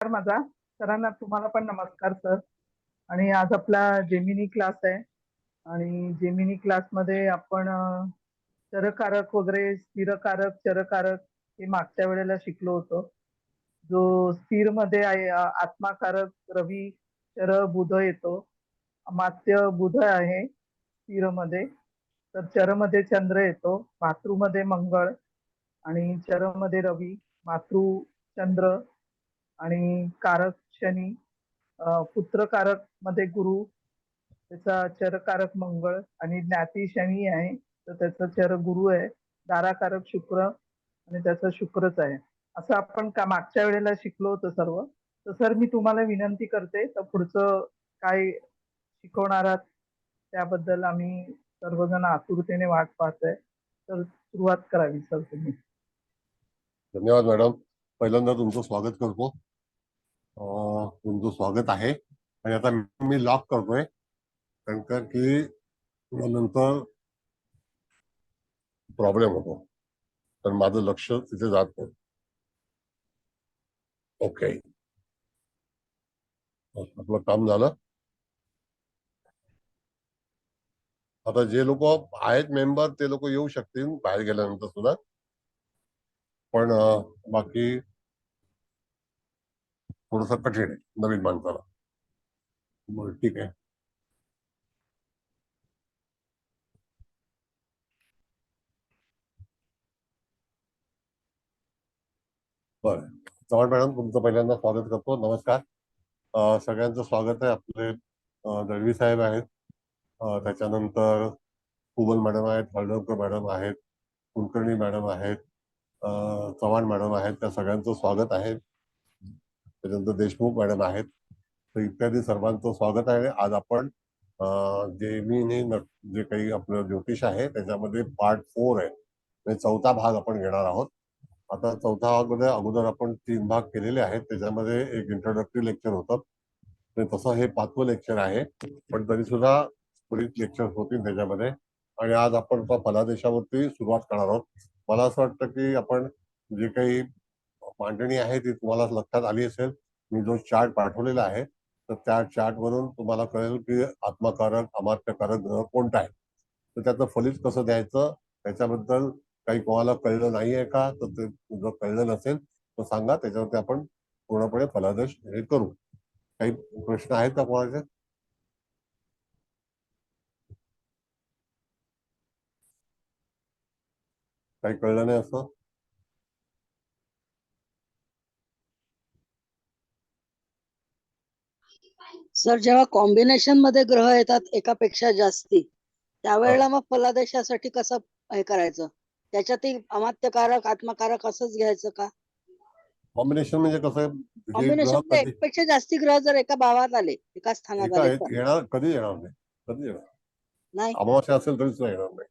माझा सरांना तुम्हाला पण नमस्कार सर. आणि आज आपला जेमिनी क्लास आहे आणि जेमिनी क्लासमध्ये आपण चरकारक वगैरे स्थिरकारक चरकारक हे मागच्या वेळेला शिकलो होतो. जो स्थिर मध्ये आहे आत्माकारक रवी चर बुध येतो. अमात्य बुध आहे स्थिर मध्ये. तर चर मध्ये चंद्र येतो, मातृमध्ये मंगळ आणि चर मध्ये रवी, मातृ चंद्र आणि कारक शनी. पुत्रकारक मध्ये गुरु, त्याचा चरकारक मंगळ आणि ज्ञाती शनी आहे तर त्याचा चर गुरु आहे. दाराकारक शुक्र आणि त्याचा शुक्रच आहे. असं आपण का मागच्या वेळेला शिकलो होतं सर्व. तर सर मी तुम्हाला विनंती करते तर पुढचं काय शिकवणार आहात त्याबद्दल आम्ही सर्वजण आतुरतेने वाट पाहतोय. तर सुरुवात करावी सर तुम्ही. धन्यवाद मॅडम. पहिल्यांदा तुमचं स्वागत करतो. तुमचं स्वागत आहे आणि आता मी लॉक करतोय कारण की नंतर प्रॉब्लेम होतो, तर माझं लक्ष तिथे जात नाही. ओके, आपलं काम झालं. आता जे लोक आहेत मेंबर ते लोक येऊ शकतील बाहेर गेल्यानंतर सुद्धा, पण बाकी थोडस कठीण आहे नवीन माणसाला. बरं ठीक आहे. बरं, चव्हाण मॅडम तुमचं पहिल्यांदा स्वागत करतो. नमस्कार. सगळ्यांचं स्वागत आहे. आपले दळवी साहेब आहेत, त्याच्यानंतर कुबल मॅडम आहेत, हळदवकर मॅडम आहेत, कुलकर्णी मॅडम आहेत, चव्हाण मॅडम आहेत. त्या सगळ्यांचं स्वागत आहे. त्याच्यानंतर देशमुख मॅडम आहेत. तर इत्यादी सर्वांचं स्वागत आहे. आज आपण जे काही आपलं ज्योतिष आहे त्याच्यामध्ये पार्ट 4 आहे, म्हणजे चौथा भाग आपण घेणार आहोत. आता चौथा भागमध्ये अगोदर आपण 3 भाग केलेले आहेत. त्याच्यामध्ये एक इंट्रोडक्टरी लेक्चर होतं, तसं हे 5वं लेक्चर आहे, पण तरी सुद्धा पुढील लेक्चर होतील त्याच्यामध्ये. आणि आज आपण फलादेशावरती सुरुवात करणार आहोत. मला असं वाटतं की आपण जे काही मांडणी आहे ती तुम्हाला लक्षात आली असेल. मी जो चार्ट पाठवलेला आहे तर त्या चार्ट वरून तुम्हाला कळेल की आत्मकारक अमात्यकारक ग्रह कोणता आहे. तर त्याचं फलित कसं द्यायचं त्याच्याबद्दल काही कोणाला कळलं नाहीये का, तर ते जर कळलं नसेल तर सांगा, त्याच्यावरती आपण पूर्णपणे फलादेश हे करू. काही प्रश्न आहेत का कोणाचे? काही कळलं नाही असं? सर, जेव्हा कॉम्बिनेशन मध्ये ग्रह येतात एकापेक्षा जास्ती, त्यावेळेला मग फलादेशासाठी कसं हे करायचं? त्याच्यातही अमात्यकारक आत्मकारक असंच घ्यायचं का? कॉम्बिनेशन म्हणजे कसं आहे, हे कॉम्बिनेशन ग्रह मध्ये कधी एकपेक्षा जास्ती ग्रह जर एका भावात आले, एका स्थानात आले तर येणार, कधी येणार नाही, कधी येणार नाही. अमावस्या असेल तरी सुद्धा येणार नाही.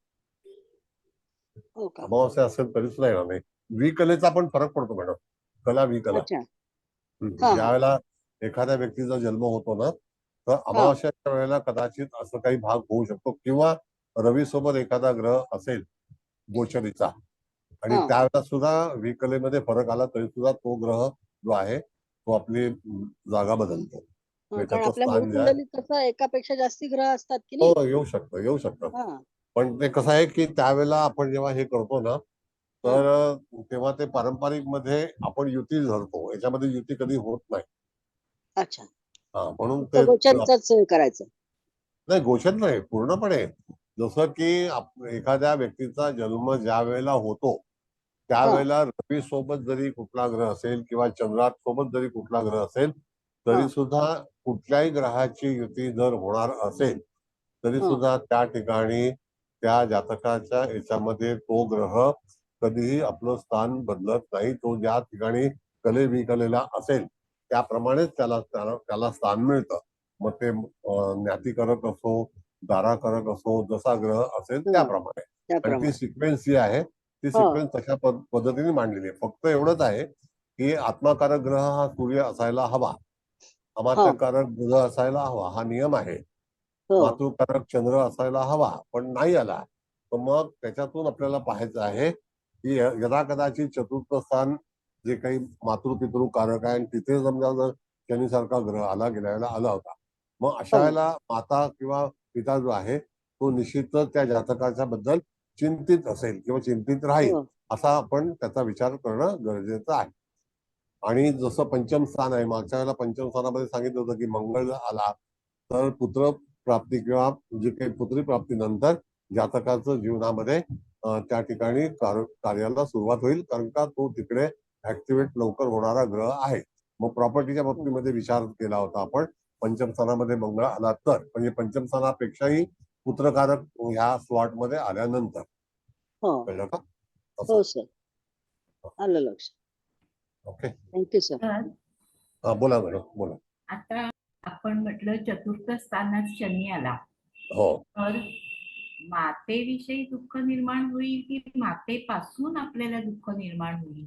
हो का? अमावस्या असेल तरी सुद्धा येणार नाही. विकलेचा पण फरक पडतो मॅडम. कला विकला, अच्छा. ज्या वेळेला एखाद्या व्यक्तीचा जन्म होतो ना, तर अमावस्याच्या वेळेला कदाचित असं काही भाग होऊ शकतो, किंवा रवी सोबत एखादा ग्रह असेल गोचरीचा आणि त्यावेळेला सुद्धा विकलेमध्ये फरक आला तरी सुद्धा तो ग्रह जो आहे तो आपली जागा बदलतो. कारण त्याचं आपल्या स्थान जे आहे, मूळकुंडलीत कसं एकापेक्षा जास्ती ग्रह असतात की हो नाही? येऊ शकतात. पण ते कसं आहे की त्यावेळेला आपण जेव्हा हे करतो ना, तर तेव्हा ते पारंपरिक मध्ये आपण युती धरतो, याच्यामध्ये युती कधी होत नाही. अच्छा, म्हणून ते गोचरच करायचं नाही, गोचर नाही पूर्णपणे. जसं की एखाद्या व्यक्तीचा जन्म ज्या वेळेला होतो त्यावेळेला रवी सोबत जरी कुठला ग्रह असेल किंवा चंद्रात सोबत जरी कुठला ग्रह असेल तरी सुद्धा कुठल्याही ग्रहाची युती जर होणार असेल तरी सुद्धा त्या ठिकाणी त्या जातकाच्या याच्यामध्ये तो ग्रह कधीही आपलं स्थान बदलत नाही. तो ज्या ठिकाणी कले विकलेला असेल त्याप्रमाणेच त्याला स्थान मिळतं. मग ते ज्ञातिकारक असो, दाराकारक असो, जसा ग्रह असेल त्याप्रमाणे. आणि ती सिक्वेन्स जी आहे ती सिक्वेन्स तशा पद्धतीने मांडलेली आहे. फक्त एवढंच आहे की आत्माकारक ग्रह हा सूर्य असायला हवा, अमात्यकारक ग्रह असायला हवा, हा नियम आहे. मातृकारक चंद्र असायला हवा, पण नाही आला तर मग त्याच्यातून आपल्याला पाहायचं आहे की यदा कदाचित चतुर्थ स्थान जे काही मातृपितृ कारक आहे आणि तिथे समजा जर शनीसारखा ग्रह आला गेल्या वेळेला आला होता, मग अशा हो. वेळेला माता किंवा पिता जो आहे तो निश्चितच त्या जातकाच्या बद्दल चिंतित असेल किंवा चिंतित राहील, हो. असा आपण त्याचा विचार करणं गरजेचं आहे. आणि जसं पंचम स्थान आहे, मागच्या वेळेला पंचम स्थानामध्ये सांगितलं होतं की मंगळ जर आला तर पुत्र प्राप्ती किंवा जी काही पुत्री प्राप्तीनंतर जातकाचं जीवनामध्ये त्या ठिकाणी कार्याला सुरुवात होईल, कारण का तो तिकडे ऍक्टिव्हेट लवकर होणारा ग्रह आहे. मग प्रॉपर्टीच्या बाबतीमध्ये विचार केला होता आपण, पंचम स्थानामध्ये मंगळ आला तर, म्हणजे पंचम स्थानापेक्षाही पुत्रकारक ह्या स्लॉट मध्ये आल्यानंतर. हो. कळलं का? हो सर, आलं लक्षात. Okay, thank you sir. तर बोला मॅडम, बोला. आता आपण म्हटलं चतुर्थ स्थानात शनी आला हो, तर मातेविषयी दुःख निर्माण होईल की मातेपासून आपल्याला दुःख निर्माण होईल?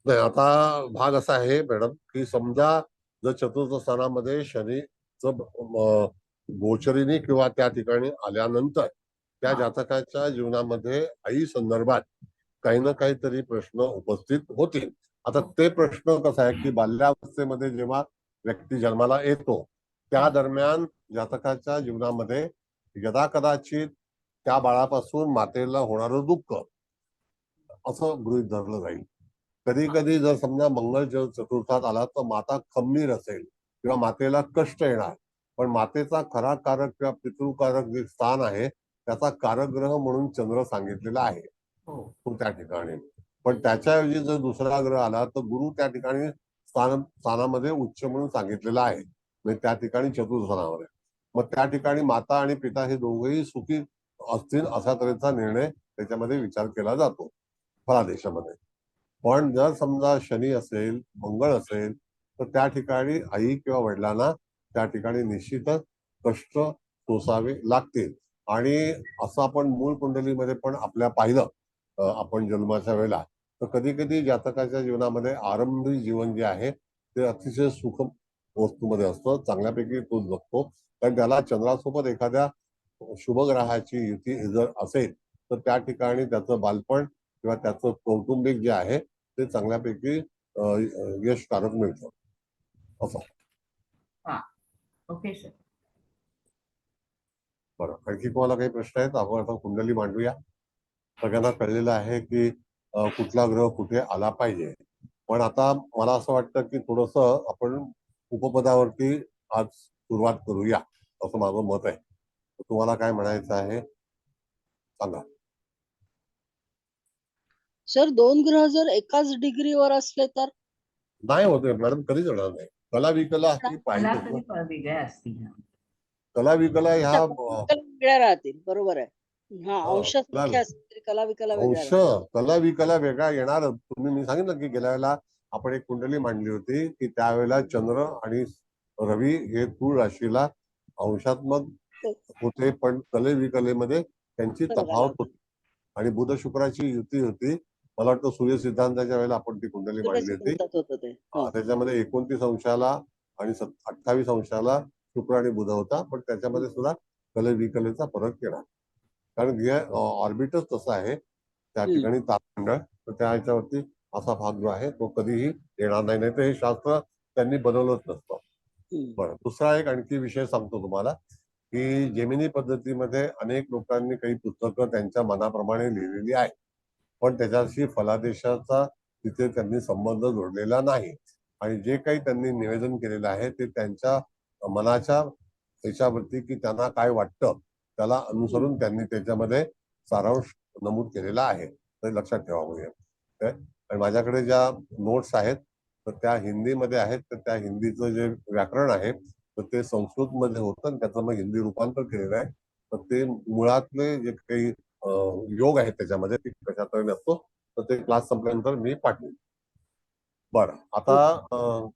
नाही, आता भाग असा आहे मॅडम की समजा जर चतुर्थ स्थानामध्ये शनीचं गोचरीने किंवा त्या ठिकाणी आल्यानंतर त्या हा. जातकाच्या जीवनामध्ये आई संदर्भात काही ना काहीतरी प्रश्न उपस्थित होतील. आता ते प्रश्न कसा आहे की बाल्यावस्थेमध्ये जेव्हा व्यक्ती जन्माला येतो त्या दरम्यान जातकाच्या जीवनामध्ये यदा कदाचित त्या बाळापासून मातेला होणारं दुःख असं गृहीत धरलं जाईल. कधी कधी जर समजा मंगळ चतुर्थात आला तर माता खंबीर असेल किंवा मातेला कष्ट येणार, पण मातेचा खरा कारक किंवा पितृकारक जे स्थान आहे त्याचा कारक ग्रह म्हणून चंद्र सांगितलेला आहे तो त्या ठिकाणी. पण त्याच्याऐवजी जर दुसरा ग्रह आला तर गुरु त्या ठिकाणी स्थानामध्ये उच्च म्हणून सांगितलेला आहे, म्हणजे त्या ठिकाणी चतुर्थ स्थानावर आहे. मग त्या ठिकाणी माता आणि पिता हे दोघेही सुखी असतील अशा तऱ्हेचा निर्णय त्याच्यामध्ये विचार केला जातो फलादेशामध्ये. पण जर समजा शनी असेल, मंगळ असेल, तर त्या ठिकाणी आई किंवा वडिलांना त्या ठिकाणी निश्चितच कष्ट सोसावे लागतील. आणि असं आपण मूळ कुंडलीमध्ये पण आपल्या पाहिलं आपण जन्माच्या वेळेला, तर कधी कधी जातकाच्या जीवनामध्ये आरंभी जीवन जे आहे ते अतिशय सुख वस्तूमध्ये असतं, चांगल्यापैकी तो जगतो. कारण त्याला चंद्रासोबत एखाद्या शुभग्रहाची युती जर असेल तर त्या ठिकाणी त्याचं बालपण किंवा त्याचं कौटुंबिक जे आहे ते चांगल्यापैकी यशकारक मिळतं असं. Okay sir. बरं, आणखी तुम्हाला काही प्रश्न आहेत? आपण आता कुंडली मांडूया. सगळ्यांना कळलेलं आहे की कुठला ग्रह कुठे आला पाहिजे. पण आता मला असं वाटतं की थोडस आपण उपपदावरती आज सुरुवात करूया असं माझं मत आहे. तुम्हाला काय म्हणायचं आहे सांगा. सर, दोन ग्रह जर एकाच डिग्रीवर असले तर? नाही होते मॅडम, कधीच होणार नाही. कला विकला ही मला पाहिजेच ना. तरी वेगळ्या असतील. कला विकला ह्या वेगळ्या राहतील, बरोबर आहे. हा, अंश संख्या असतील तरी कला विकला वेगळ्या अंश राहतील. कला विकला वेगळा येणार. तुम्ही मी सांगितलं की गेल्या वेळेला आपण एक कुंडली मांडली होती की त्यावेळेला चंद्र आणि रवी हे तुळ राशीला अंशात्मक होते, पण कले विकलेमध्ये त्यांची तफावत होती. आणि बुध शुक्राची युती होती. मला वाटतं सूर्य सिद्धांताच्या वेळेला आपण ती कुंडली मांडली होती. त्याच्यामध्ये 29 अंशाला आणि 28 अंशाला शुक्र आणि बुध होता, पण त्याच्यामध्ये सुद्धा कले विकलेचा फरक येणार. कारण हे ऑर्बिटच तसं आहे त्या ठिकाणी तापमंडळ, तर त्या ह्याच्यावरती असा भाग जो आहे तो कधीही येणार नाही. नाही तर हे शास्त्र त्यांनी बनवलंच नसतं. बरं, दुसरा एक आणखी विषय सांगतो तुम्हाला की जेमिनी पद्धतीमध्ये अनेक लोकांनी काही पुस्तकं त्यांच्या मनाप्रमाणे लिहिलेली आहे, पण त्याच्याशी फलादेशाचा तिथे त्यांनी संबंध जोडलेला नाही. आणि जे काही त्यांनी निवेदन केलेलं आहे ते त्यांच्या मनाच्या त्याच्यावरती की त्यांना काय वाटतं त्याला अनुसरून त्यांनी त्याच्यामध्ये सारांश नमूद केलेला आहे. तर लक्षात ठेवा. आणि माझ्याकडे ज्या नोट्स आहेत तर त्या हिंदीमध्ये आहेत, तर त्या हिंदीचं जे व्याकरण आहे तर ते संस्कृत मध्ये होतं आणि त्याचं मग हिंदी रूपांतर केलेलं आहे. तर ते मुळातले जे काही योग आहेत त्याच्यामध्ये ते कशात नसतो, तर ते क्लास संपल्यानंतर मी पाठवेन. बरं, आता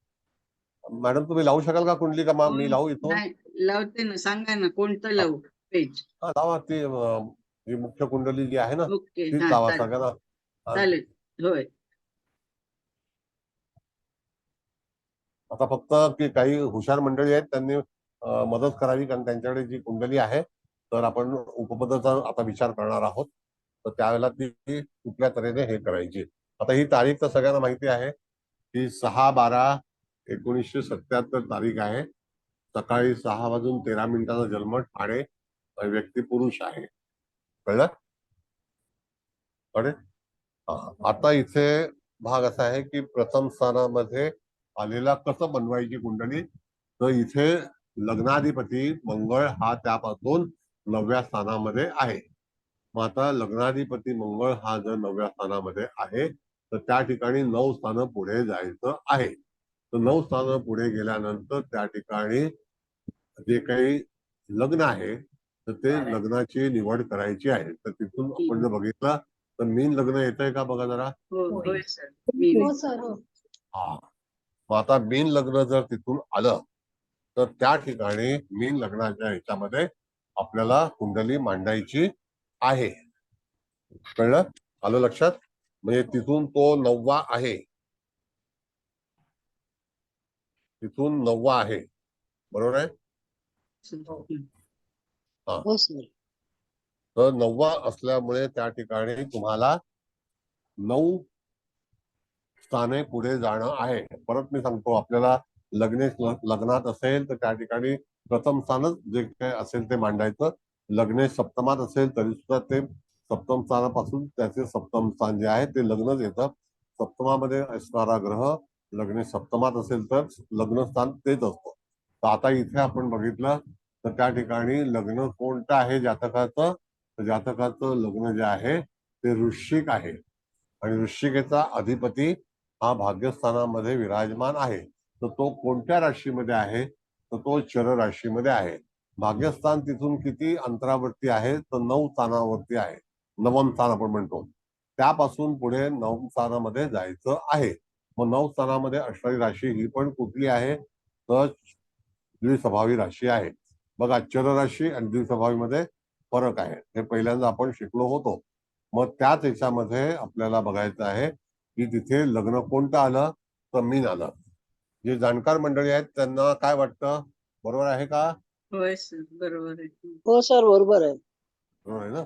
मॅडम तुम्ही लावू शकाल का कुंडली का मी लावू इथून? लावते ना, सांगा ना कोणतं लावू पेज? लावा ती जी मुख्य कुंडली जी आहे ना ओके, तीच हा लावा चालेल सगळ्यांना. चालेल. होय, आता फक्त की काही हुशार मंडळी आहेत त्यांनी मदत करावी, कारण त्यांच्याकडे जी कुंडली आहे तर आपण उपपदाचा आता विचार करणार आहोत, तर त्यावेळेला ती कुठल्या तऱ्हेने हे करायची. आता ही तारीख तर सगळ्यांना माहिती आहे ही 6/12/1977 तारीख आहे. सकाळी 6:13 जन्म, ठाणे. व्यक्ती पुरुष आहे. कळलं? कळलं? आता इथे भाग असा आहे की प्रथम स्थानामध्ये आलेला कसं बनवायची कुंडली. तर इथे लग्नाधिपती मंगळ हा त्यापासून 9व्या स्थानामध्ये आहे. मग आता लग्नाधिपती मंगळ हा जर 9व्या स्थानामध्ये आहे तर त्या ठिकाणी 9 स्थानं पुढे जायचं आहे. तर 9 स्थानं पुढे गेल्यानंतर त्या ठिकाणी जे काही लग्न आहे तर ते लग्नाची निवड करायची आहे. तर तिथून आपण जर बघितलं तर मीन लग्न येतंय का बघा जरा. हो होय. होय सर मी हो सर हो. हा. मग आता मीन लग्न जर तिथून आलं तर त्या ठिकाणी मीन लग्नाच्या ह्याच्यामध्ये आपल्याला कुंडली मांडायची आहे. कळलं? आलं लक्षात? म्हणजे तिथून तो 9वा आहे. तिथून 9वा आहे. बरोबर आहे? हो सर. तर 9वा असल्यामुळे त्या ठिकाणी तुम्हाला 9 स्थाने पुढे जाणं आहे. परत मी सांगतो, आपल्याला लग्नात असेल तर त्या ठिकाणी प्रथम स्थानच जे काही असेल ते मांडायचं. लग्नेश सप्तमात असेल तरी सुद्धा ते सप्तम स्थानापासून त्याचे सप्तम स्थान जे आहे ते लग्नच येतं. सप्तमामध्ये असणारा ग्रह लग्नेश सप्तमात असेल तर लग्न स्थान तेच असतं. तर आता इथे आपण बघितलं तर त्या ठिकाणी लग्न कोणतं आहे जातकाचं. तर जातकाचं लग्न जे आहे ते वृश्चिक आहे आणि वृश्चिकेचा अधिपती हा भाग्यस्थानामध्ये विराजमान आहे. तर तो कोणत्या राशीमध्ये आहे तर तो चर राशीमध्ये आहे. भाग्यस्थान तिथून किती अंतरावरती आहे तर 9 स्थानावरती आहे. 9वं स्थान आपण म्हणतो. त्यापासून पुढे 9 स्थानामध्ये जायचं आहे. मग 9 स्थानामध्ये असणारी राशी ही पण कुठली आहे तर द्विस्वभावी राशी आहे. बघा, चर राशी आणि द्विस्वभावी मध्ये फरक आहे. हे पहिल्यांदा आपण शिकलो होतो. मग त्याच याच्यामध्ये आपल्याला बघायचं आहे की तिथे लग्न कोणतं आलं तर मीन आलं. जे जाणकार मंडळी आहेत त्यांना काय वाटतं, बरोबर आहे का? होय सर बरोबर आहे. हो सर बरोबर आहे. बरोबर आहे ना.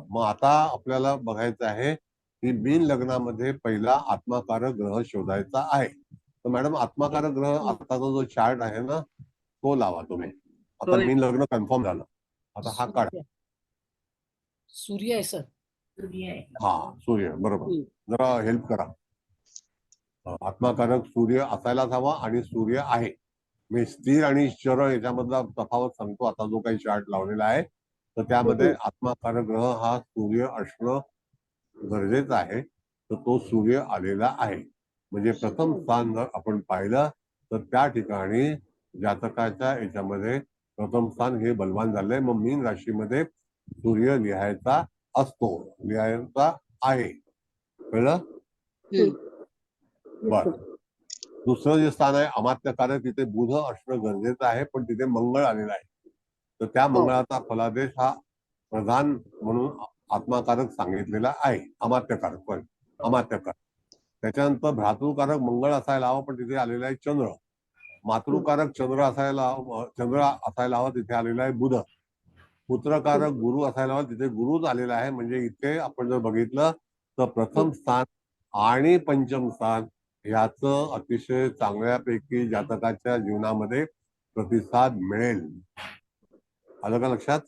मग आता आपल्याला बघायचं आहे की मीन लग्नामध्ये पहिला आत्माकारक ग्रह शोधायचा आहे. तर मॅडम, आत्माकारक ग्रह आताचा जो चार्ट आहे ना तो लावा तुम्ही. आता होय. मीन लग्न कन्फर्म झालं. आता हा काढ. सूर्य आहे सर. सूर्य आहे. हा, सूर्य बरोबर. जरा हेल्प करा. आत्माकारक सूर्य असायलाच हवा आणि सूर्य आहे. मी स्थिर आणि चर याच्यामधला तफावत सांगतो. आता जो काही चार्ट लावलेला आहे तर त्यामध्ये आत्माकारक ग्रह हा सूर्य असणं गरजेचं आहे. तर तो सूर्य आलेला आहे. म्हणजे प्रथम स्थान जर आपण पाहिलं तर त्या ठिकाणी जातकाच्या याच्यामध्ये प्रथम स्थान हे बलवान झालंय. मग मीन राशीमध्ये सूर्य लिहायचा असतो, लिहायचा आहे. कळलं? बर. दुसरं जे स्थान आहे अमात्यकारक, तिथे बुध असणं गरजेचं आहे पण तिथे मंगळ आलेला आहे. तर त्या मंगळाचा फलादेश हा प्रधान म्हणून आत्माकारक सांगितलेला आहे. अमात्यकारक पण अमात्यकारक. त्याच्यानंतर भ्रातृकारक मंगळ असायला हवा पण तिथे आलेला आहे चंद्र. मातृकारक चंद्र असायला हवा, तिथे आलेला आहे बुध. पुत्रकारक गुरु असायला हवा, तिथे गुरुच आलेला आहे. म्हणजे इथे आपण जर बघितलं तर प्रथम स्थान आणि पंचम स्थान ह्याचं अतिशय चांगल्यापैकी जातकाच्या जीवनामध्ये प्रतिसाद मिळेल. आलं का लक्षात?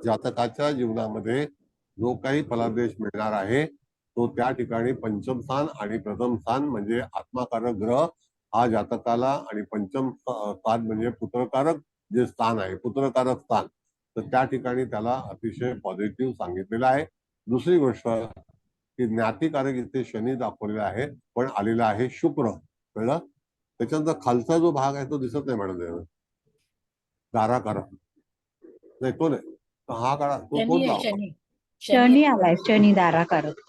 जातकाच्या जीवनामध्ये जो काही फलादेश मिळणार आहे तो त्या ठिकाणी पंचम स्थान आणि प्रथम स्थान म्हणजे आत्माकारक ग्रह हा जातकाला, आणि पंचम स्थान म्हणजे पुत्रकारक जे स्थान आहे, पुत्रकारक स्थान, तर त्या ठिकाणी त्याला अतिशय पॉझिटिव्ह सांगितलेलं आहे. दुसरी गोष्ट की ज्ञातिकारक इथे शनी दाखवलेला आहे पण आलेला आहे शुक्र. कळलं? त्याच्यानंतर खालचा जो भाग आहे तो दिसत नाही मॅडम. दाराकारक नाही, तो नाही. हा काढा, तो तोच लावा. शनी शनी आलाय, शनी दाराकारक.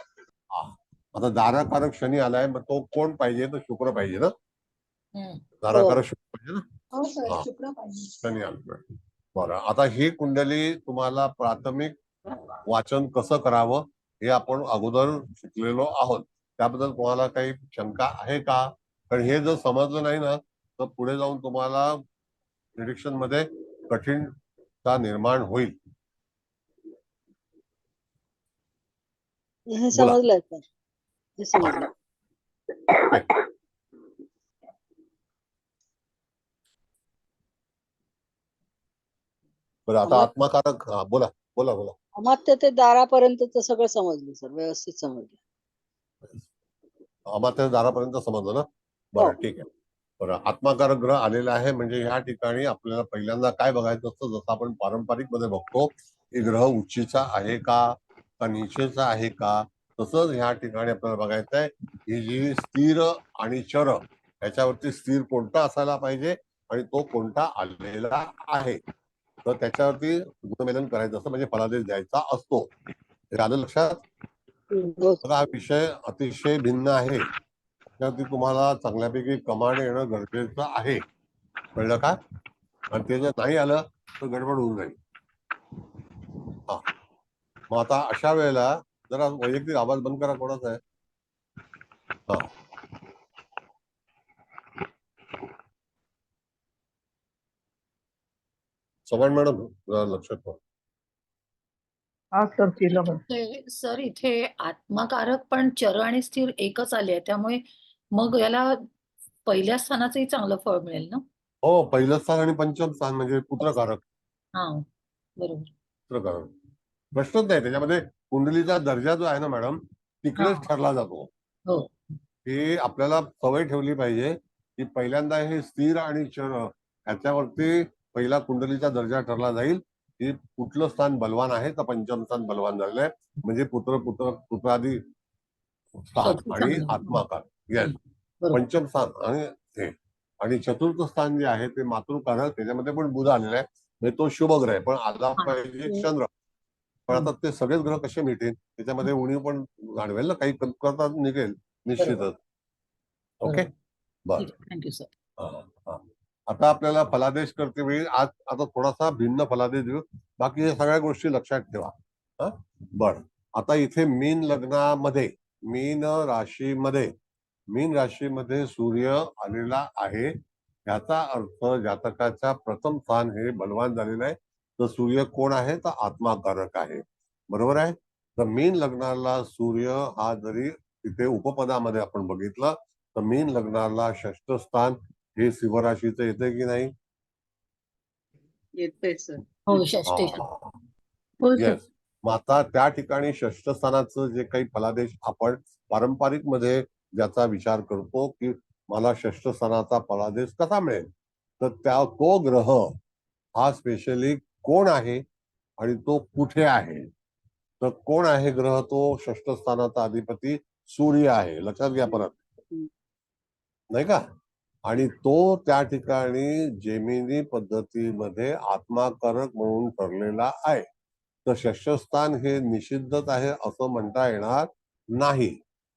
आता दाराकारक शनी आलाय, मग तो कोण पाहिजे तर शुक्र पाहिजे ना. हम्म. दाराकारक शुक्र पाहिजे ना. हो सर, हा. शुक्र पाहिजे. शनी आला. बरं, आता ही कुंडली तुम्हाला प्राथमिक वाचन कसं करावं हे आपण अगोदर शिकलेलो आहोत. त्याबद्दल तुम्हाला काही शंका आहे का? कारण हे जर समजलं नाही ना तर पुढे जाऊन तुम्हाला निरीक्षण मध्ये कठीणता निर्माण होईल. हे समजलंय सर, हे समजलं. बरं आता आत्माकारक, हा बोला बोला बोला. अमात्य ते दारापर्यंतच सगळं समजलं सर, व्यवस्थित समजलं. अमात्य दारापर्यंत समजलं ना? हो. बरं ठीक आहे. बरं, आत्माकारक ग्रह आलेला आहे म्हणजे ह्या ठिकाणी आपल्याला पहिल्यांदा काय बघायचं असतं, जसं आपण पारंपरिक मध्ये बघतो की ग्रह उच्चीचा आहे का नीचेचा आहे का, तसंच ह्या ठिकाणी आपल्याला बघायचं आहे ही जी स्थिर आणि चर याच्यावरती स्थिर कोणता असायला पाहिजे आणि तो कोणता आलेला आहे, तर त्याच्यावरती गुणमेलन करायचं असतं, म्हणजे फलादेश द्यायचा असतो. हे आलं लक्षात? हो. तर हा विषय अतिशय भिन्न आहे, त्यावरती तुम्हाला चांगल्यापैकी कमांड येणं गरजेचं आहे. कळलं का? आणि ते जर नाही आलं तर गडबड होऊन जाईल. हा, मग आता अशा वेळेला जरा वैयक्तिक आवाज बंद करा, कोणाचा आहे? हा, चव्हाण मॅडम जरा लक्षात ठेवा. हा सर केलं बरं. सर इथे आत्माकारक पण चर आणि स्थिर एकच आले आहे, त्यामुळे मग याला पहिल्या स्थानाचंही चांगलं फळ मिळेल ना? हो, पहिलं स्थान आणि पंचम स्थान म्हणजे पुत्रकारक. हा बरोबर. पुत्रकारक प्रश्नच नाही त्याच्यामध्ये. कुंडलीचा दर्जा जो आहे ना मॅडम, तिकडेच हा. ठरला जातो. हो. ही आपल्याला सवय ठेवली पाहिजे की पहिल्यांदा हे स्थिर आणि चर ह्याच्यावरती पहिला कुंडलीचा दर्जा ठरला जाईल की कुठलं स्थान बलवान आहे, तर पंचम स्थान बलवान झालेलं आहे, म्हणजे पुत्रादी स्थान चौथं आणि चांगलं. आत्माकार. येस, बरोबर. पंचम स्थान आणि हे आणि चतुर्थ स्थान जे आहे ते मातृकारक, त्याच्यामध्ये पण बुध आलेला आहे, म्हणजे तो शुभ ग्रह आहे, पण आला पाहिजे चंद्र. पण आता ते सगळेच ग्रह कसे मिळतील, त्याच्यामध्ये उणीव पण जाणवेल ना, काही कमतरता निघेल निश्चितच. ओके, बर. Thank you sir. आता आपल्याला फलादेश करते वेळी आज आता थोडासा भिन्न फलादेश देऊ, बाकी हे सगळ्या गोष्टी लक्षात ठेवा. बर, आता इथे मीन लग्नामध्ये मीन राशीमध्ये सूर्य आलेला आहे, याचा अर्थ जातकाच्या प्रथम स्थान हे बलवान झालेलं आहे. तर सूर्य कोण आहे, तर आत्माकारक आहे. बरोबर आहे. तर मीन लग्नाला सूर्य हा जरी तिथे उपपदामध्ये आपण बघितलं तर मीन लग्नाला षष्ठ स्थान हे शिवराशीचं येते की नाही? येतंय सर. हो, षष्टेश. येस. मग आता त्या ठिकाणी षष्ठ स्थानाचं जे काही फलादेश आपण पारंपरिक मध्ये ज्याचा विचार करतो की मला षष्ठ स्थानाचा फलादेश कसा मिळेल, तर तो ग्रह हा स्पेशली कोण आहे आणि तो कुठे आहे. तर कोण आहे ग्रह, तो षष्ठ स्थानाचा अधिपती सूर्य आहे. लक्षात घ्या परत, नाही का? आणि तो त्या ठिकाणी जेमिनी पद्धतीमध्ये आत्माकारक म्हणून ठरलेला आहे. तर षष्ठस्थान हे निषिद्धच आहे असं म्हणता येणार नाही.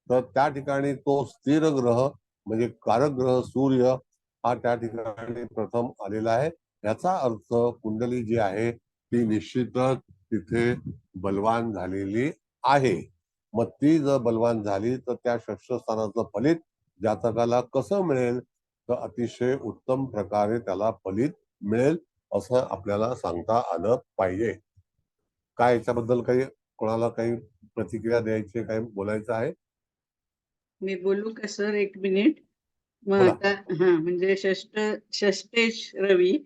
तर त्या ठिकाणी तो स्थिर ग्रह म्हणजे कारक ग्रह सूर्य हा त्या ठिकाणी प्रथम आलेला आहे. याचा अर्थ कुंडली जी आहे ती निश्चितच तिथे बलवान झालेली आहे. मग ती जर बलवान झाली तर त्या षष्ठ स्थानाचं फलित जातकाला कसं मिळेल, तर अतिशय उत्तम प्रकारे त्याला फलित मिळेल असं आपल्याला सांगता आलं पाहिजे. काय याच्याबद्दल काही कोणाला काही प्रतिक्रिया द्यायची, काही बोलायचं आहे? मी बोलू का सर, एक मिनिट? मग बोला. आता म्हणजे षष्टेश रवी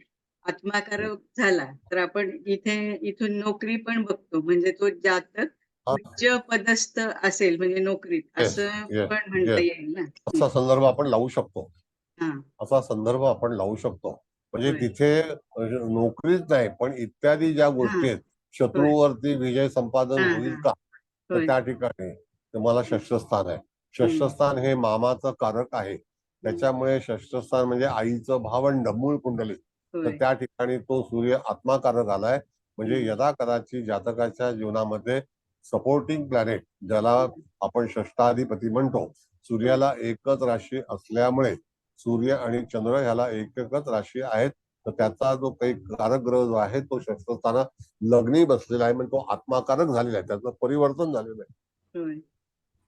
आत्माकारक झाला तर आपण इथून नोकरी पण बघतो, म्हणजे तो जातक उच्च पदस्थ असेल म्हणजे नोकरीत, असं पण म्हणता येईल ना? असा संदर्भ आपण लावू शकतो. हा, असा संदर्भ आपण लावू शकतो. म्हणजे तिथे नोकरीच नाही पण इत्यादी ज्या गोष्टी आहेत, शत्रूवरती विजय संपादन होईल का, तर त्या ठिकाणी तुम्हाला षष्ठस्थान आहे. षष्ठस्थान हे मामाचं कारक आहे, त्याच्यामुळे षष्ठस्थान म्हणजे आईचं भावंड मूळ कुंडली. तर त्या ठिकाणी तो सूर्य आत्माकारक आलाय, म्हणजे यदा कदाचित जातकाच्या जीवनामध्ये सपोर्टिंग प्लॅनेट ज्याला आपण षष्ठाधिपती म्हणतो, सूर्याला एकच राशी असल्यामुळे सूर्य आणि चंद्र ह्याला एकच राशी आहेत, तर त्याचा जो काही कारक ग्रह जो आहे तो षष्ठस्थाना लग्नी बसलेला आहे, म्हणजे तो आत्माकारक झालेला आहे, त्याचं परिवर्तन झालेलं आहे.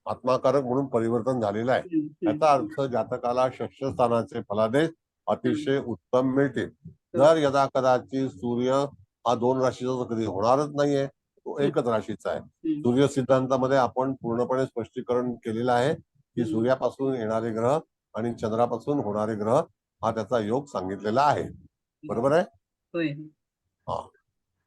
आत्माकारक म्हणून परिवर्तन झालेलं आहे. याचा अर्थ जातकाला षष्ठ स्थानाचे फलादेश अतिशय उत्तम मिळतील. जर यदा कदाचित सूर्य हा दोन राशीचा कधी होणारच नाहीये, तो एकच राशीचा आहे. सूर्य सिद्धांतामध्ये आपण पूर्णपणे स्पष्टीकरण केलेलं आहे की सूर्यापासून येणारे ग्रह आणि चंद्रापासून होणारे ग्रह हा त्याचा योग सांगितलेला आहे. बरोबर आहे? होय. हा.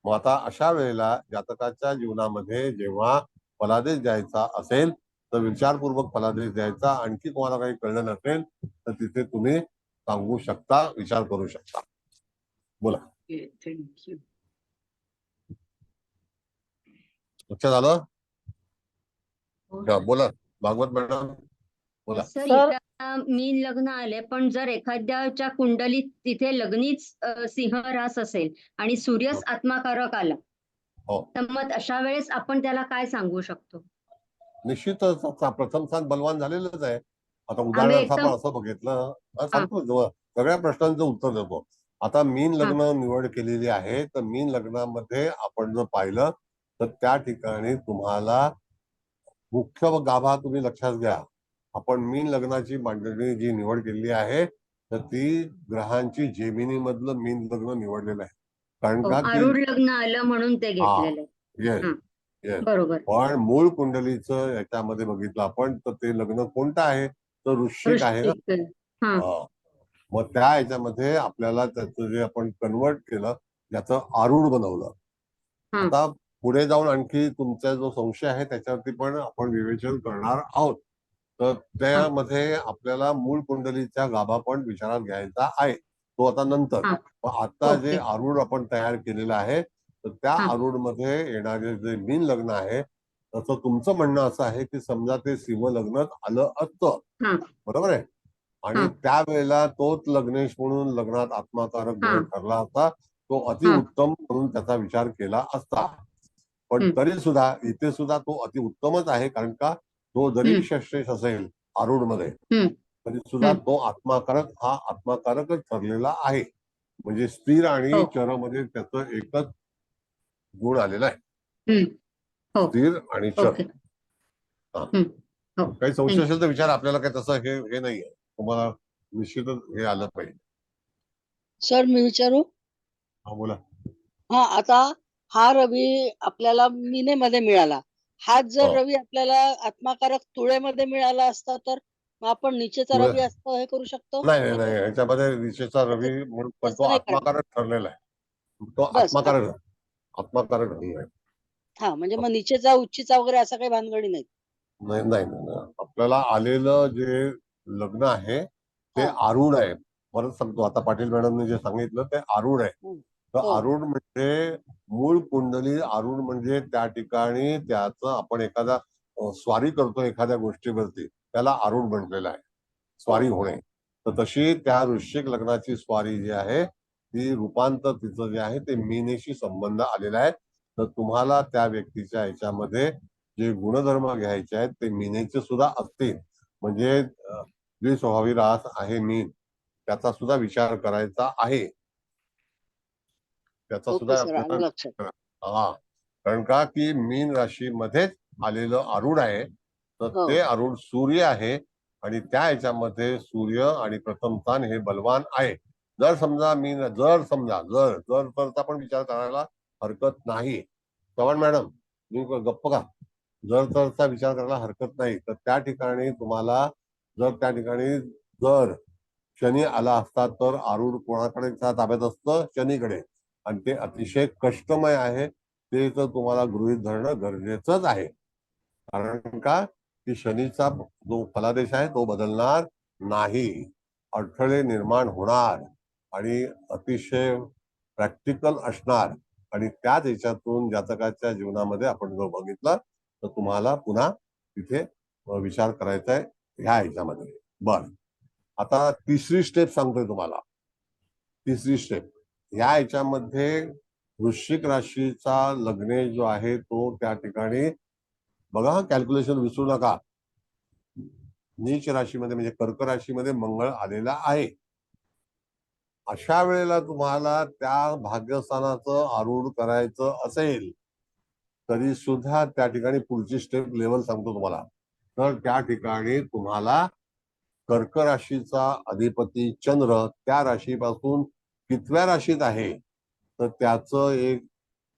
मग आता अशा वेळेला जातकाच्या जीवनामध्ये जेव्हा फलादेश द्यायचा असेल तर विचारपूर्वक फलादेश द्यायचा. आणखी तुम्हाला काही कळलं नसेल तर तिथे तुम्ही सांगू शकता, विचार करू शकता. बोला. थँक्यू. लक्षात झालं? हो हा, सर. बोला भागवत मॅडम, बोला. सर सर इथं आता मीन लग्न आले, पण जर एखाद्याच्या कुंडलीत तिथे लग्नीच सिंह रास असेल आणि सूर्यच आत्माकारक आला, हो, तर मग अशा वेळेस आपण त्याला काय सांगू शकतो? निश्चितच प्रथम स्थान बलवान झालेलंच आहे. आता आम्ही उदाहरणार्थ एकदम आपण असं बघितलं, सांगतो सगळ्या प्रश्नांचं उत्तर देतो. आता मीन लग्न निवड केलेली आहे, तर मीन लग्नामध्ये आपण जर पाहिलं तर त्या ठिकाणी तुम्हाला मुख्य गाभा तुम्ही लक्षात घ्या. आपण मीन लग्नाची मांडणी जी निवड केलेली आहे तर ती ग्रहांची जेमिनी मधलं मीन लग्न निवडलेलं आहे. कारण हो, का की आरूढ लग्न आलं म्हणून ते घेतलेलं आहे. येस हं, येस बरोबर. पण मूळ कुंडलीचं याच्यामध्ये बघितलं आपण तर ते लग्न कोणतं आहे तर वृश्चिक आहे ना. वृश्चिक. हा. हा. मग त्या याच्यामध्ये आपल्याला त्याचं जे आपण कन्वर्ट केलं, त्याचं आरूढ बनवलं. हा. आता पुढे जाऊन आणखी तुमचा जो संशय आहे त्याच्यावरती पण आपण विवेचन करणार आहोत. तर त्यामध्ये आपल्याला मूळ कुंडलीचा गाभा पण विचारात घ्यायचा आहे, तो आता नंतर. हा. पण आता जे ओके. आरूढ आपण तयार केलेलं आहे तर त्या हा. आरूढ मध्ये येणारे जे मीन लग्न आहे तसं तुमचं म्हणणं असं आहे की समजा ते सिंह लग्न आलं असतं, हा. बरोबर आहे, आणि त्यावेळेला तोच लग्नेश म्हणून लग्नात आत्माकारक ग्रह ठरला असता, तो अतिउत्तम म्हणून त्याचा विचार केला असता. पण तरी सुद्धा इथे सुद्धा तो अतिउत्तमच आहे. कारण का तो जरी षष्ठेश असेल आरूढ मध्ये तरी सुद्धा तो आत्माकारक हा आत्माकारकच ठरलेला आहे. म्हणजे स्थिर आणि चर मध्ये त्याचं एकच गुण आलेला आहे, स्थिर आणि चर. ओके. काही संशय असेल तर विचार. आपल्याला काही तसं हे नाहीये, तुम्हाला निश्चितच हे आलं पाहिजे. सर मी विचारू? हा, बोला. हा, आता हा रवी आपल्याला मीनेमध्ये मिळाला. हाच जर हो. रवी आपल्याला आत्माकारक तुळेमध्ये मिळाला असता तर मग आपण निचेचा तुळे- रवी असतं हे करू शकतो? नाही नाही नाही, ह्याच्यामध्ये निश्चितचा रवी म्हणून पण तो तसं नाही काढणार. आत्माकारक ठरलेला आहे. तो बस आत्माकारक आहे. हा, म्हणजे मग निचेचा उच्चीचा वगैरे असं काही भानगडी नाही. नाही नाही नाही. आपल्याला आलेलं जे लग्न आहे ते हा. आरूढ आहे. परत सांगतो, आता पाटील मॅडमने जे सांगितलं ते आरूढ आहे. तर हो. आरूढ म्हणजे मूळ कुंडली. आरूढ म्हणजे त्या ठिकाणी त्याचं आपण एखादा स्वारी करतो एखाद्या गोष्टीवरती, त्याला आरूढ म्हटलेलं आहे, स्वारी होणे. तर तशी त्या वृश्चिक लग्नाची स्वारी जी आहे ती रूपांतर तिचं जे आहे ते मीनेशी संबंध आलेला आहे. तर तुम्हाला त्या व्यक्तीच्या ह्याच्यामध्ये जे गुणधर्म घ्यायचे आहेत ते मीनेचे सुद्धा असतील. म्हणजे जे स्वभावी रास आहे मीन, त्याचा सुद्धा विचार करायचा आहे. त्याचा सुद्धा ओके सर, आलं आपल्याला लक्षात. हा. कारण का की मीन राशीमध्येच आलेलं आरूढ आहे. तर ते आरूढ सूर्य आहे आणि त्या ह्याच्यामध्ये सूर्य आणि प्रथम स्थान हे बलवान आहे. जर समजा जर तरचा पण विचार करायला हरकत नाही. चव्हाण मॅडम, मी गप्प का? जर तरचा विचार करायला हरकत नाही. तर त्या ठिकाणी तुम्हाला जर शनी आला असता तर आरूढ कोणाकडे ताब्यात असतं? शनीकडे. आणि ते अतिशय कष्टमय आहे. ते तर तुम्हाला गृहीत धरणं गरजेचंच आहे. कारण का की शनीचा जो फलादेश आहे तो बदलणार नाही. अडथळे निर्माण होणार आणि अतिशय प्रॅक्टिकल असणार. आणि त्याच ह्याच्यातून जातकाच्या जीवनामध्ये आपण जर बघितलं तर तुम्हाला पुन्हा तिथे विचार करायचा आहे ह्या ह्याच्यामध्ये. बर, आता तिसरी स्टेप सांगतोय तुम्हाला. तिसरी स्टेप ह्या ह्याच्यामध्ये वृश्चिक राशीचा लग्ने जो आहे तो त्या ठिकाणी बघा, कॅल्क्युलेशन विसरू नका. नीच राशीमध्ये म्हणजे कर्क राशीमध्ये मंगळ आलेला आहे. अशा वेळेला तुम्हाला त्या भाग्यस्थानाचं आरूढ करायचं असेल तरी सुद्धा त्या ठिकाणी पुढची स्टेप लेवल सांगतो तुम्हाला. तर त्या ठिकाणी तुम्हाला कर्क राशीचा अधिपती चंद्र त्या राशीपासून कितव्या राशीत आहे तर त्याचं एक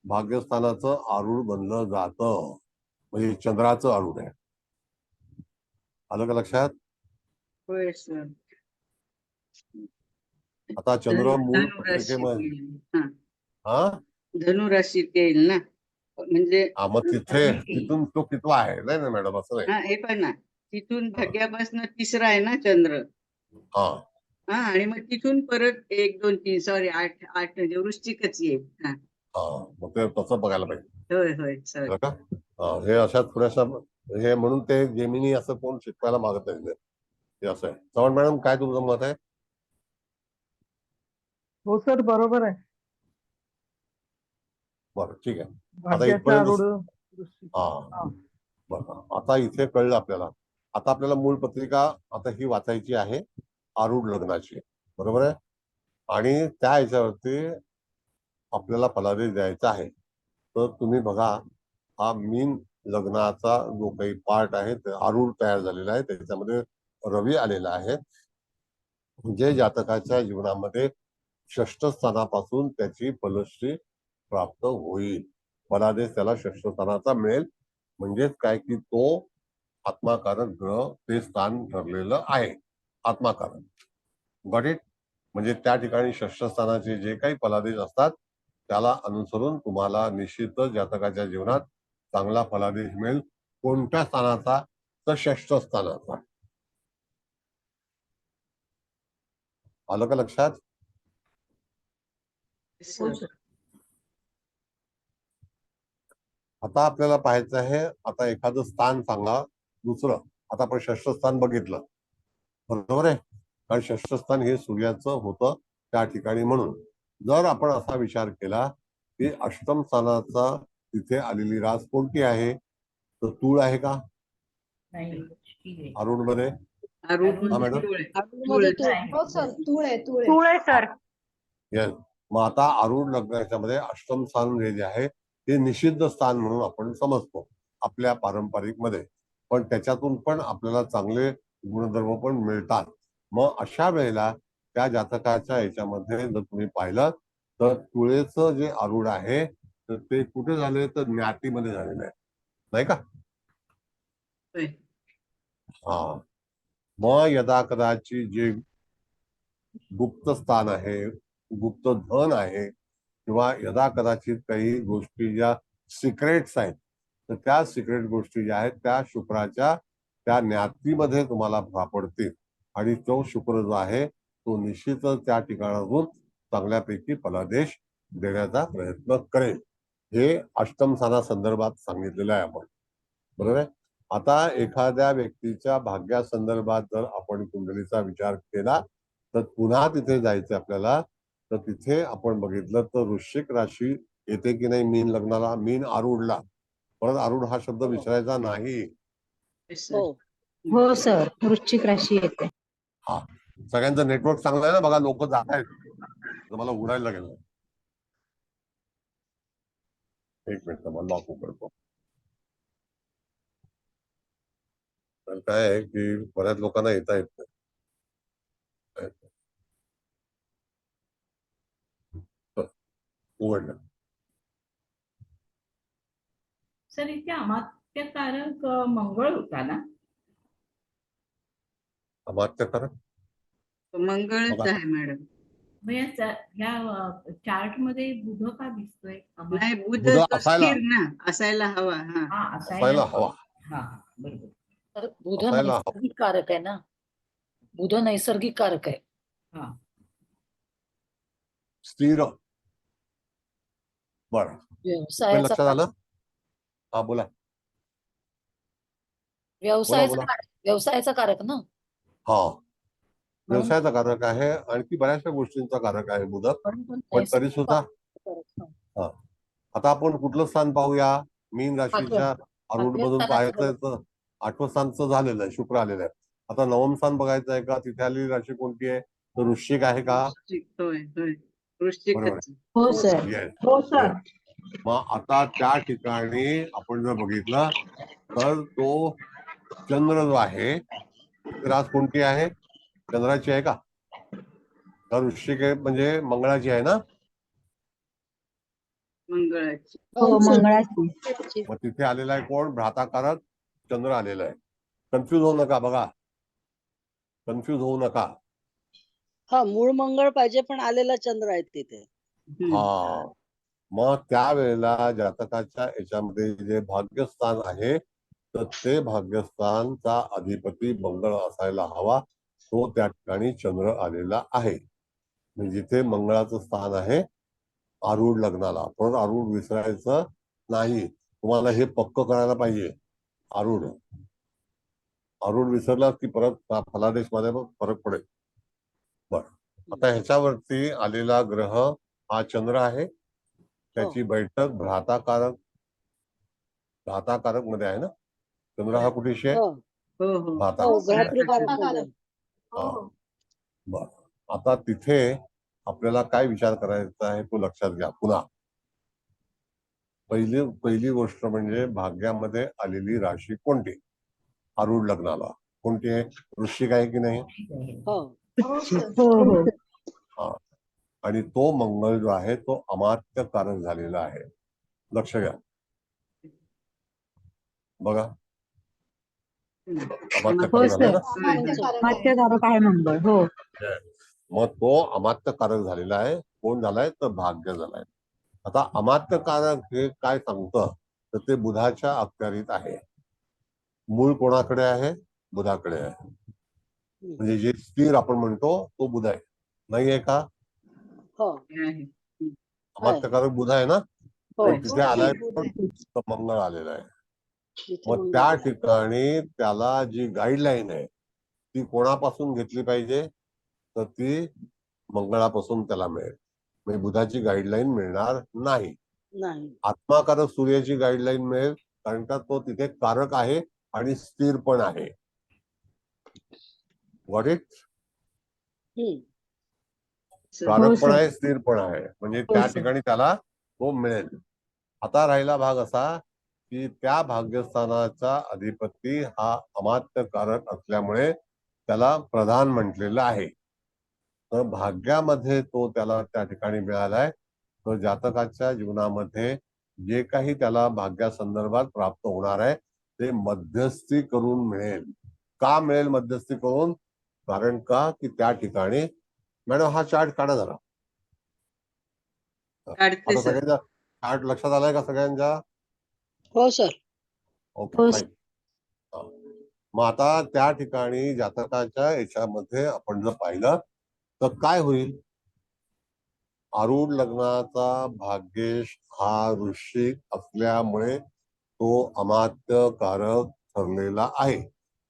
भाग्यस्थानाचं आरूढ बनलं जातं. म्हणजे चंद्राचं आरूढ आहे. आलं का लक्षात? होय सर. आता चंद्र मूळ धनुराशीत पत्रिकेमध्ये येईल. हा, हा धनुराशीत येईल ना, म्हणजे हा, मग तिथून तो कितवा आहे? नाही ना मॅडम, असं नाही. हा, हे पण ना, तिथून भाग्यापासून तिसरा आहे ना चंद्र. हा हा, आणि मग तिथून परत 1 2 3 सॉरी 8 म्हणजे वृश्चिकच येईल. हा, हा, मग ते तसं बघायला पाहिजे. होय होय सॉरी. बरं का? हा, हे अशा थोड्याशा हे म्हणून ते जेमिनी असं कोण शिकवायला मागत नाही ते असं आहे. चव्हाण मॅडम, काय तुमचं मत आहे? हो सर, बरोबर आहे. बरं, ठीक आहे. आता भाग्याचा इथपर्यंत आरूढ वृश्चिक. हा हा. बरं, आता इथे कळलं आपल्याला. आता आपल्याला मूळ पत्रिका आता ही वाचायची आहे, आरूढ लग्नाची, बरोबर आहे. आणि त्या ह्याच्यावरती आपल्याला फलादेश द्यायचा आहे. तर तुम्ही बघा, हा मीन लग्नाचा जो काही पार्ट आहे ते आरूढ तयार झालेला आहे. त्याच्यामध्ये रवी आलेला आहे. म्हणजे जातकाच्या जीवनामध्ये षष्ठ स्थानापासून त्याची फलश्री प्राप्त होईल. फलादेश त्याला षष्ठ स्थानाचा मिळेल. म्हणजेच काय की तो आत्माकारक ग्रह ते स्थान ठरलेलं आहे. आत्माकारक, गॉट इट? म्हणजे त्या ठिकाणी षष्ठ स्थानाचे जे काही फलादेश असतात त्याला अनुसरून तुम्हाला निश्चितच जातकाच्या जीवनात चांगला फलादेश मिळेल. कोणत्या स्थानाचा? तर षष्ठ स्थानाचा. आलं का लक्षात? हो सर. आता आपल्याला पाहायचं आहे, आता एखादं स्थान सांगा दुसरं. आता आपण षष्ठ स्थान बघितलं, बरोबर आहे, कारण षष्ठ स्थान हे सूर्याचं होतं त्या ठिकाणी. म्हणून जर आपण असा विचार केला की अष्टम स्थानाचा तिथे आलेली रास कोणती आहे, तर तूळ आहे का नाही, ठीक आहे. आरूढ मध्ये? आरूढ हा मध्ये मॅडम, तूळ आहे. मध्ये तूळ. हो सर, तूळ आहे. तूळ आहे सर. येस. मग आता आरूढ लग्नाच्यामध्ये अष्टम स्थान जे आहे ते निषिद्ध स्थान म्हणून आपण समजतो आपल्या पारंपरिक मध्ये, पण त्याच्यातून पण आपल्याला चांगले गुणधर्म पण मिळतात. मग अशा वेळेला त्या जातकाच्या याच्यामध्ये जर तुम्ही पाहिलं तर तुळेचं जे आरूढ आहे तर ते कुठे झाले, तर ज्ञातीमध्ये झालेलं आहे, नाही का? होय. हा, मग यदा कदाचित जे गुप्त स्थान आहे, गुप्त धन आहे, किंवा यदा कदाचित काही गोष्टी ज्या सिक्रेट्स आहेत तर त्या सिक्रेट गोष्टी ज्या आहेत त्या शुक्राच्या त्या ज्ञातीमध्ये तुम्हाला सापडतील. आणि तो शुक्र जो आहे तो निश्चितच त्या ठिकाणातून चांगल्यापैकी फलादेश देण्याचा प्रयत्न करेल. हे अष्टम स्थाना संदर्भात सांगितलेलं आहे आपण, बरोबर आहे. आता एखाद्या व्यक्तीच्या भाग्यासंदर्भात जर आपण कुंडलीचा विचार केला तर पुन्हा तिथे जायचं आपल्याला. तर तिथे आपण बघितलं तर वृश्चिक राशी येते की नाही मीन लग्नाला, मीन आरूढला. परत आरूढ हा शब्द विसरायचा नाही. Yes, sir. हो. हो सर, वृश्चिक राशी येते. हा, सगळ्यांचं नेटवर्क चांगलं आहे ना? बघा, लोक जात आहेत, मला उडायला लागेल. एक मिनिट, मला लॉक उघडतो. तर काय आहे की बऱ्याच लोकांना येता येत नाही. उघडलं. सर, इथे अमात्यकारक मंगळ होता ना? अमात्यकारक मंगळच बघा. आहे मॅडम. मग ह्या चार्ट मध्ये बुध का दिसतोय? नाही, बुध बुध तो असायला स्थिर ना, असायला हवा. हा, हा, असायला हवा. हा, बरोबर. तर बुध असायला हवा. नैसर्गिक कारक आहे ना, बुध नैसर्गिक कारक आहे. हा, स्थिर. बरं, व्यवसायाचा लक्षात आलं? हा, बोला. व्यवसायाचा कारक, व्यवसायाचा कारक ना. हा, व्यवसायाचा कारक आहे, आणखी बऱ्याचशा गोष्टींचा कारक आहे बुध. पण तरी सुद्धा हा, आता आपण कुठलं स्थान पाहूया? मीन राशीच्या आरूढ मधून पाहायचं तर 8वं स्थानचं झालेलं आहे, शुक्र आलेलं आहे. आता 9वं स्थान बघायचं आहे का? तिथे आलेली राशी कोणती आहे? तर वृश्चिक आहे का? होय होय, बरोबर वृश्चिकच. हो सर. हो सर. मग आता त्या ठिकाणी आपण जर बघितलं तर तो चंद्र जो आहे रास कोणती आहे? चंद्राची आहे का? तर वृश्चिक म्हणजे मंगळाची आहे ना? मंगळाची. हो मंगळाची. मग तिथे आलेला आहे कोण? भ्राताकारक चंद्र आलेला आहे. कन्फ्यूज होऊ नका बघा, कन्फ्यूज होऊ नका. हा मूळ मंगळ पाहिजे पण आलेला चंद्र आहे तिथे. हा, मग त्यावेळेला जातकाच्या याच्यामध्ये जे भाग्यस्थान आहे तर ते भाग्यस्थानचा अधिपती मंगळ असायला हवा. तो त्या ठिकाणी चंद्र आलेला आहे. म्हणजे जिथे मंगळाचं स्थान आहे आरूढ लग्नाला, पण आरूढ विसरायचं नाही. तुम्हाला हे पक्क करायला पाहिजे. आरूढ आरूढ विसरला की परत फलादेश मध्ये फरक पडेल. बर, आता ह्याच्यावरती आलेला ग्रह हा चंद्र आहे. त्याची बैठक भ्राताकारक मध्ये आहे ना. चंद्र हा कुठेशी आहे? हो हो हो भ्रातृकारक मध्ये. बर, आता तिथे आपल्याला काय विचार करायचा आहे तो लक्षात घ्या. पुन्हा पहिली गोष्ट म्हणजे भाग्यामध्ये आलेली राशी कोणती आरूढ लग्नाला? कोणती आहे? वृश्चिक आहे की नाही? हो हो हो हा, आणि तो मंगळ जो आहे तो अमात्य कारक झालेला आहे. लक्ष घ्या बघा, अमात्य हो कारक झालाय सर, ना. मात्यकारक आहे मंगळ. हो मग तो अमात्य कारक झालेला आहे. कोण झालाय? तर भाग्य झालाय. आता अमात्य कारक हे काय सांगतं तर ते बुधाच्या अखत्यारीत आहे. मूळ कोणाकडे आहे? बुधाकडे आहे. म्हणजे जे स्थिर आपण म्हणतो तो बुध आहे, नाही आहे का? हो अमात्य कारक बुध आहे ना. हो मग तिथे आलाय तर मंगळ आलेला आहे. तिथे मग मंगळ त्या आहे. ठिकाणी त्याला जी गाईडलाईन आहे ती कोणापासून घेतली पाहिजे? तर ती मंगळापासून त्याला मिळेल. म्हणजे बुधाची गाईडलाईन मिळणार नाही. नाही. आत्माकारक सूर्याची गाईडलाईन मिळेल, कारण का तो तिथे कारक आहे आणि स्थिर पण आहे. Got it? कारक पण आहे, स्थिर पण आहे, म्हणजे त्या ठिकाणी त्याला तो मिळेल. आता राहिला भाग असा की त्या भाग्यस्थानाचा अधिपती हा अमात्य कारक असल्यामुळे त्याला प्रधान म्हटलेलं आहे. तर भाग्यामध्ये तो त्याला त्या ठिकाणी मिळालाय. तर जातकाच्या जीवनामध्ये जे काही त्याला भाग्यासंदर्भात प्राप्त होणार आहे ते मध्यस्थी करून मिळेल. का मिळेल मध्यस्थी करून? कारण का की त्या ठिकाणी, मॅडम हा चार्ट काढा जरा. आता सगळ्यांचा चार्ट लक्षात आलाय का सगळ्यांच्या? हो सर. Okay fine. मग आता त्या ठिकाणी जातकाच्या याच्यामध्ये आपण जर पाहिलं तर काय होईल? आरूढ लग्नाचा भाग्येश हा वृश्चिक असल्यामुळे तो अमात्य कारक ठरलेला आहे.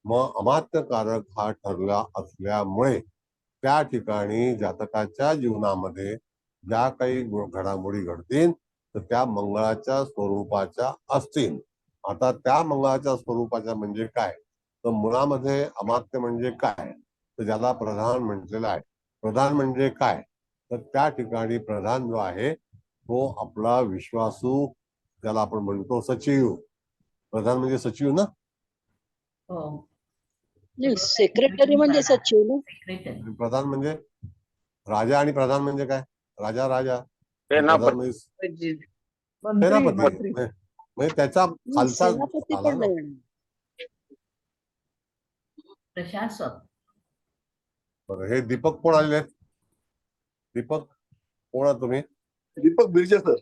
मग अमात्य कारक हा ठरला असल्यामुळे त्या ठिकाणी जातकाच्या जीवनामध्ये ज्या काही घडामोडी घडतील तर त्या मंगळाच्या स्वरूपाच्या असतील. आता त्या मंगळाच्या स्वरूपाच्या म्हणजे काय? तर मुळामध्ये अमात्य म्हणजे काय? तर ज्याला प्रधान म्हटलेलं आहे. प्रधान म्हणजे काय? तर त्या ठिकाणी प्रधान जो आहे तो आपला विश्वासू, ज्याला आपण म्हणतो सचिव. प्रधान म्हणजे सचिव ना. सेक्रेटरी म्हणजे सचिव ना. प्रधान म्हणजे राजा, आणि प्रधान म्हणजे काय? राजा राजा, प्रधान म्हणजे सेनापती. म्हणजे त्याचा खालचा सेनापती आला पण ना. नाही. प्रशासक. बरं, हे दीपक कोण आलेले आहेत? दीपक कोण आहात तुम्ही? दीपक बिर्जे सर.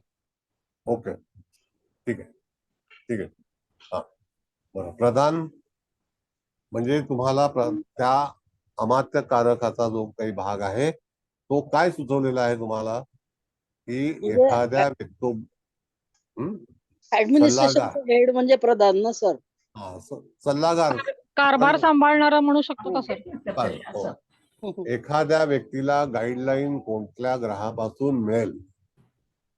ओके, ठीक आहे ठीक आहे. हा बरं, प्रधान म्हणजे तुम्हाला त्या अमात्य कारकाचा जो काही भाग आहे तो काय सुचवलेला आहे तुम्हाला की एखाद्या व्यक्ती ऍडमिनिस्ट्रेशन हेड म्हणजे प्रधान ना सर. सल्लागार, कारभार सांभाळणारा म्हणू शकतो का सर? एखाद्या व्यक्तीला गाईडलाईन कोणत्या ग्रहापासून मिळेल?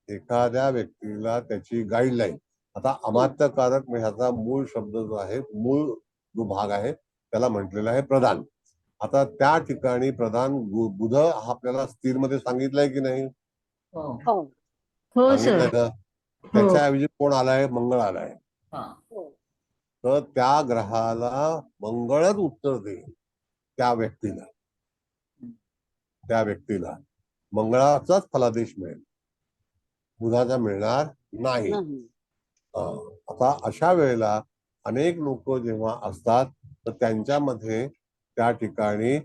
एखाद्या व्यक्तीला त्याची गाईडलाईन. आता अमात्य कारक ह्याचा मूळ शब्द जो आहे, मूळ जो भाग आहे त्याला म्हटलेला आहे प्रधान. आता त्या ठिकाणी प्रधान बुध हा आपल्याला स्थिर मध्ये सांगितलंय की नाही? सांगितलंय ना. त्याच्याऐवजी कोण आलाय? मंगळ आलाय. तर त्या ग्रहाला मंगळच उत्तर देईल. त्या व्यक्तीला मंगळाचाच फलादेश मिळेल, बुधाचा मिळणार नाही. आता अशा वेळेला अनेक लोक जेव्हा असतात तर त्यांच्यामध्ये त्या ठिकाणी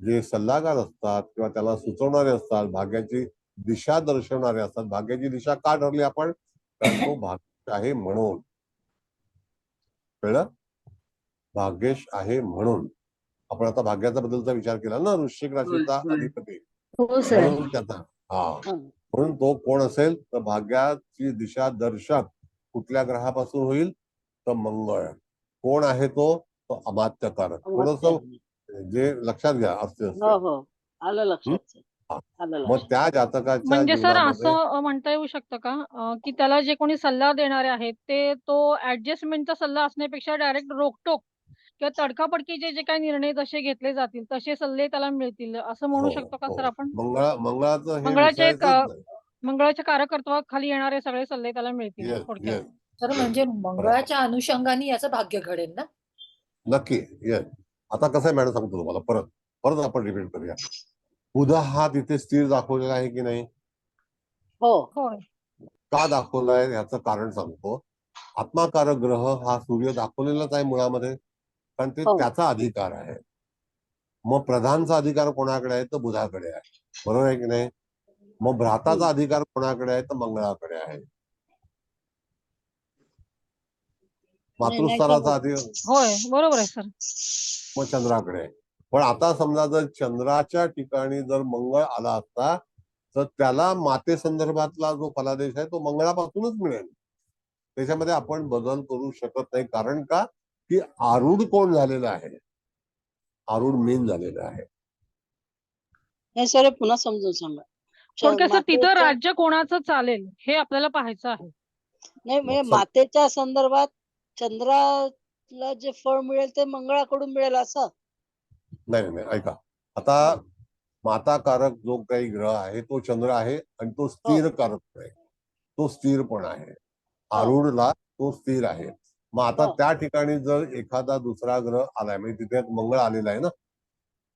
जे सल्लागार असतात किंवा त्याला सुचवणारे असतात, भाग्याची दिशा दर्शवणारे असतात. भाग्याची दिशा का ठरली आपण? कारण तो भाग्येश आहे म्हणून. कळलं? भाग्येश आहे म्हणून आपण आता भाग्याचा बद्दलचा विचार केला ना, वृश्चिक राशीचा होय. अधिपती हो सर. म्हणून त्याचा हा. म्हणून तो कोण असेल तर भाग्याची दिशा दर्शक कुठल्या ग्रहापासून होईल तर मंगळ. कोण आहे तो? तो अमात्यकारक. थोडस जे लक्षात घ्या असते हो असते. हो आलं लक्षात sir. हा. आलं मग लक्षात. त्या जातकाच्या म्हणजे सर जीवनामध्ये असं म्हणता येऊ शकतं का की त्याला जे कोणी सल्ला देणारे आहेत ते तो ऍडजस्टमेंटचा सल्ला असण्यापेक्षा डायरेक्ट रोकटोक किंवा तडकाफडकीचे जे काही निर्णय जसे घेतले जातील तसे सल्ले त्याला मिळतील असं म्हणू हो शकतो का हो सर आपण? मंगळाचं हे मंगळाचे विसरायचंच नाही. मंगळाच्या कार्यकर्त्वाखाली येणारे सगळे सल्ले त्याला मिळतील येस थोडक्यात. येस तर म्हणजे मंगळाच्या अनुषंगाने याचं भाग्य घडेल ना? नक्की येस. आता कसं आहे मॅडम सांगतो तुम्हाला परत परत आपण रिपीट करूया. बुध हा तिथे स्थिर दाखवलेला आहे की नाही? हो होय. का दाखवलाय याचं कारण सांगतो. आत्माकारक ग्रह हा सूर्य दाखवलेलाच आहे मुळामध्ये, कारण ते हो. त्याचा अधिकार आहे. मग प्रधानचा अधिकार कोणाकडे आहे तर बुधाकडे आहे, बरोबर आहे की नाही? मग भ्राताचा अधिकार कोणाकडे आहे तर मंगळाकडे आहे. मातृस्थानाचा अधिकार होय बरोबर आहे सर. मग चंद्राकडे आहे. पण आता समजा जर चंद्राच्या ठिकाणी जर मंगळ आला असता तर त्याला माते संदर्भातला जो फलादेश आहे तो मंगळापासूनच मिळेल. त्याच्यामध्ये आपण बदल करू शकत नाही. कारण का की आरूढ कोण झालेला आहे? आरूढ मीन झालेला आहे. हे सर पुन्हा समजून सांगा. थोडक्यात सर तिथं मातेच्या- राज्य कोणाचं चालेल हे आपल्याला पाहायचं आहे. नाही म्हणजे मग मातेच्या संदर्भात चंद्राला जे फळ मिळेल ते मंगळाकडून मिळेल असं? नाही नाही ऐका. आता माता कारक जो काही ग्रह आहे तो चंद्र आहे आणि तो स्थिर कारक आहे. तो स्थिर पण आहे. आरूढला तो स्थिर आहे. मग आता हो. त्या ठिकाणी जर एखादा दुसरा ग्रह आलाय म्हणजे तिथे मंगळ आलेला आहे ना,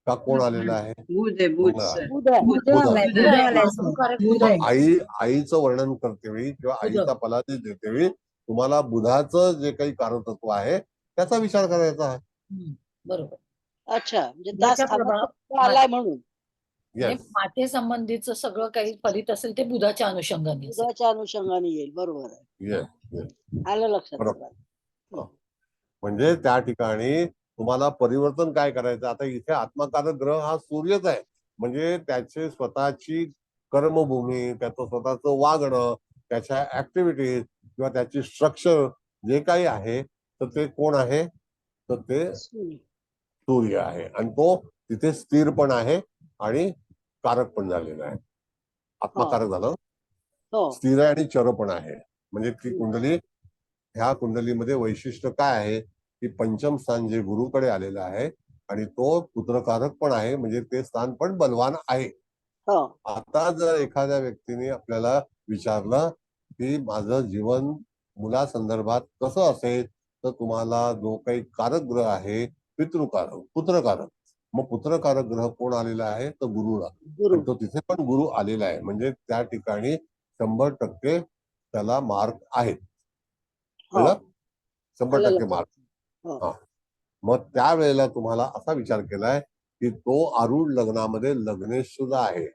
का कोण आलेला आहे? बुध आहे बुध मंगळ सर. आहे. बुध आहे. बुध आहे. मातृकारक बुध आहे. आईचं वर्णन करते वेळी किंवा आईचा फलादेश देते वेळी तुम्हाला बुधाचं जे काही कारकत्व आहे त्याचा विचार करायचा आहे. बरोबर. अच्छा म्हणजे त्या बुधाच्या स्थानात प्रभाव- तो आलाय म्हणून म्हणजे येस माते संबंधीचं सगळं काही फलित असेल ते बुधाच्या अनुषंगाने असेल. बुधाच्या अनुषंगाने येईल. बरोबर आहे. येस आलं लक्षात. बरोबर. सर. म्हणजे त्या ठिकाणी तुम्हाला परिवर्तन काय करायचं? आता इथे आत्मकारक ग्रह हा सूर्यच आहे. म्हणजे त्याचे स्वतःची कर्मभूमी, त्याचं स्वतःचं वागणं, त्याच्या ऍक्टिव्हिटीज किंवा त्याची स्ट्रक्चर जे काही आहे तर ते कोण आहे? तर ते सूर्य. सूर्य आहे. आणि तो तिथे स्थिर पण आहे आणि कारक पण झालेला आहे. आत्मकारक झालं, हो स्थिर आहे आणि चर पण आहे. म्हणजे ती कुंडली, ह्या कुंडलीमध्ये वैशिष्ट्य काय आहे की पंचम स्थान जे गुरुकडे आलेलं आहे आणि तो पुत्रकारक पण आहे. म्हणजे ते स्थान पण बलवान आहे. हो आता जर एखाद्या व्यक्तीने आपल्याला विचारलं की माझं जीवन मुलासंदर्भात कसं असेल तर तुम्हाला जो काही कारक ग्रह आहे पितृकारक, पुत्रकारक. मग पुत्रकारक ग्रह कोण आलेला आहे तर गुरुला. गुरु. आणि तो तिथे पण गुरु आलेला आहे. म्हणजे त्या ठिकाणी 100% त्याला मार्क आहेत. हो कळलं? 100% आलं मार्क. हो. हा. मग त्यावेळेला तुम्हाला असा विचार केलाय की तो आरूढ लग्नामध्ये लग्नेश सुद्धा आहे.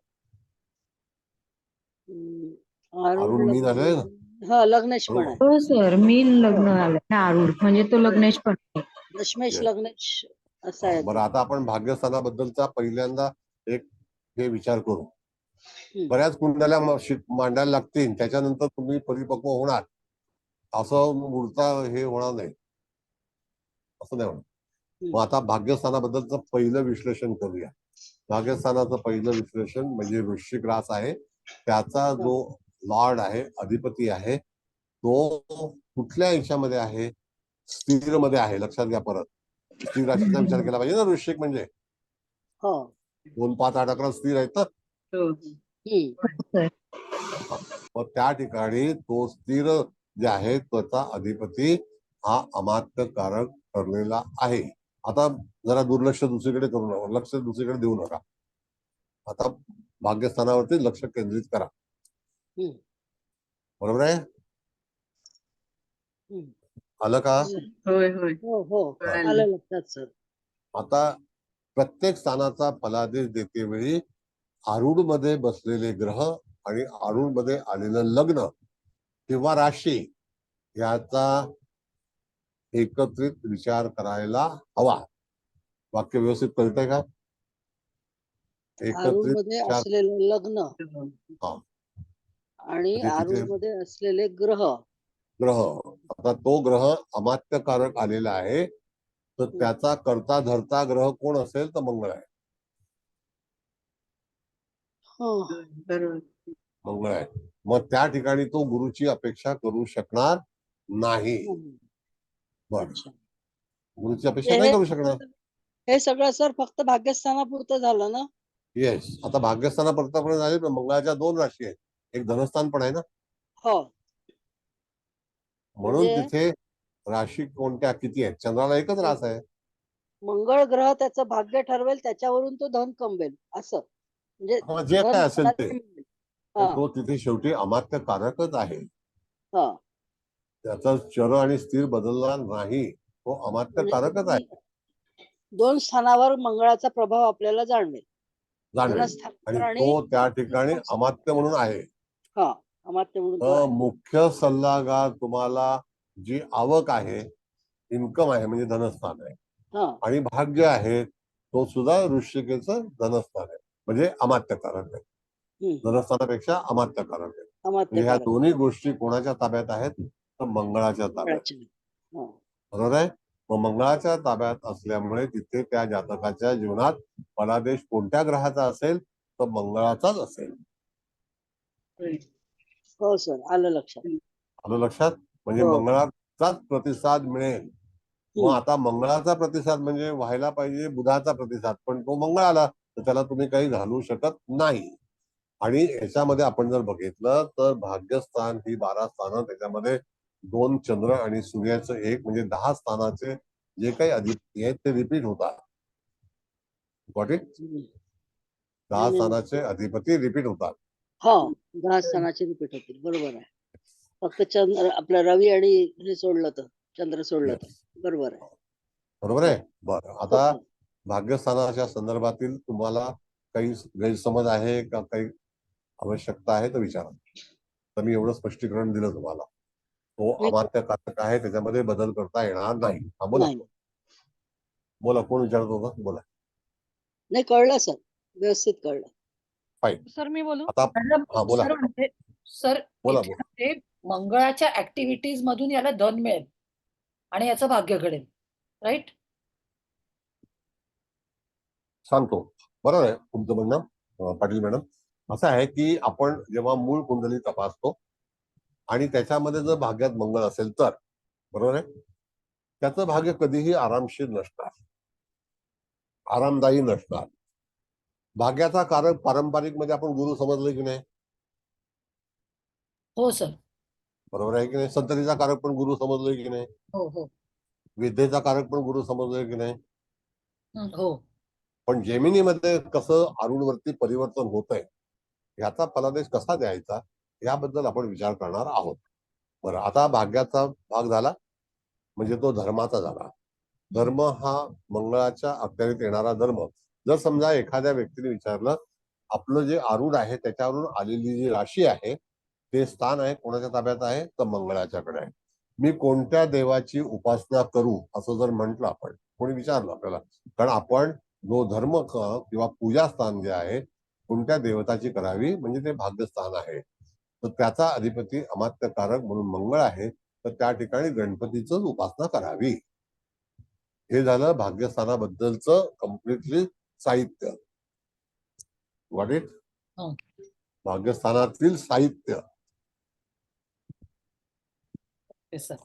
आरूढ मीन आलंय ना? हा लग्नेश पण आहे. हो सर मी लग्न आलं ना आरूढ म्हणजे तो लग्नेश पण आहे. दशमेश Yes. लग्नेश असं आहे. बरं आता आपण भाग्यस्थानाबद्दलचा पहिल्यांदा एक हे विचार करू. हम्म. बऱ्याच कुंडल्या मांडायला लागतील, त्याच्यानंतर तुम्ही परिपक्व होणार असं मूर्ता हे होणार नाही, असं नाही होणार. मग आता भाग्यस्थानाबद्दलचं पहिलं विश्लेषण करूया. भाग्यस्थानाचं पहिलं विश्लेषण म्हणजे वृश्चिक रास आहे. त्याचा जो लॉर्ड आहे, अधिपती आहे, तो कुठल्या याच्यामध्ये आहे? स्थिर मध्ये आहे. लक्षात घ्या परत. स्थिर राशीचा विचार केला पाहिजे ना वृश्चिक म्हणजे. हो 2, 5, 8, 11 स्थिर आहेत ना. हो. मग त्या ठिकाणी तो स्थिर जे आहे त्याचा अधिपती हा अमात्य कारक ठरलेला आहे. आता जरा दुर्लक्ष दुसरीकडे करू नका, लक्ष दुसरीकडे देऊ नका. आता भाग्यस्थानावरती लक्ष केंद्रित करा. हम्म. बरोबर आहे? हम्म. आलं का? होय होय हो हो कळालं. आलं लक्षात सर. आता प्रत्येक स्थानाचा फलादेश देते वेळी आरूढ मध्ये बसलेले ग्रह आणि आरूढ मध्ये आलेलं लग्न किंवा राशी याचा एकत्रित विचार करायला हवा. वाक्य व्यवस्थित कळतंय का? आरूढ एकत्रित मध्ये विचार. असलेलं लग्न हा. आणि म्हणजे आरूढ तिथे मध्ये असलेले ग्रह. ग्रह, आता तो ग्रह अमात्यकारक आलेला आहे, तर त्याचा करता धरता ग्रह कोण असेल तर मंगळ आहे. हं. बरोबर. मंगळ आहे. मग त्या ठिकाणी तो गुरुची अपेक्षा करू शकणार नाही. बरं, अच्छा. गुरुची अपेक्षा नाही करू शकणार. हे सगळं सर फक्त भाग्यस्थानापुरतं झालं ना? येस. आता भाग्यस्थानापर्यंत आपण झाले, पण मंगळाच्या 2 राशी आहेत, एक धनस्थान पण आहे ना. हो. म्हणून म्हणजे तिथे राशी कोणत्या किती आहेत? चंद्राला एकच रास आहे. मंगळ ग्रह त्याचं भाग्य ठरवेल, त्याच्यावरून तो धन कमवेल असं. म्हणजे हा, जे धन काय असेल कोणाला ते. मिळेल. हा तो तिथे शेवटी अमात्यकारकच आहे. हा. त्याचा चर आणि स्थिर बदलला नाही, तो म्हणजे अमात्यकारकच आहे. 2 स्थानावर मंगळाचा प्रभाव आपल्याला जाणवेल. जाणवेल. धनस्थानावर आणि तो त्या ठिकाणी अमात्य म्हणून आहे. हा अमात्य म्हणून तो आहे. मुख्य सल्लागार तुम्हाला जी आवक आहे, इन्कम आहे म्हणजे धनस्थान आहे, हा आणि भाग्य आहे तो सुद्धा वृश्चिकेचं धनस्थान आहे, म्हणजे अमात्यकारक आहे. धनस्थानापेक्षा अमात्यकारक आहे. म्हणजे ह्या अमात्यकारक दोन्ही गोष्टी कोणाच्या ताब्यात आहेत? तर मंगळाच्या ताब्यात. मंगळाचे. हा. बरोबर आहे. मग मंगळाच्या ताब्यात असल्यामुळे तिथे त्या जातकाच्या जीवनात फलादेश कोणत्या ग्रहाचा असेल तर मंगळाचाच असेल. होय. हो सर आलं लक्षात. आलं लक्षात? म्हणजे हो. मंगळाचाच प्रतिसाद मिळेल. मग आता मंगळाचा प्रतिसाद म्हणजे व्हायला पाहिजे बुधाचा प्रतिसाद, पण तो मंगळ आला तर त्याला तुम्ही काही घालू शकत नाही. आणि याच्यामध्ये आपण जर बघितलं तर भाग्यस्थान ही 12 स्थानं, त्याच्यामध्ये 2 चंद्र आणि सूर्याचं 1 म्हणजे 10 स्थानाचे जे काही अधिपती आहेत ते रिपीट होतात. Got it? 10 स्थानाचे अधिपती रिपीट होतात. हो 10 स्थानाचे रिपीट होतील बरोबर आहे. फक्त चंद्र आपला रवी आणि हे सोडलं तर चंद्र सोडलं तर बरोबर आहे. बरोबर आहे. बरं, आता हो. भाग्यस्थानाच्या संदर्भातील तुम्हाला काही गैरसमज आहे का, काही आवश्यकता आहे तर विचारा. तर मी एवढं स्पष्टीकरण दिलं तुम्हाला. तो नाही, अमात्यकारक आहे, त्याच्यामध्ये बदल करता येणार नाही. हा बोला. नाही बोला, कोण विचारत होतं? बोला. नाही कळलं सर व्यवस्थित कळलं. फाईन. सर मी बोलू? आता हा बोला. सर म्हणजे सर बोला, इथे बोला. म्हणजे मंगळाच्या ऍक्टिव्हिटीज मधून याला धन मिळेल आणि याचं भाग्य घडेल, राईट? सांगतो. बरोबर आहे तुमचं म्हणणं पाटील मॅडम. असं आहे की आपण जेव्हा मूळ कुंडली तपासतो आणि त्याच्यामध्ये जर भाग्यात मंगळ असेल तर, बरोबर आहे, त्याचं भाग्य कधीही आरामशीर नसणार, आरामदायी नसणार. भाग्याचा कारक पारंपरिक मध्ये आपण गुरु समजले की नाही? हो सर. बरोबर आहे की नाही? संततीचा कारक पण गुरु समजलोय की नाही? हो हो. विद्येचा कारक पण गुरु समजलोय की नाही? हो. पण जेमिनीमध्ये कसं आरूढवरती परिवर्तन होत आहे, याचा फलादेश कसा द्यायचा याबद्दल आपण विचार करणार आहोत. बरं, आता भाग्याचा भाग झाला म्हणजे तो धर्माचा झाला. धर्म हा मंगळाच्या अखत्यारीत येणारा धर्म. जर समजा एखाद्या व्यक्तीने विचारलं, आपलं जे आरूढ आहे त्याच्यावरून आलेली जी राशी आहे ते स्थान आहे कोणाच्या ताब्यात आहे तर मंगळाच्याकडे आहे. मी कोणत्या देवाची उपासना करू असं जर म्हटलं, आपण कोणी विचारलं आपल्याला, कारण आपण जो धर्म किंवा पूजास्थान जे आहे कोणत्या देवताची करावी म्हणजे ते भाग्यस्थान आहे, तर त्याचा अधिपती अमात्यकारक म्हणून मंगळ आहे, तर त्या ठिकाणी गणपतीच उपासना करावी. हे झालं भाग्यस्थानाबद्दलचं कम्प्लिटली साहित्य. What it? भाग्यस्थानातील साहित्य. सर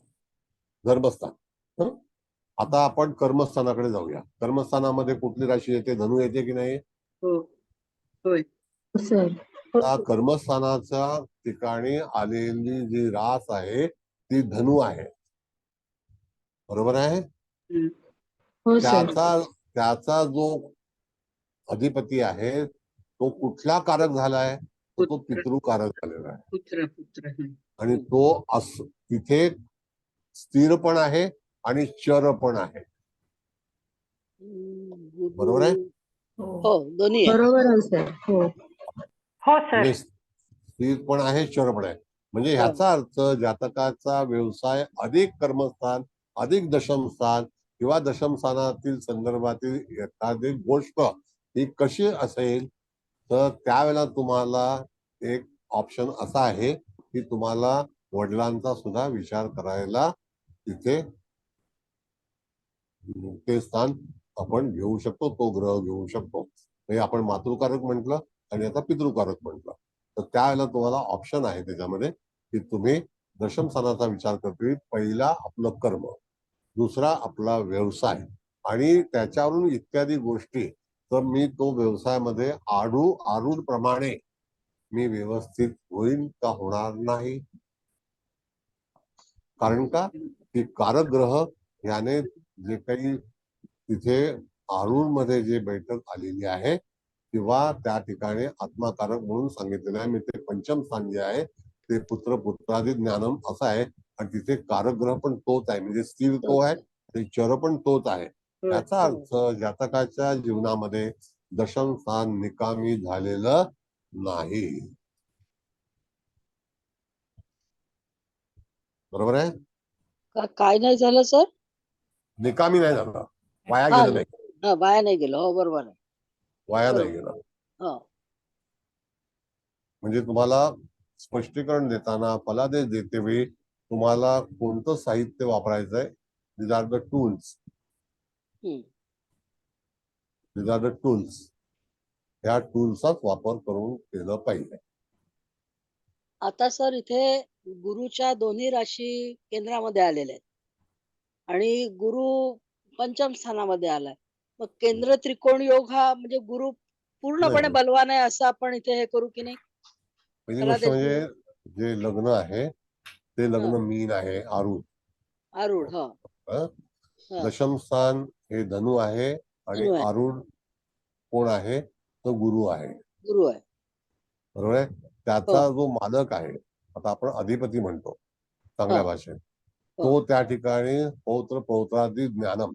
धर्मस्थान. आता आपण कर्मस्थानाकडे जाऊया. कर्मस्थानामध्ये कुठली राशी येते? धनु येते की नाही? हो होय आता कर्मस्थानाच्या ठिकाणी आलेली जी रास आहे ती धनु आहे, बरोबर आहे? त्याचा जो अधिपती आहे तो कुठला कारक झालाय? तो पितृकारक झालेला आहे. पुत्र पुत्र. आणि तो तिथे स्थिर पण आहे आणि चर पण आहे. बरोबर आहे? हो हो दोन्ही आहे. बरोबर आहे सर. हो हो सर. म्हणजे स्थिर पण आहे, चर पण आहे. म्हणजे ह्याचा अर्थ जातकाचा व्यवसाय अधिक कर्मस्थान, अधिक दशमस्थान किंवा दशमस्थानातील संदर्भातील एखादी गोष्ट ही कशी असेल, तर त्यावेळेला तुम्हाला एक ऑप्शन असा आहे की तुम्हाला वडिलांचा सुद्धा विचार करायला तिथे ते स्थान आपण घेऊ शकतो, तो ग्रह घेऊ शकतो. म्हणजे आपण मातृकारक म्हटलं आणि आता पितृकारक म्हटलं, तर त्यावेळेला तुम्हाला ऑप्शन आहे त्याच्यामध्ये की तुम्ही दशम स्थानाचा विचार करतोय. पहिला आपलं कर्म, दुसरा आपला व्यवसाय आणि त्याच्यावरून इत्यादी गोष्टी. तर मी तो व्यवसायामध्ये आरूढ प्रमाणे मी व्यवस्थित होईल का होणार नाही. कारण का की कारक ग्रह याने जे काही तिथे आरूढ मध्ये जे बैठक आलेली आहे किंवा त्या ठिकाणी आत्माकारक म्हणून सांगितलेलं आहे. मी ते पंचम स्थान जे आहे ते पुत्रादी ज्ञानम असं आहे आणि तिथे कारक ग्रह पण तोच आहे. म्हणजे स्थिर तो आहे, ते चर पण तोच आहे. याचा अर्थ जातकाच्या जीवनामध्ये दशम स्थान निकामी झालेलं नाही. बरोबर आहे? काय नाही झालं सर? निकामी नाही झालं, वाया हा गेलं नाही. वाया नाही गेलं. हो बरोबर आहे. वाया नाही गेलं. हो म्हणजे तुम्हाला स्पष्टीकरण देताना फलादेश देते वेळी तुम्हाला कोणतं साहित्य वापरायचंय. these are the tools. these are the tools. या टूल्सचाच वापर करून केलं पाहिजे. आता सर इथे गुरुच्या दोन्ही राशी केंद्रामध्ये आलेल्या आहेत आणि गुरु पंचम स्थानामध्ये आलाय. मग केंद्र त्रिकोण योग हा म्हणजे गुरु पूर्णपणे नाही. बलवान आहे असं आपण इथे हे करू की नाही? पहिली गोष्ट म्हणजे जे लग्न आहे ते लग्न मीन आहे, आरूढ. दशम स्थान हे धनु आहे आणि धनु आहे. आरूढ कोण आहे, तो गुरु आहे. गुरु आहे. बरोबर आहे. त्याचा जो मालक आहे, आता आपण अधिपती म्हणतो चांगल्या भाषेत, तो त्या ठिकाणी पौत्रादी ज्ञानम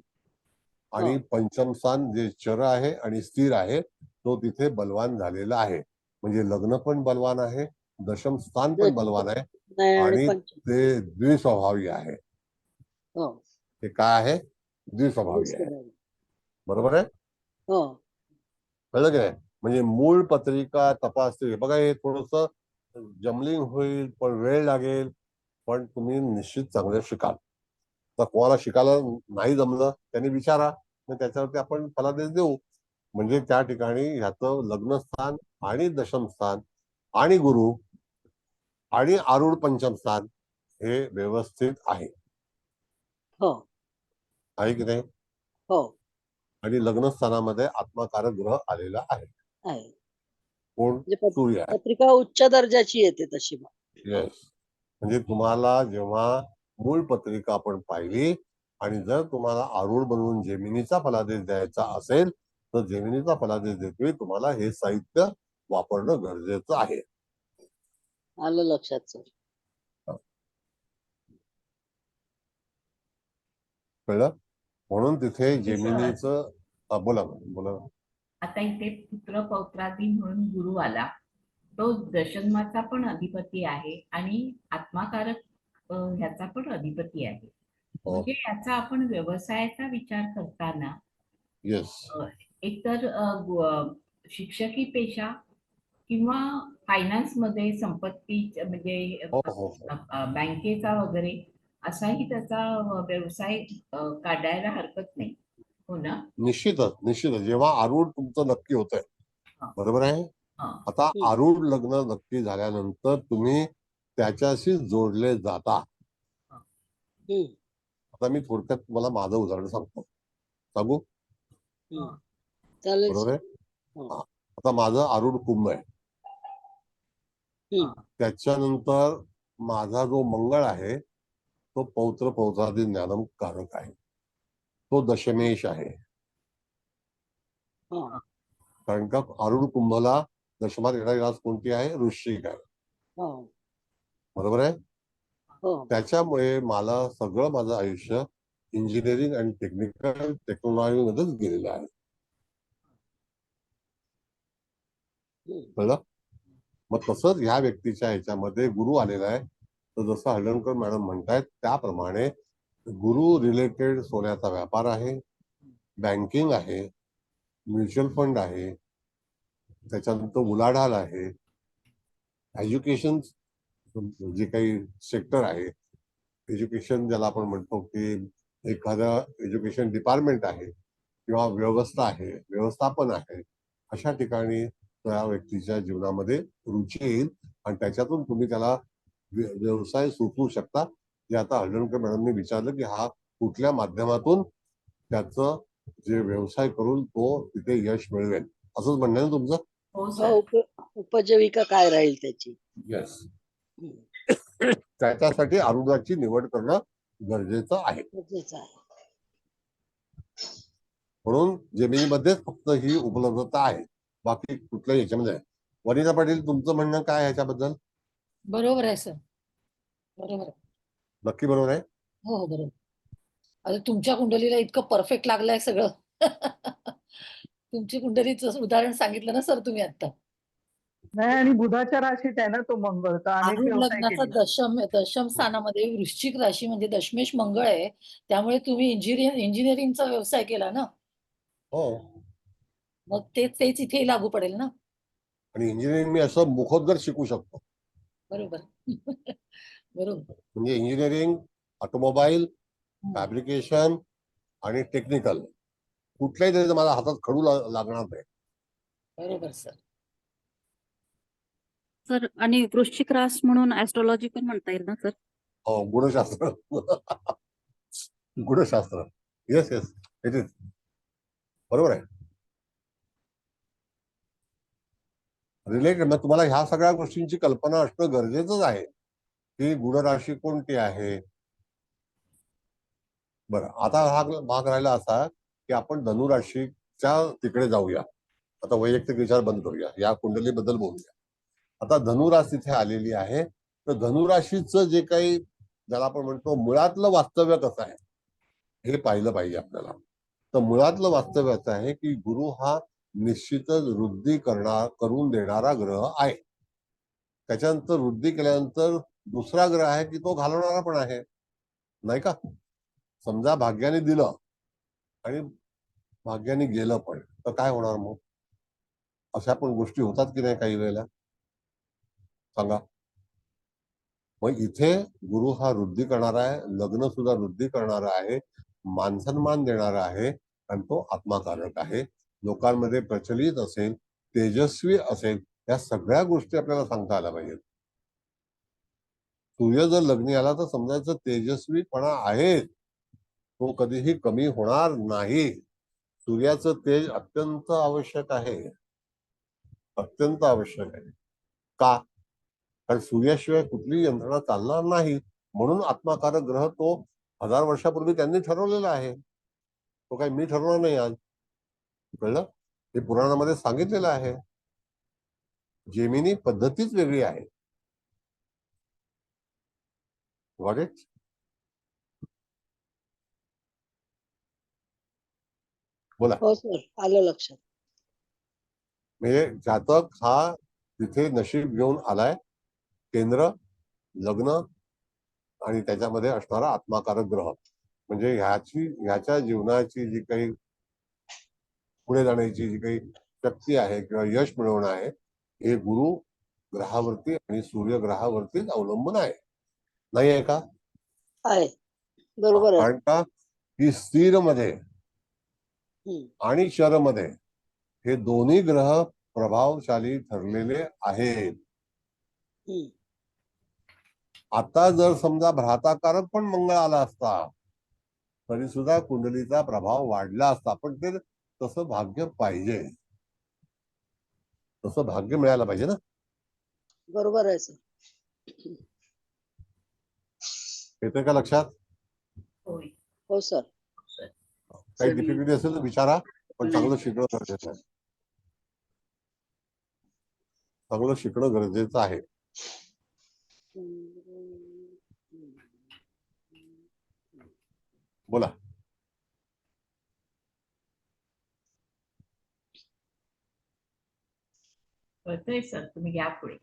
आणि पंचम स्थान जे चर आहे आणि स्थिर आहे तो तिथे बलवान झालेला आहे. म्हणजे लग्न पण बलवान आहे, दशम स्थान पण बलवान आहे आणि ते द्विस्वभावी आहे. ते काय आहे? द्विस्वभावी आहे. बरोबर आहे? कळलं की नाही? म्हणजे मूळ पत्रिका तपासते. बघा हे थोडस जमलिंग होईल, पण वेळ लागेल, पण तुम्ही निश्चित चांगलं शिकाल. तर कोणाला शिकायला नाही जमलं त्यांनी विचारा, मग त्याच्यावरती आपण फलादेश देऊ. म्हणजे त्या ठिकाणी ह्याचं लग्नस्थान आणि दशमस्थान आणि गुरु आणि आरूढ पंचम स्थान हे व्यवस्थित आहे. आहे की नाही? आणि लग्नस्थानामध्ये आत्माकारक ग्रह आलेला आहे. कोण? सूर्य आहे. पत्रिका उच्च दर्जाची येते तशी. येस. म्हणजे तुम्हाला जेव्हा मूळ पत्रिका आपण पाहिली आणि जर तुम्हाला आरूढ बनवून जेमिनीचा फलादेश द्यायचा असेल तर जेमिनीचा फलादेश देतोय तुम्हाला हे साहित्य वापरणं गरजेचं आहे. आलं लक्षात सर. कळलं? म्हणून तिथे जेमिनीचं बोला. आता इथे पुत्र पौत्रादी म्हणून गुरु आला, तो दशमाचा पण अधिपती आहे आणि आत्माकारक ह्याचा पण अधिपती आहे. म्हणजे याचा आपण व्यवसायाचा विचार करताना एकतर शिक्षकी पेशा किंवा फायनान्स मध्ये संपत्ती म्हणजे बँकेचा वगैरे असाही त्याचा व्यवसाय काढायला हरकत नाही. हो ना? निश्चितच. जेव्हा आरूढ तुमचं नक्की होत आहे, बरोबर आहे. आता आरूढ लग्न नक्की झाल्यानंतर तुम्ही त्याच्याशी जोडले जाता. आता मी थोडक्यात तुम्हाला माझं उदाहरण सांगू. बरोबर आहे. आता माझं आरूढ कुंभ आहे. त्याच्यानंतर माझा जो मंगळ आहे तो पौत्रादी ज्ञानम कारक आहे, तो दशमेश आहे. कारण का आरूढ कुंभला दशमात येणारी रास कोणती आहे? वृश्चिक आहे. बरोबर आहे. हो त्याच्यामुळे मला सगळं माझं आयुष्य इंजिनिअरिंग आणि टेक्निकल टेक्नॉलॉजी मध्येच गेलेलं आहे. कळलं? मग तसंच ह्या व्यक्तीच्या ह्याच्यामध्ये गुरु आलेला आहे. तर जसं हळदणकर मॅडम म्हणतायत त्याप्रमाणे गुरु रिलेटेड सोन्याचा व्यापार आहे, बँकिंग आहे, म्युच्युअल फंड आहे, त्याच्यानंतर उलाढाल आहे, एज्युकेशन जे काही सेक्टर आहे, एज्युकेशन ज्याला आपण म्हणतो की एखादं एज्युकेशन डिपार्टमेंट आहे किंवा व्यवस्थापन आहे, अशा ठिकाणी त्या व्यक्तीच्या जीवनामध्ये रुची येईल आणि त्याच्यातून तुम्ही त्याला व्यवसाय सुचवू शकता. जे आता हळदणकर मॅडमने विचारलं की हा कुठल्या माध्यमातून त्याचं जे व्यवसाय करून तो तिथे यश मिळवेल, असंच म्हणणं आहे ना तुमचं? हो हो सर. उपजीविका काय राहील त्याची. येस. त्याच्यासाठी आरुदाची निवड करणं गरजेचं आहे. गरजेचं आहे. म्हणून जेमिनीमध्येच फक्त ही उपलब्धता आहे, बाकी कुठल्याही याच्यामध्ये नाही. वनिता पाटील, तुमचं म्हणणं काय आहे ह्याच्याबद्दल? बरोबर आहे सर, बरोबर आहे. नक्की बरोबर आहे? हो बरोबर. आता तुमच्या कुंडलीला इतकं परफेक्ट लागलंय सगळं. तुमची कुंडलीचं उदाहरण सांगितलं ना सर तुम्ही आता. नाही, आणि बुधाच्या राशीत आहे ना तो मंगळ, तर अनेक आरूढ व्यवसाय लग्नाचा केले. दशम स्थानामध्ये वृश्चिक राशी म्हणजे दशमेश मंगळ आहे. त्यामुळे तुम्ही इंजिनिअरिंगचा व्यवसाय केला ना, हो. मग तेच इथे लागू पडेल ना. आणि इंजिनिअरिंग मी असं मुखोद्गर शिकू शकतो. बरोबर. बरोबर. म्हणजे इंजिनिअरिंग, ऑटोमोबाईल, हम्म. फॅब्रिकेशन आणि टेक्निकल कुठल्याही तरी मला हातात खडू लागणार नाही. बरोबर सर. सर आणि वृश्चिक रास म्हणून ऍस्ट्रॉलॉजी पण म्हणता येईल ना सर? हो, गुणशास्त्र. गुणशास्त्र. Yes yes, it is. बरोबर आहे. रिलेटेड मग तुम्हाला ह्या सगळ्या गोष्टींची कल्पना असणं गरजेचंच आहे की गुणराशी कोणती आहे. बरं, आता हा भाग राहिला असा की आपण धनुराशीच्या तिकडे जाऊया. आता वैयक्तिक विचार बंद करूया, या कुंडलीबद्दल बोलूया. आता धनुराशी तिथे आलेली आहे. तर धनुराशीचं जे काही ज्याला आपण म्हणतो मुळातलं वास्तव्य कसं आहे हे पाहिलं पाहिजे आपल्याला. तर मुळातलं वास्तव्य असं आहे की गुरु हा निश्चितच वृद्धी करून देणारा ग्रह आहे. त्याच्यानंतर वृद्धी केल्यानंतर दुसरा ग्रह आहे की तो घालवणारा पण आहे, नाही का? समजा भाग्याने दिलं आणि भाग्याने गेलं पण, तर काय होणार मग? अशा पण गोष्टी होतात की नाही काही वेळेला, सांगा. मग इथे गुरु हा वृद्धी करणारा आहे, लग्न सुद्धा वृद्धी करणारा आहे, मानसन्मान देणारा आहे आणि तो आत्माकारक आहे. लोकांमध्ये प्रचलित असेल, तेजस्वी असेल, या सगळ्या गोष्टी आपल्याला सांगता आल्या पाहिजेत. सूर्य जर लग्नी आला तर समजायचं तेजस्वीपणा आहे, तो कधीही कमी होणार नाही. सूर्याचं तेज अत्यंत आवश्यक आहे, अत्यंत आवश्यक आहे. का? कारण सूर्याशिवाय कुठलीही यंत्रणा चालणार नाही. म्हणून आत्माकारक ग्रह तो 1000 वर्षापूर्वी त्यांनी ठरवलेला आहे. तो काही मी ठरवणार नाही आज. कळलं? हे पुराणामध्ये सांगितलेलं आहे. जेमिनी पद्धतीच वेगळी आहे. Got it? बोला. हो सर, आलं लक्षात. म्हणजे जातक हा तिथे नशीब घेऊन आलाय, केंद्र, लग्न आणि त्याच्यामध्ये असणारा आत्माकारक ग्रह. म्हणजे ह्याच्या जीवनाची जी काही पुढे जाण्याची जी काही शक्ती आहे किंवा यश मिळवणं आहे, हे गुरु ग्रहावरती आणि सूर्यग्रहावरतीच अवलंबून आहे, नाही आहे का? आहे, बरोबर आहे. कारण का की स्थिर मध्ये आणि शर मध्ये हे दोन्ही ग्रह प्रभावशाली ठरलेले आहेत. आता जर समजा भ्राताकारक पण मंगळ आला असता तरी सुद्धा कुंडलीचा प्रभाव वाढला असता, पण ते तसं भाग्य पाहिजे, तसं भाग्य मिळायला पाहिजे ना. बरोबर आहे सर. येते का लक्षात? होय. हो सर. काही डिफिकल्टी असेल तर विचारा, पण चांगलं शिकणं गरजेचं आहे. चांगलं शिकणं गरजेचं आहे. बोला. कळतंय सर, तुम्ही घ्या पुढे.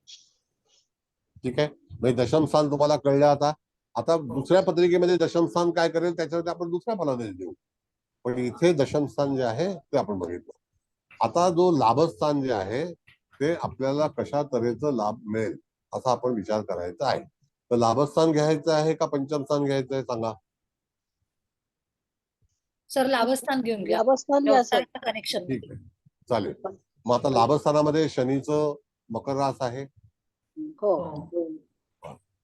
ठीक आहे, म्हणजे दशम स्थान तुम्हाला कळलं. आता आता दुसऱ्या पत्रिकेमध्ये दशम स्थान काय करेल त्याच्यावरती आपण दुसऱ्या फलादेश देऊ, पण इथे दशम स्थान जे आहे ते आपण बघितलं. आता जो लाभस्थान जे आहे ते आपल्याला कशा तऱ्हेचं लाभ मिळेल असा आपण विचार करायचा आहे. तर लाभस्थान घ्यायचं आहे का पंचम स्थान घ्यायचं आहे सांगा. सर लाभस्थान घेऊन घ्या. लाभस्थान घ्या सर. कनेक्शन ठीक आहे, चालेल. मग आता लाभस्थानामध्ये शनीचं मकर रास आहे. हो.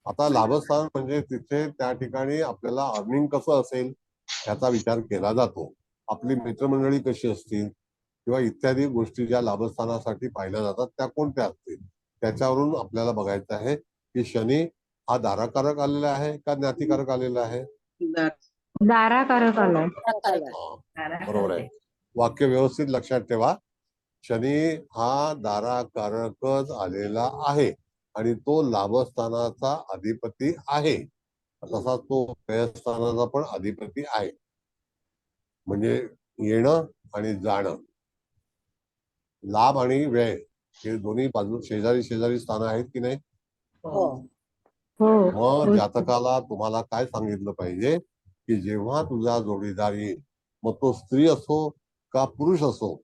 आता लाभस्थान म्हणजे तिथे त्या ठिकाणी आपल्याला अर्निंग कसं असेल ह्याचा विचार केला जातो. आपली मित्रमंडळी कशी असतील किंवा इत्यादी गोष्टी ज्या लाभस्थानासाठी पाहिल्या जातात त्या कोणत्या असतील त्याच्यावरून आपल्याला बघायचं आहे की शनी हा दाराकारक आलेला आहे का ज्ञातिकारक आलेला आहे. दाराकारक आलाय. बरोबर आहे. वाक्य व्यवस्थित लक्षात ठेवा. शनी हा दाराकारकच आलेला आहे आणि तो लाभस्थानाचा अधिपती आहे. तसा तो व्ययस्थानाचा पण अधिपती आहे. म्हणजे येणं आणि जाणं, लाभ आणि व्यय हे दोन्ही बाजू शेजारी शेजारी स्थान आहेत की नाही. मग जातकाला तुम्हाला काय सांगितलं पाहिजे की जेव्हा तुझा जोडीदार येईल, मग तो स्त्री असो का पुरुष असो,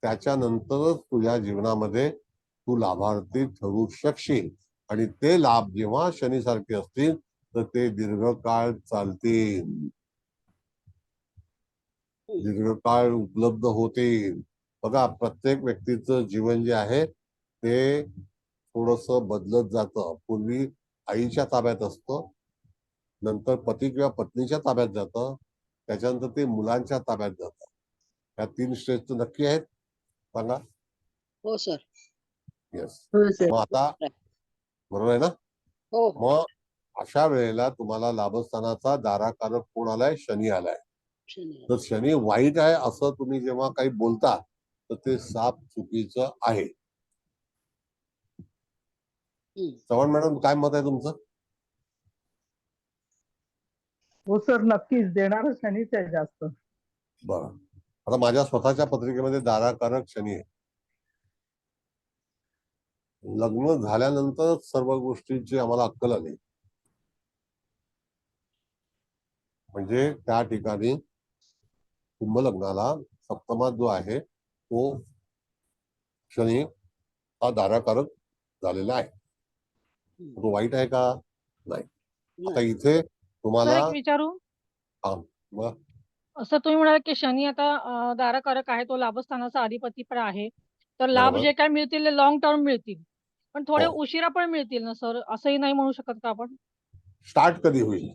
त्याच्यानंतरच तुझ्या जीवनामध्ये तू लाभार्थी ठरू शकशील. आणि ते लाभ जेव्हा शनीसारखे असतील तर ते दीर्घकाळ चालतील, दीर्घकाळ उपलब्ध होतील. बघा, प्रत्येक व्यक्तीचं जीवन जे आहे ते थोडस बदलत जातं. पूर्वी आईच्या ताब्यात असतं, नंतर पती किंवा पत्नीच्या ताब्यात जातं, त्याच्यानंतर ते मुलांच्या ताब्यात जातं. या 3 स्टेज तर नक्की आहेत सांगा. हो सर. येस. मग आता बरोबर आहे ना. मग अशा वेळेला तुम्हाला लाभस्थानाचा दाराकारक कोण आलाय, शनी आलाय. तर शनी वाईट आहे असं तुम्ही जेव्हा काही बोलता तर ते साफ चुकीचं आहे. चव्हाण मॅडम, काय मत आहे तुमचं. हो सर, नक्कीच देणार शनीच आहे जास्त. बरं, आता माझ्या स्वतःच्या पत्रिकेमध्ये दाराकारक शनी आहे. लग्न झाल्यानंतर सर्व गोष्टींची आम्हाला अक्कल आली. म्हणजे त्या ठिकाणी कुंभ लग्नाला सप्तमात जो आहे तो शनी हा दाराकारक झालेला आहे. तो वाईट आहे का. नाही. आता इथे सर तुम्हाला एक विचारू. मग असं तुम्ही म्हणाल की शनी आता दाराकारक आहे, तो लाभस्थानाचा अधिपती पण आहे, तर लाभ बरोबर. जे काय मिळतील ते लॉंग टर्म मिळतील, पण थोडे हो. उशिरा पण मिळतील ना सर, असंही नाही म्हणू शकत का आपण. स्टार्ट कधी होईल.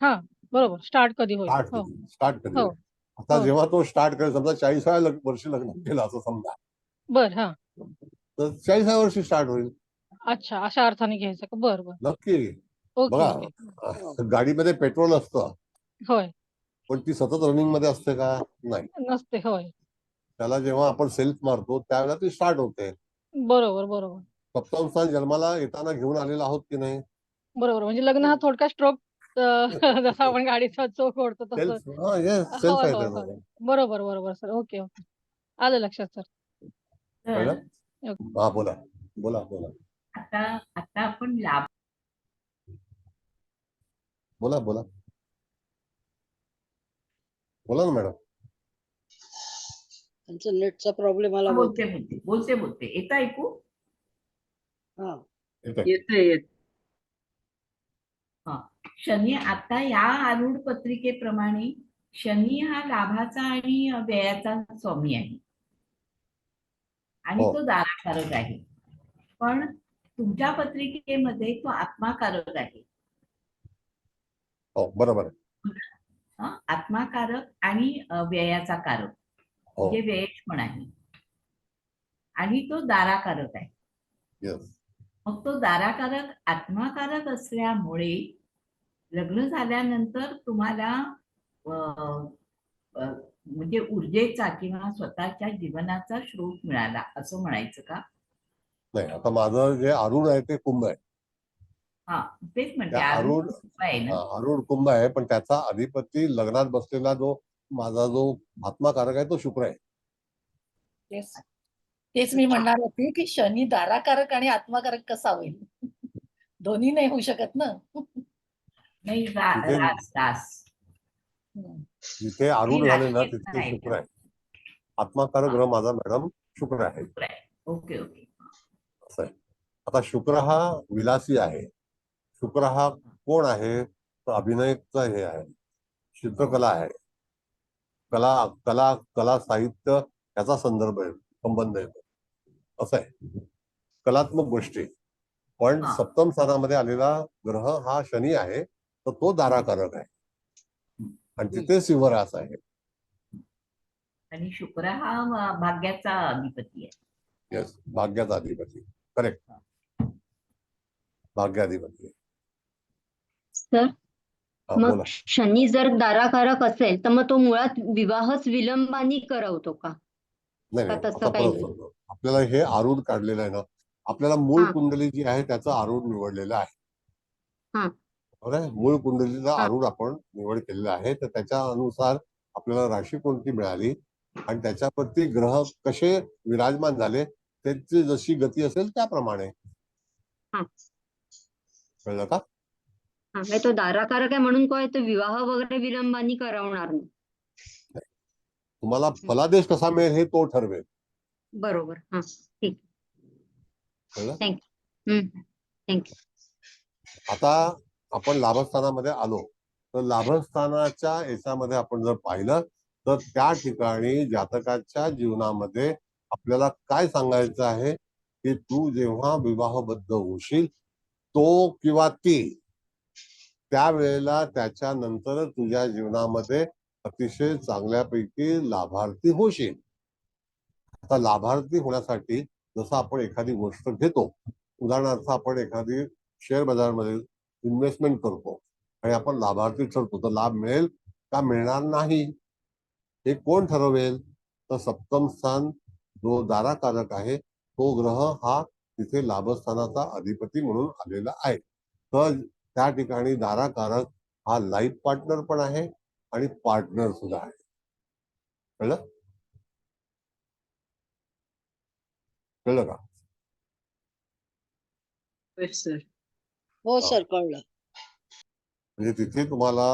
हा बरोबर, स्टार्ट कधी होईल. हो स्टार्ट कधी हो होईल. आता जेव्हा तो स्टार्ट करेल, समजा 40व्या वर्षी लग्न केलं असं समजा, बर. हा तर 40व्या वर्षी स्टार्ट होईल. अच्छा, अशा अर्थाने घ्यायचं का. बर बर. नक्की. ओके बघा, ओके. गाडीमध्ये पेट्रोल असतं होय. पण ती सतत रनिंग मध्ये असते का. नाही. नसते. होय. त्याला जेव्हा आपण सेल्फ मारतो त्यावेळेला ती स्टार्ट होते. बरोबर बरोबर सप्तम स्थान जन्माला येताना घेऊन आलेला आहोत की नाही. बरोबर. म्हणजे लग्न हा थोडक्यात स्ट्रोक, जसं आपण गाडीचा चोख ओढतो तसं. सेल्फ, येस, सेल्फ होय आहे होय होय. त्याचं. बरोबर बरोबर सर. Okay okay. आलं लक्षात सर. कळलं? ओके. हा, बोला बोला बोला आता आता आपण लाभ बोला बोला बोला ना मॅडम. त्यांचा नेटचा प्रॉब्लेम आला. बोलते येतं ऐकू. हा, येत. शनी आता या आरूढ पत्रिकेप्रमाणे शनी हा लाभाचा आणि व्ययाचा स्वामी आहे आणि हो. तो दाराकारक आहे. पण तुमच्या पत्रिकेमध्ये तो आत्माकारक आहे. हो, बरोबर आहे. आत्माकारक आणि व्ययाचा कारक, हो. म्हणजे व्ययच पण आहे आणि तो दाराकारक आहे. येस. मग तो दाराकारक आत्माकारक असल्यामुळे लग्न झाल्यानंतर तुम्हाला म्हणजे ऊर्जेचा किंवा स्वतःच्या जीवनाचा स्रोत मिळाला असं म्हणायचं का. नाही, आता माझं जे आरूढ आहे ते कुंभ आहे. हा तेच म्हणते त्या आरूढ आरूढ कुंभ आहे ना. आरूढ कुंभ आहे, पण त्याचा अधिपती लग्नात बसलेला जो माझा जो आत्माकारक आहे तो शुक्र आहे. तेच तेच मी म्हणणार होते की शनी दाराकारक आणि आत्माकारक कसा होईल? दोन्ही नाही होऊ शकत ना. नाही तिथे रास रास हम्म. जिथे आणि आरूढ झाले ना राशीच तिथे नाही शुक्र का? आहे. आत्माकारक हा. ग्रह माझा मॅडम शुक्र आहे. शुक्र आहे. Okay okay. असं आहे. आता शुक्र हा विलासी आहे. शुक्र हा कोण आहे? तर अभिनयचा हे आहे, चित्रकला आहे, कला कला कला साहित्य याचा संबंध येतो. असं आहे, कलात्मक गोष्टी. पण हा. सप्तम स्थानामध्ये आलेला ग्रह हा शनी आहे, तर तो दाराकारक आहे आणि तिथे सिंहरास आहे. आणि शुक्र हा भाग्याचा अधिपती आहे. येस, भाग्याचा अधिपती. करेक्ट, भाग्याधिपती. सर हा मग बोला. शनी जर दाराकारक असेल तर मग तो मुळात विवाहच विलंबाने करवतो का? नाही का नाही, तसं आता काही परत नाही? सांगतो. आपल्याला हे आरूढ काढलेलं आहे ना, आपल्याला मूळ हा कुंडली जी आहे त्याचं आरूढ निवडलेलं आहे. हा बरोबर आहे? मूळ कुंडलीचा हा आरूढ आपण निवड केलेला आहे, तर त्याच्या अनुसार आपल्याला राशी कोणती मिळाली आणि त्याच्यावरती ग्रह कसे विराजमान झाले, त्यांची जशी गती असेल त्याप्रमाणे. हा कळलं का? हा म्हणजे तो दाराकारक आहे म्हणून काय तो विवाह वगैरे विलंबाने करवणार नाही. तुम्हाला फलादेश कसा मिळेल हे तो ठरवेल. बरोबर. हा ठीक. कळलं? थँक्यू. थँक्यू. आता आपण लाभस्थानामध्ये आलो, तर लाभस्थानाच्या याच्यामध्ये आपण जर पाहिलं तर त्या ठिकाणी जातकाच्या जीवनामध्ये आपल्याला काय सांगायचं आहे की तू जेव्हा विवाहबद्ध होशील तो किंवा ती, त्यावेळेला त्याच्यानंतर तुझ्या जीवनामध्ये अतिशय चांगल्यापैकी लाभार्थी होशील. आता लाभार्थी होण्यासाठी जसं आपण एखादी गोष्ट घेतो, उदाहरणार्थ आपण एखादी शेअर बाजारमध्ये इन्व्हेस्टमेंट करतो आणि आपण लाभार्थी ठरतो, तर लाभ मिळेल का मिळणार नाही हे कोण ठरवेल? तर सप्तम स्थान जो दाराकारक आहे तो ग्रह हा तिथे लाभस्थानाचा अधिपती म्हणून आलेला आहे. तर त्या ठिकाणी दाराकारक हा लाईफ पार्टनर पण आहे आणि पार्टनर सुद्धा आहे. कळलं? कळलं का? सर हो हा. सर, कळलं. म्हणजे तिथे तुम्हाला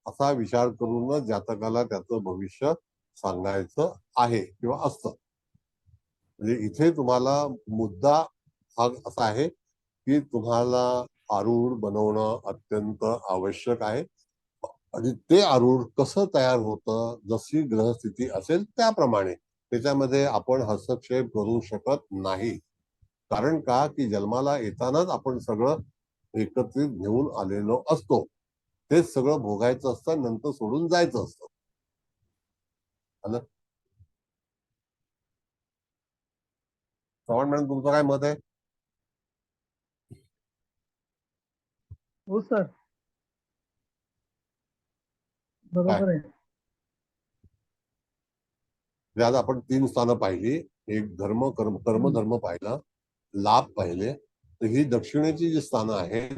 असा विचार करूनच जातकाला त्याचं भविष्य सांगायचं आहे किंवा असतं. म्हणजे इथे तुम्हाला मुद्दा हा असा आहे की तुम्हाला आरूढ बनवणं अत्यंत आवश्यक आहे आणि ते आरूढ कसं तयार होतं, जशी ग्रहस्थिती असेल त्याप्रमाणे. त्याच्यामध्ये आपण हस्तक्षेप करू शकत नाही. कारण का की जन्माला येतानाच आपण सगळं एकत्रित घेऊन आलेलो असतो. तेच सगळं भोगायचं असतं, नंतर सोडून जायचं असतं. चव्हाण मॅडम, तुमचं काय मत आहे? हो सर, बरोबर आहे. म्हणजे आज आपण 3 स्थानं पाहिली. एक धर्म कर्मधर्म पाहिलं, लाभ पाहिले. तर ही दक्षिणेची जी स्थानं आहेत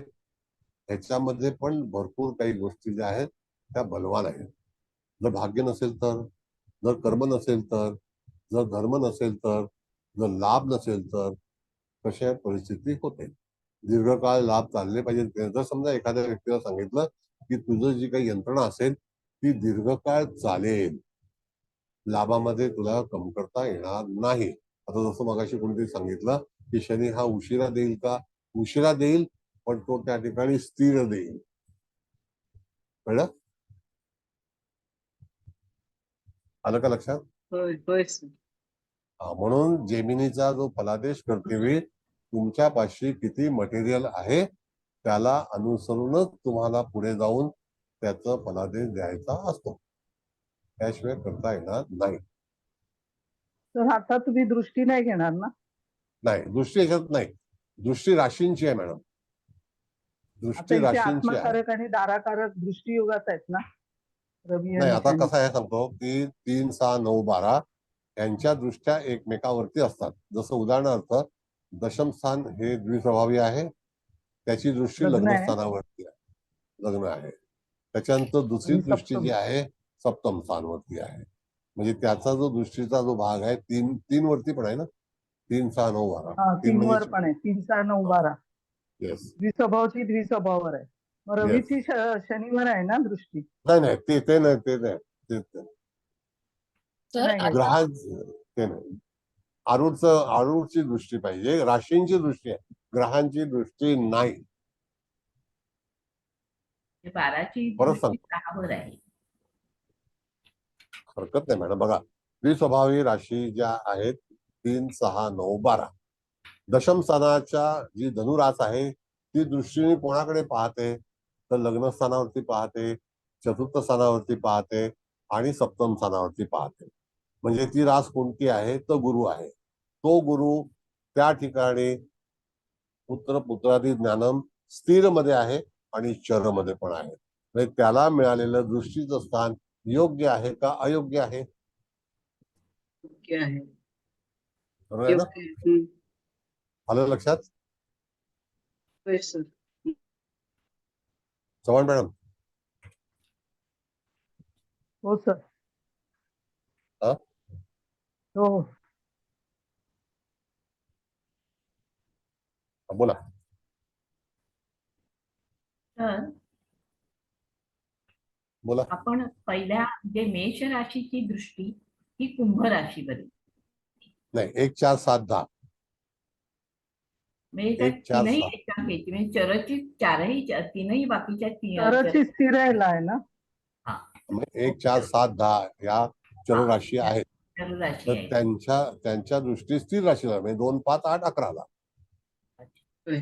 ह्याच्यामध्ये पण भरपूर काही गोष्टी ज्या आहेत त्या बलवान आहेत. जर भाग्य नसेल तर, जर कर्म नसेल तर, जर धर्म नसेल तर, जर लाभ नसेल तर कशा परिस्थिती होते. दीर्घकाळ लाभ चालले पाहिजे. जर समजा एखाद्या व्यक्तीला सांगितलं की तुझं जी काही यंत्रणा असेल ती दीर्घकाळ चालेल, लाभामध्ये तुला कमतरता येणार नाही. आता जसं मगाशी कोणीतरी सांगितलं की शनी हा उशिरा देईल का? उशिरा देईल, पण तो त्या ठिकाणी स्थिर देईल. कळलं? आलं का लक्षात? होय होय सर. म्हणून जेमिनीचा जो फलादेश करतेवेळी तुमच्यापाशी किती मटेरियल आहे त्याला अनुसरूनच तुम्हाला पुढे जाऊन त्याचा फलादेश द्यायचा असतो, त्याशिवाय करता येणार नाही. तर आता तुम्ही दृष्टी नाही घेणार ना? नाही, दृष्टी याच्यात नाही. दृष्टी राशींची आहे मॅडम. आता दृष्टी इथे राशींची आहे. आत्मकारक आणि दाराकारक दृष्टीयोगात आहेत ना, रवी नाही, आणि आता शनी. कसं आहे सांगतो की 3, 6, 9, 12 यांच्या दृष्ट्या एकमेकावरती असतात. जसं उदाहरणार्थ दशम स्थान हे द्विप्रभावी आहे त्याची दृष्टी लग्न आहे. लग्नस्थानावरती आहे, लग्न आहे. त्याच्यानंतर दुसरी आणि दृष्टी सप्तम. जी आहे सप्तम स्थानवरती आहे. म्हणजे त्याचा जो दृष्टीचा जो भाग आहे तीन वरती पण आहे ना, 3, 6, 9, 12. हा, 3 वर म्हणजे पण आहे. 3, 6, 9, 12. येस द्विस्वभावची द्विस्वभावावर आहे. मग येस. रवीची शनिवार आहे ना दृष्टी? नाही ते नाही. तर नाही आहे. ग्रहां ते नाही. आरूढची दृष्टी पाहिजे, राशींची दृष्टी आहे, ग्रहांची दृष्टी नाही. 12ची परत दृष्टी सांगतो. 6वर आहे. हरकत नाही मॅडम. बघा, द्विस्वभावी राशी ज्या आहेत 3, 6, 9, 12. दशम स्थानाच्या जी धनुरास आहे ती दृष्टीने कोणाकडे पाहते, तर लग्न स्थानावरती पाहते, चतुर्थ स्थानावरती पाहते आणि सप्तम स्थानावरती पाहते. म्हणजे ती रास कोणती आहे, तर गुरु आहे. तो गुरु त्या ठिकाणी पुत्रादी ज्ञानम स्थिर मध्ये आहे आणि चर मध्ये पण आहे. म्हणजे त्याला मिळालेलं दृष्टीचं स्थान योग्य आहे का अयोग्य आहे? योग्य आहे. बरोबर आहे ना? योग्य आहे. आलं लक्षात? होय सर. चव्हाण मॅडम. हो सर. हा? हो. बोला. तर बोला. आपण पहिल्या म्हणजे मेष राशीची दृष्टी ही कुंभ राशीवर नाही, 1, 4, 7, 10. म्हणजे 1, 4, तीनही 7. याच्यात घ्यायची म्हणजे चरची तीनही बाकीच्या चरची स्थिरायला आहे ना? 1, 4, 7, 10 या चर राशी आहेत. चर राशी तर आहे. त्यांच्या दृष्टी स्थिर राशीला म्हणजे 2, 5, 8, 11ला. होय.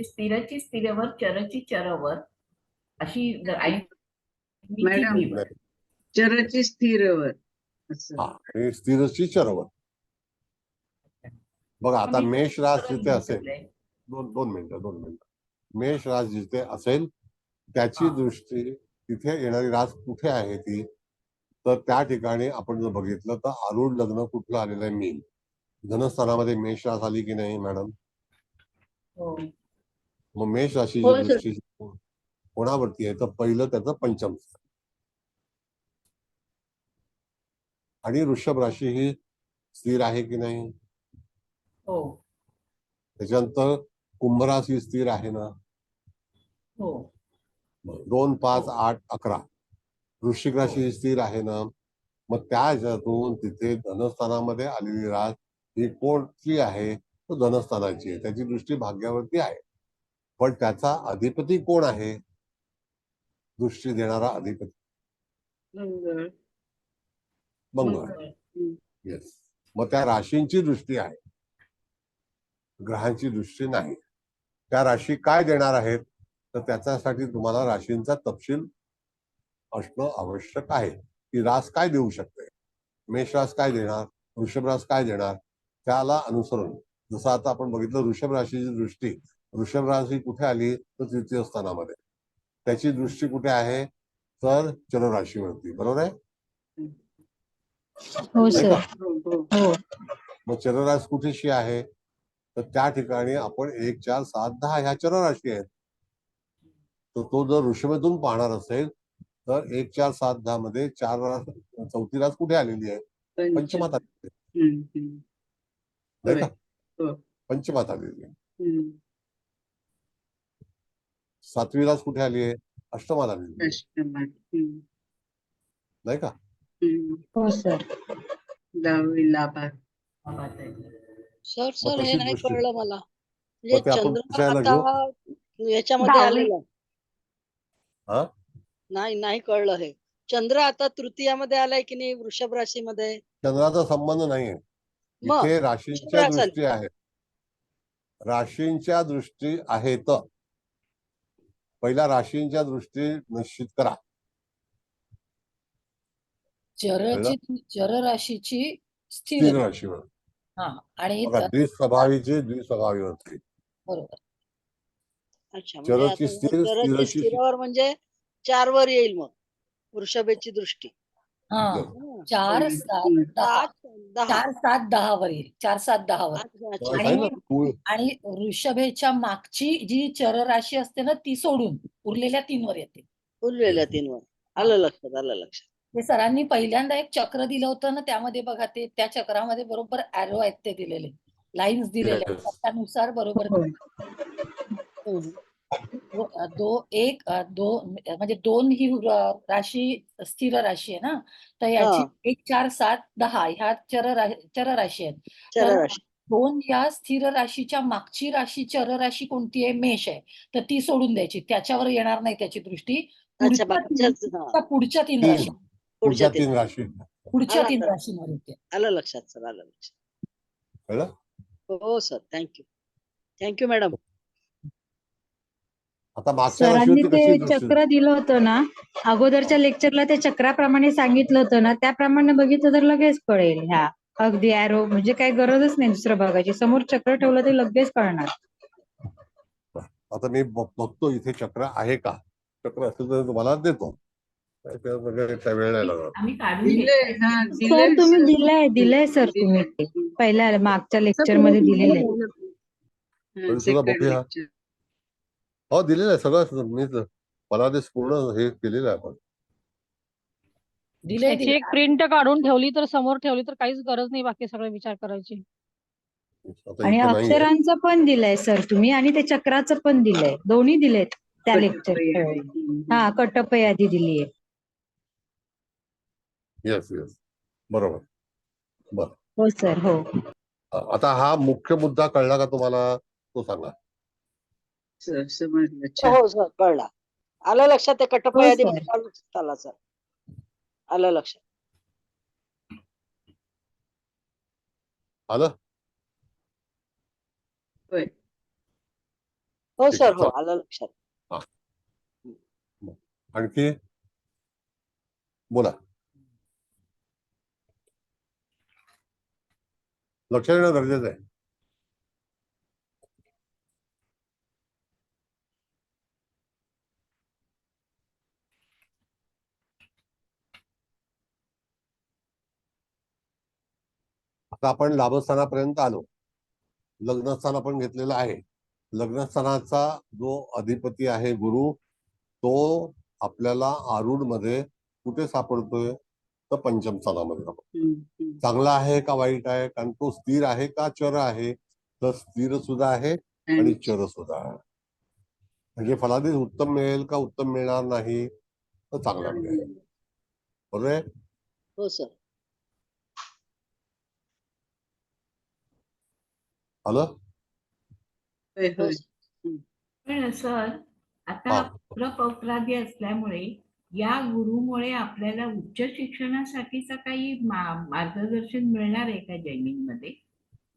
स्थिरची स्थिरवर चरची चरवर अशी आणि मॅडम, नीचीवर. चरची स्थिरवर असं. हा, आणि स्थिरची चरवर. बघा, आता मेष रास जिथे असेल, दोन मिनिटं. मेष रास जिथे असेल त्याची दृष्टी तिथे येणारी रास कुठे आहे ती, तर त्या ठिकाणी आपण जर बघितलं तर आरूढ लग्न कुठलं आलेलं आहे, मीन. धनस्थानामध्ये मेष रास आली की नाही मॅडम? हो. मग मेष राशीची हो, सर. दृष्टी कोणावरती आहे, तर पहिलं त्याचं पंचम स्थान. आणि वृषभ राशी ही स्थिर आहे की नाही? हो. त्याच्यानंतर कुंभ राशी स्थिर आहे ना? हो. 2, 5, 8, 11. वृश्चिक राशी स्थिर आहे ना? मग त्या ह्याच्यातून तिथे धनस्थानामध्ये आलेली रास ही कोणती आहे, तर धनस्थानाची आहे. त्याची दृष्टी भाग्यावरती आहे. पण त्याचा अधिपती कोण आहे? दृष्टी देणारा अधिपती मंगळ. मंगळ. येस. मग त्या राशींची दृष्टी आहे, ग्रहांची दृष्टी नाही. त्या राशी काय देणार आहेत, तर त्याच्यासाठी तुम्हाला राशींचा तपशील असणं आवश्यक आहे. ती रास काय देऊ शकते, मेष रास काय देणार, वृषभ रास काय देणार, त्याला अनुसरून. जसं आता आपण बघितलं वृषभ राशीची दृष्टी, वृषभ राशी कुठे आली, तर तृतीय स्थानामध्ये. त्याची दृष्टी कुठे आहे, तर चर राशीवरती. बरोबर आहे? हो नाही सर. का? हो. मग चरराश कुठेशी आहे, तर त्या ठिकाणी आपण 1, 4, 7, 10 ह्या चरराशी आहेत. तर तो जर ऋषभेतून पाहणार असेल तर 1, 4, 7, 10 मध्ये चौथी रास कुठे आलेली आहे, पंचमात आलेली आहे. नाही का? पंचमात आलेली आहे. 7वी रास कुठे आली आहे, अष्टमात आलेली आहे. नाही का? हो सर. 10वी लाभात. सर हे तशी नाही दृष्टी. कळलं मला. मग म्हणजे ते आपण चंद्र कशाला आता याच्यामध्ये 10वी. आलेला हा? नाही कळलं हे. चंद्र आता तृतीयामध्ये आलाय की नाही वृषभ राशीमध्ये? चंद्राचा संबंध नाहीये मग इथे. राशींच्या वृषभ रास दृष्टी आहेत, राशींच्या दृष्टी आहेत. पहिल्या राशींच्या दृष्टी निश्चित करा. चर राशीची स्थिर स्थिर. राशीवर. हा, आणि बघा, द्विस्वभावीची द्विस्वभावीवरती. बरोबर. अच्छा, म्हणजे चरची आता स्थिर, चरची स्थिरची स्थिरावर म्हणजे 4 वर येईल मग वृषभेची दृष्टी. हा, स्थिर. 4, 7, 10. 10. 4, 7, 10 वर येईल. 4, 7, 10 वर. अच्छा तर अच्छा सांगितलं आणि तू. आणि वृषभेच्या मागची जी चर राशी असते ना ती सोडून उरलेल्या 3 वर येते. उरलेल्या 3 वर. आलं लक्षात, आलं लक्षात. ते सरांनी पहिल्यांदा एक चक्र दिलं होतं ना त्यामध्ये बघा ते त्या चक्रामध्ये बरोबर ॲरो आहेत ते दिलेले. लाईन्स दिलेले आहेत. Yes. त्यानुसार बरोबर हो. हम्म. एक दोन म्हणजे 2 ही राशी स्थिर राशी आहे ना तर याची हा 1, 4, 7, 10 ह्या चर राशी आहेत. तर चरराशी. 2 या स्थिर राशीच्या मागची राशी चर राशी कोणती आहे? मेष आहे. तर ती सोडून द्यायची. त्याच्यावर येणार नाही त्याची दृष्टी. अच्छा पुढच्या बाकीच्याच. पुढच्या 3 तीन राशी पुढच्या पुढच्या 3 राशी पुढच्या आलं 3 आता. राशींवर येते. आलं लक्षात सर, आलं लक्षात. कळलं? हो सर, थँक्यू. Thank you madam. आता मागच्या सरांनी राशीवरती ते कशी दृष्टी? चक्र दिलं होतं ना अगोदरच्या लेक्चरला ते चक्राप्रमाणे सांगितलं होतं ना त्याप्रमाणे बघितलं तर लगेच कळेल. ह्या अगदी ॲरो म्हणजे काही गरजच नाही दुसरं बघायची. समोर चक्र ठेवलं ते लगेच कळणार. आता मी बघतो इथे चक्र आहे का. चक्र असेल तर तुम्हाला देतो. काही वेळ नाही लागणार. आम्ही काढून दिलंय, घेतलंय. हा सर दिलंय तुम्ही सर. दिलंय सर तुम्ही ते पहिल्या मागच्या लेक्चर मध्ये दिलेलं आहे. तरी सुद्धा सेकंड बघूया. लेक्चर. हो दिलेलं आहे सगळं. मी मला ते पूर्ण हे केलेलं आहे आपण. दिले त्याची एक प्रिंट काढून ठेवली तर समोर ठेवली तर काहीच गरज नाही बाकी सगळे विचार करायची. आता आणि इथे नाहीये. अक्षरांचं पण दिलंय सर तुम्ही आणि ते चक्राचं पण दिलंय. दोन्ही दिलेत त्या लेक्चर. हा कटप यादी दिली आहे. येस येस बरोबर. बर हो सर हो. आता हा मुख्य मुद्दा कळला का तुम्हाला? तो सांगा. सर समजलं. अच्छा. हो सर, कळला. आलं लक्षात. ते कटप्पा हो, यादीमध्ये सर. काढून आला सर. आलं लक्षात. आलं? होय. हो ठीक सर, आहे, हो चला. आलं लक्षात. आणखी बोला. लक्षात येणं गरजेचं आहे. आता आपण लाभस्थानापर्यंत आलो. लग्नस्थान आपण घेतलेलं आहे. लग्नस्थानाचा जो अधिपती आहे गुरु तो आपल्याला आरूढ मध्ये कुठे सापडतोय? तर पंचम स्थानामध्ये सापडतोय. चांगला आहे का वाईट आहे? कारण तो स्थिर आहे का चर आहे? तर स्थिर सुद्धा आहे आणि चर सुद्धा आहे. म्हणजे फलादेश उत्तम मिळेल का उत्तम मिळणार नाही? तर चांगला मिळेल. बरोबर आहे? हो सर. आलं? होय हो होय. सर. पण सर आता हा. पुत्र पौत्रादी असल्यामुळे या गुरुमुळे आपल्याला उच्च शिक्षणासाठीचं काही मार्गदर्शन मिळणार आहे का जैनिंगमध्ये?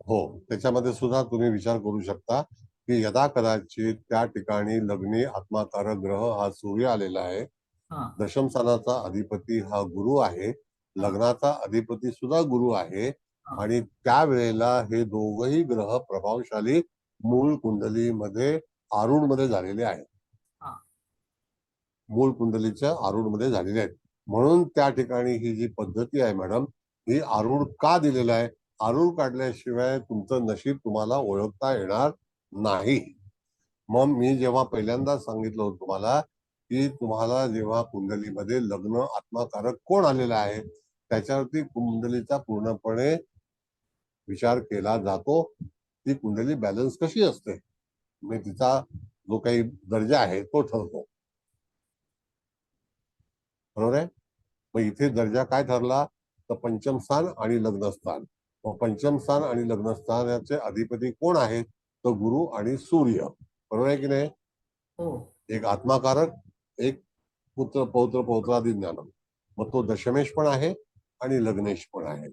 हो त्याच्यामध्ये सुद्धा तुम्ही विचार करू शकता की यदा कदाचित त्या ठिकाणी लग्नी आत्माकारक ग्रह हा सूर्य आलेला आहे. हा. दशम स्थानाचा अधिपती हा गुरु आहे. लग्नाचा अधिपती सुद्धा गुरु आहे. आणि त्यावेळेला हे दोघही ग्रह प्रभावशाली मूळ कुंडलीमध्ये आरूढ मध्ये झालेले आहेत. मूळ कुंडलीच्या आरूढ मध्ये झालेले आहेत. म्हणून त्या ठिकाणी ही जी पद्धती आहे मॅडम ही आरूढ का दिलेलं आहे? आरूढ काढल्याशिवाय तुमचं नशीब तुम्हाला ओळखता येणार नाही. मग मी जेव्हा पहिल्यांदा सांगितलं होतं तुम्हाला की तुम्हाला जेव्हा कुंडलीमध्ये लग्न आत्माकारक कोण आलेला आहे त्याच्यावरती कुंडलीचा पूर्णपणे विचार केला जातो. ती कुंडली बॅलन्स कशी असते म्हणजे तिचा जो काही दर्जा आहे तो ठरतो. बरोबर आहे? मग इथे दर्जा काय ठरला? तर पंचम स्थान आणि लग्नस्थान. मग पंचम स्थान आणि लग्नस्थानाचे अधिपती कोण आहेत? तर गुरु आणि सूर्य. बरोबर आहे की नाही? हो. एक आत्माकारक एक पुत्र पौत्र पौत्रादी ज्ञानम. मग तो दशमेश पण आहे आणि लग्नेश पण आहे.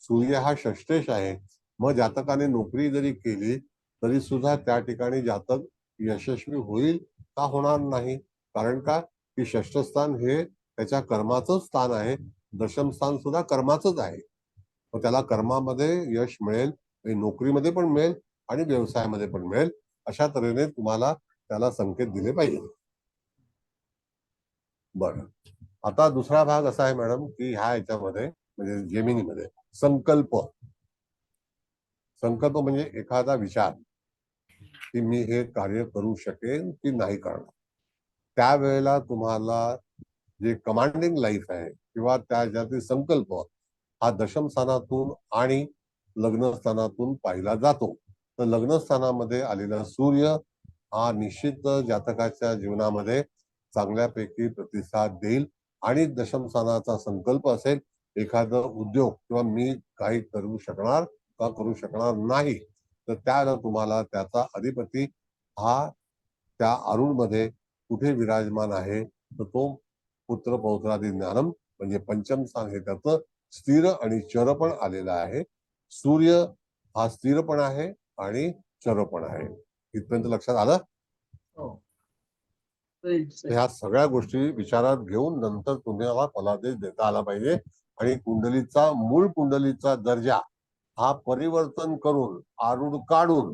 सूर्य हा षष्ठेश आहे. मग जातकाने नोकरी जरी केली तरी सुद्धा त्या ठिकाणी जातक यशस्वी होईल का होणार नाही? कारण का की षष्ठ स्थान हे त्याच्या कर्माचं स्थान आहे. दशम स्थान सुद्धा कर्माचंच आहे. मग त्याला कर्मामध्ये यश मिळेल, नोकरीमध्ये पण मिळेल आणि व्यवसायामध्ये पण मिळेल. अशा तऱ्हेने तुम्हाला त्याला संकेत दिले पाहिजे. बरं आता दुसरा भाग असा आहे मॅडम की ह्या याच्यामध्ये म्हणजे जेमिनीमध्ये संकल्प. संकल्प म्हणजे एखादा विचार की मी हे कार्य करू शकेन की नाही करणार. त्यावेळेला तुम्हाला जे कमांडिंग लाईफ आहे किंवा त्याच्यातील संकल्प हा दशम स्थानातून आणि लग्न स्थानातून पाहिला जातो. तर लग्न स्थानामध्ये आलेला सूर्य हा निश्चित जातकाच्या जीवनामध्ये चांगल्यापैकी प्रतिसाद देईल. आणि दशम स्थानाचा संकल्प असेल एखादं उद्योग किंवा मी काही करू शकणार का करू शकणार नाही, तर त्याला तुम्हाला त्याचा अधिपती हा त्या अरुणमध्ये कुठे विराजमान आहे, तर तो पुत्र पौत्रादी ज्ञानम म्हणजे पंचम स्थान हे त्याचं स्थिर आणि चर पण आलेलं आहे. सूर्य हा स्थिर पण आहे आणि चर पण आहे. इथपर्यंत लक्षात आलं? हो. होय, तर सर. ह्या सगळ्या गोष्टी विचारात घेऊन नंतर तुम्हाला फलादेश देता आला पाहिजे. आणि कुंडलीचा मूळ कुंडलीचा दर्जा हा परिवर्तन करून आरूढ काढून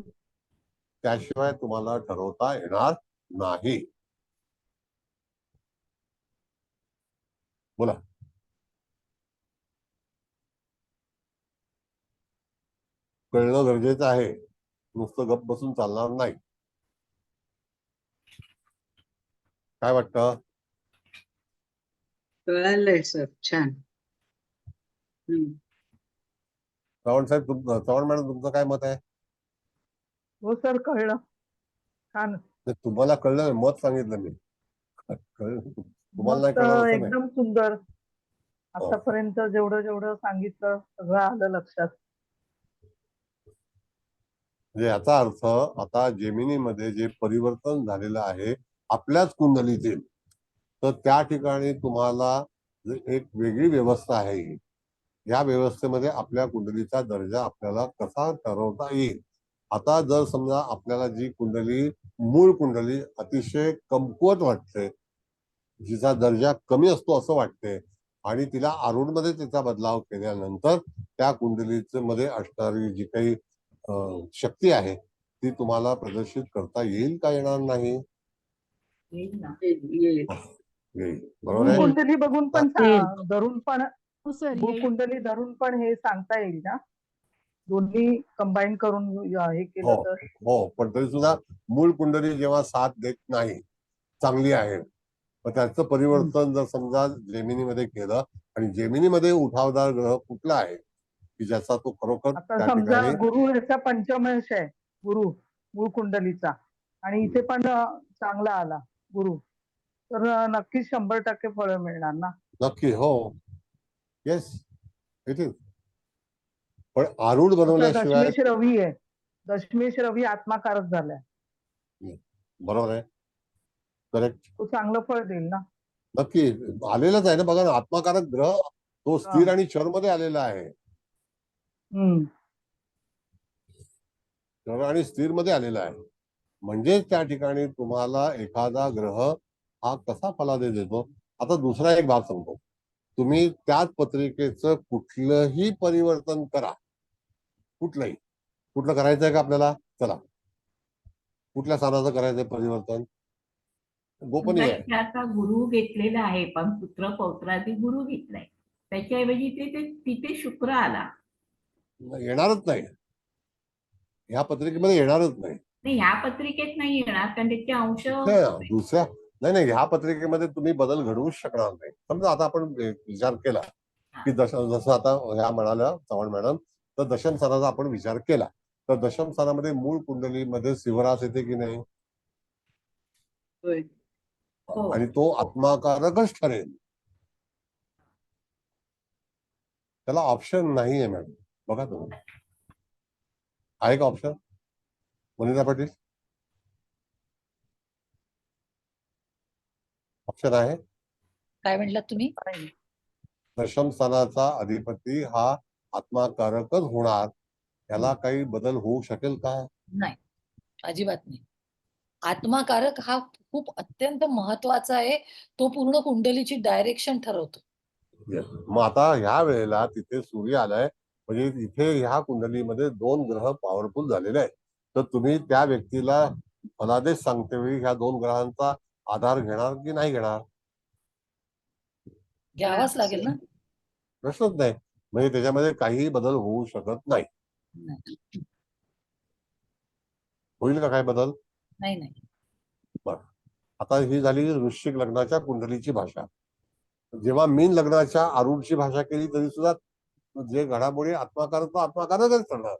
त्याशिवाय तुम्हाला ठरवता येणार नाही. बोला. कळणं गरजेचं आहे, नुसतं गप्प बसून चालणार नाही. काय वाटतं? कळालंय सर, छान. चव्हाण साहेब, चव्हाण मॅडम, तुमचं काय मत आहे? हो सर, कळलं. छान. तुम्हाला कळलं, मत सांगितलं मी. कळलं तुम्हाला नाही कळणार असं नाही. एकदम सुंदर. आतापर्यंत जेवढं सांगितलं सगळं आलं लक्षात. म्हणजे याचा अर्थ आता जेमिनीमध्ये जे परिवर्तन झालेलं आहे आपल्याच कुंडलीतील, तर त्या ठिकाणी तुम्हाला एक वेगळी व्यवस्था आहे. या व्यवस्थेमध्ये आपल्या कुंडलीचा दर्जा आपल्याला कसा ठरवता येईल. आता जर समजा आपल्याला जी कुंडली मूळ कुंडली अतिशय कमकुवत वाटते, जिचा दर्जा कमी असतो असं वाटते, आणि तिला आरूढमध्ये तिचा बदलाव केल्यानंतर त्या कुंडलीचे मध्ये असणारी जी काही शक्ती आहे ती तुम्हाला प्रदर्शित करता येईल का येणार नाही? येईल ना. येईल. बरोबर आहे. कुंडली बघून पण येईल. धरून पण कुंडली धरून पण हे सांगता येईल ना, दोन्ही कंबाईन करून हे केलं तर. हो, पण तरी सुद्धा मूळ कुंडली जेव्हा साथ देत नाही, चांगली आहे, मग त्याचं परिवर्तन जर समजा जेमिनीमध्ये केलं, आणि जेमिनीमध्ये उठावदार ग्रह कुठला आहे की ज्याचा तो खरोखर आता त्या समजा ठिकाणी गुरु ह्याचा पंचमेश आहे, गुरु मूळ कुंडलीचा, आणि इथे पण चांगला आला गुरु, तर नक्कीच 100% फळ मिळणार ना. नक्की. हो, येस, इट इज. पण आरूढ आता बनवल्याशिवाय. दशमेश रवी आहे, दशमेश रवी आत्माकारक झालाय. बरोबर आहे, करेक्ट. तो चांगलं फळ देईल ना. नक्की आलेलाच आहे ना. बघा ना, आत्माकारक ग्रह तो स्थिर आणि चर मध्ये आलेला आहे. चर आणि स्थिर मध्ये आलेला आहे, म्हणजे त्या ठिकाणी तुम्हाला एखादा ग्रह हा कसा फलादेश देतो. आता दुसरा एक भाग सांगतो. तुम्ही त्याच पत्रिकेचं कुठलंही परिवर्तन करा, कुठलं करायचंय का आपल्याला? चला, कुठल्या स्थानाचं करायचंय परिवर्तन? गोपनीय आहे. त्याचा गुरु घेतलेला आहे, पण पुत्र पौत्रादी गुरु घेतलाय, त्याच्याऐवजी तिथे शुक्र आला. येणारच नाही, ह्या पत्रिकेमध्ये येणारच नाही. नाही, ह्या पत्रिकेत नाही येणार, कारण त्याचे अंश दुसऱ्या नाही, ह्या पत्रिकेमध्ये तुम्ही बदल घडवूच शकणार नाही. समजा आता आपण विचार केला की जसं आता ह्या म्हणाल्या चव्हाण मॅडम, तर दशम स्थानाचा आपण विचार केला, तर दशम स्थानामध्ये मूळ कुंडलीमध्ये शिवरास येते की नाही? आणि तो आत्माकारकच ठरेल, त्याला ऑप्शन नाहीये मॅडम. बघा तुम्ही, आहे का ऑप्शन? वनिता पाटील, ऑप्शन आहे? काय म्हटलात तुम्ही? दशम स्थानाचा अधिपती हा आत्माकारकच होणार, याला काही बदल होऊ शकेल का? नाही, अजिबात नाही. आत्माकारक हा खूप अत्यंत महत्वाचा आहे. तो पूर्ण कुंडलीची डायरेक्शन ठरवतो. मग आता ह्या वेळेला तिथे सूर्य आलाय, म्हणजे इथे ह्या कुंडलीमध्ये 2 ग्रह पॉवरफुल झालेले आहेत. तर तुम्ही त्या व्यक्तीला फलादेश सांगते वेळी ह्या 2 ग्रहांचा आधार घेणार की नाही घेणार? घ्यावाच लागेल ना. प्रश्नच नाही. म्हणजे त्याच्यामध्ये काही बदल होऊ शकत नाही. नाही होईल का काय बदल? नाही नाही. बरं, आता ही झाली वृश्चिक लग्नाच्या कुंडलीची भाषा. जेव्हा मीन लग्नाच्या आरूढची भाषा केली तरी सुद्धा जे घडामोडी आत्माकारक तो आत्माकारकच करणार.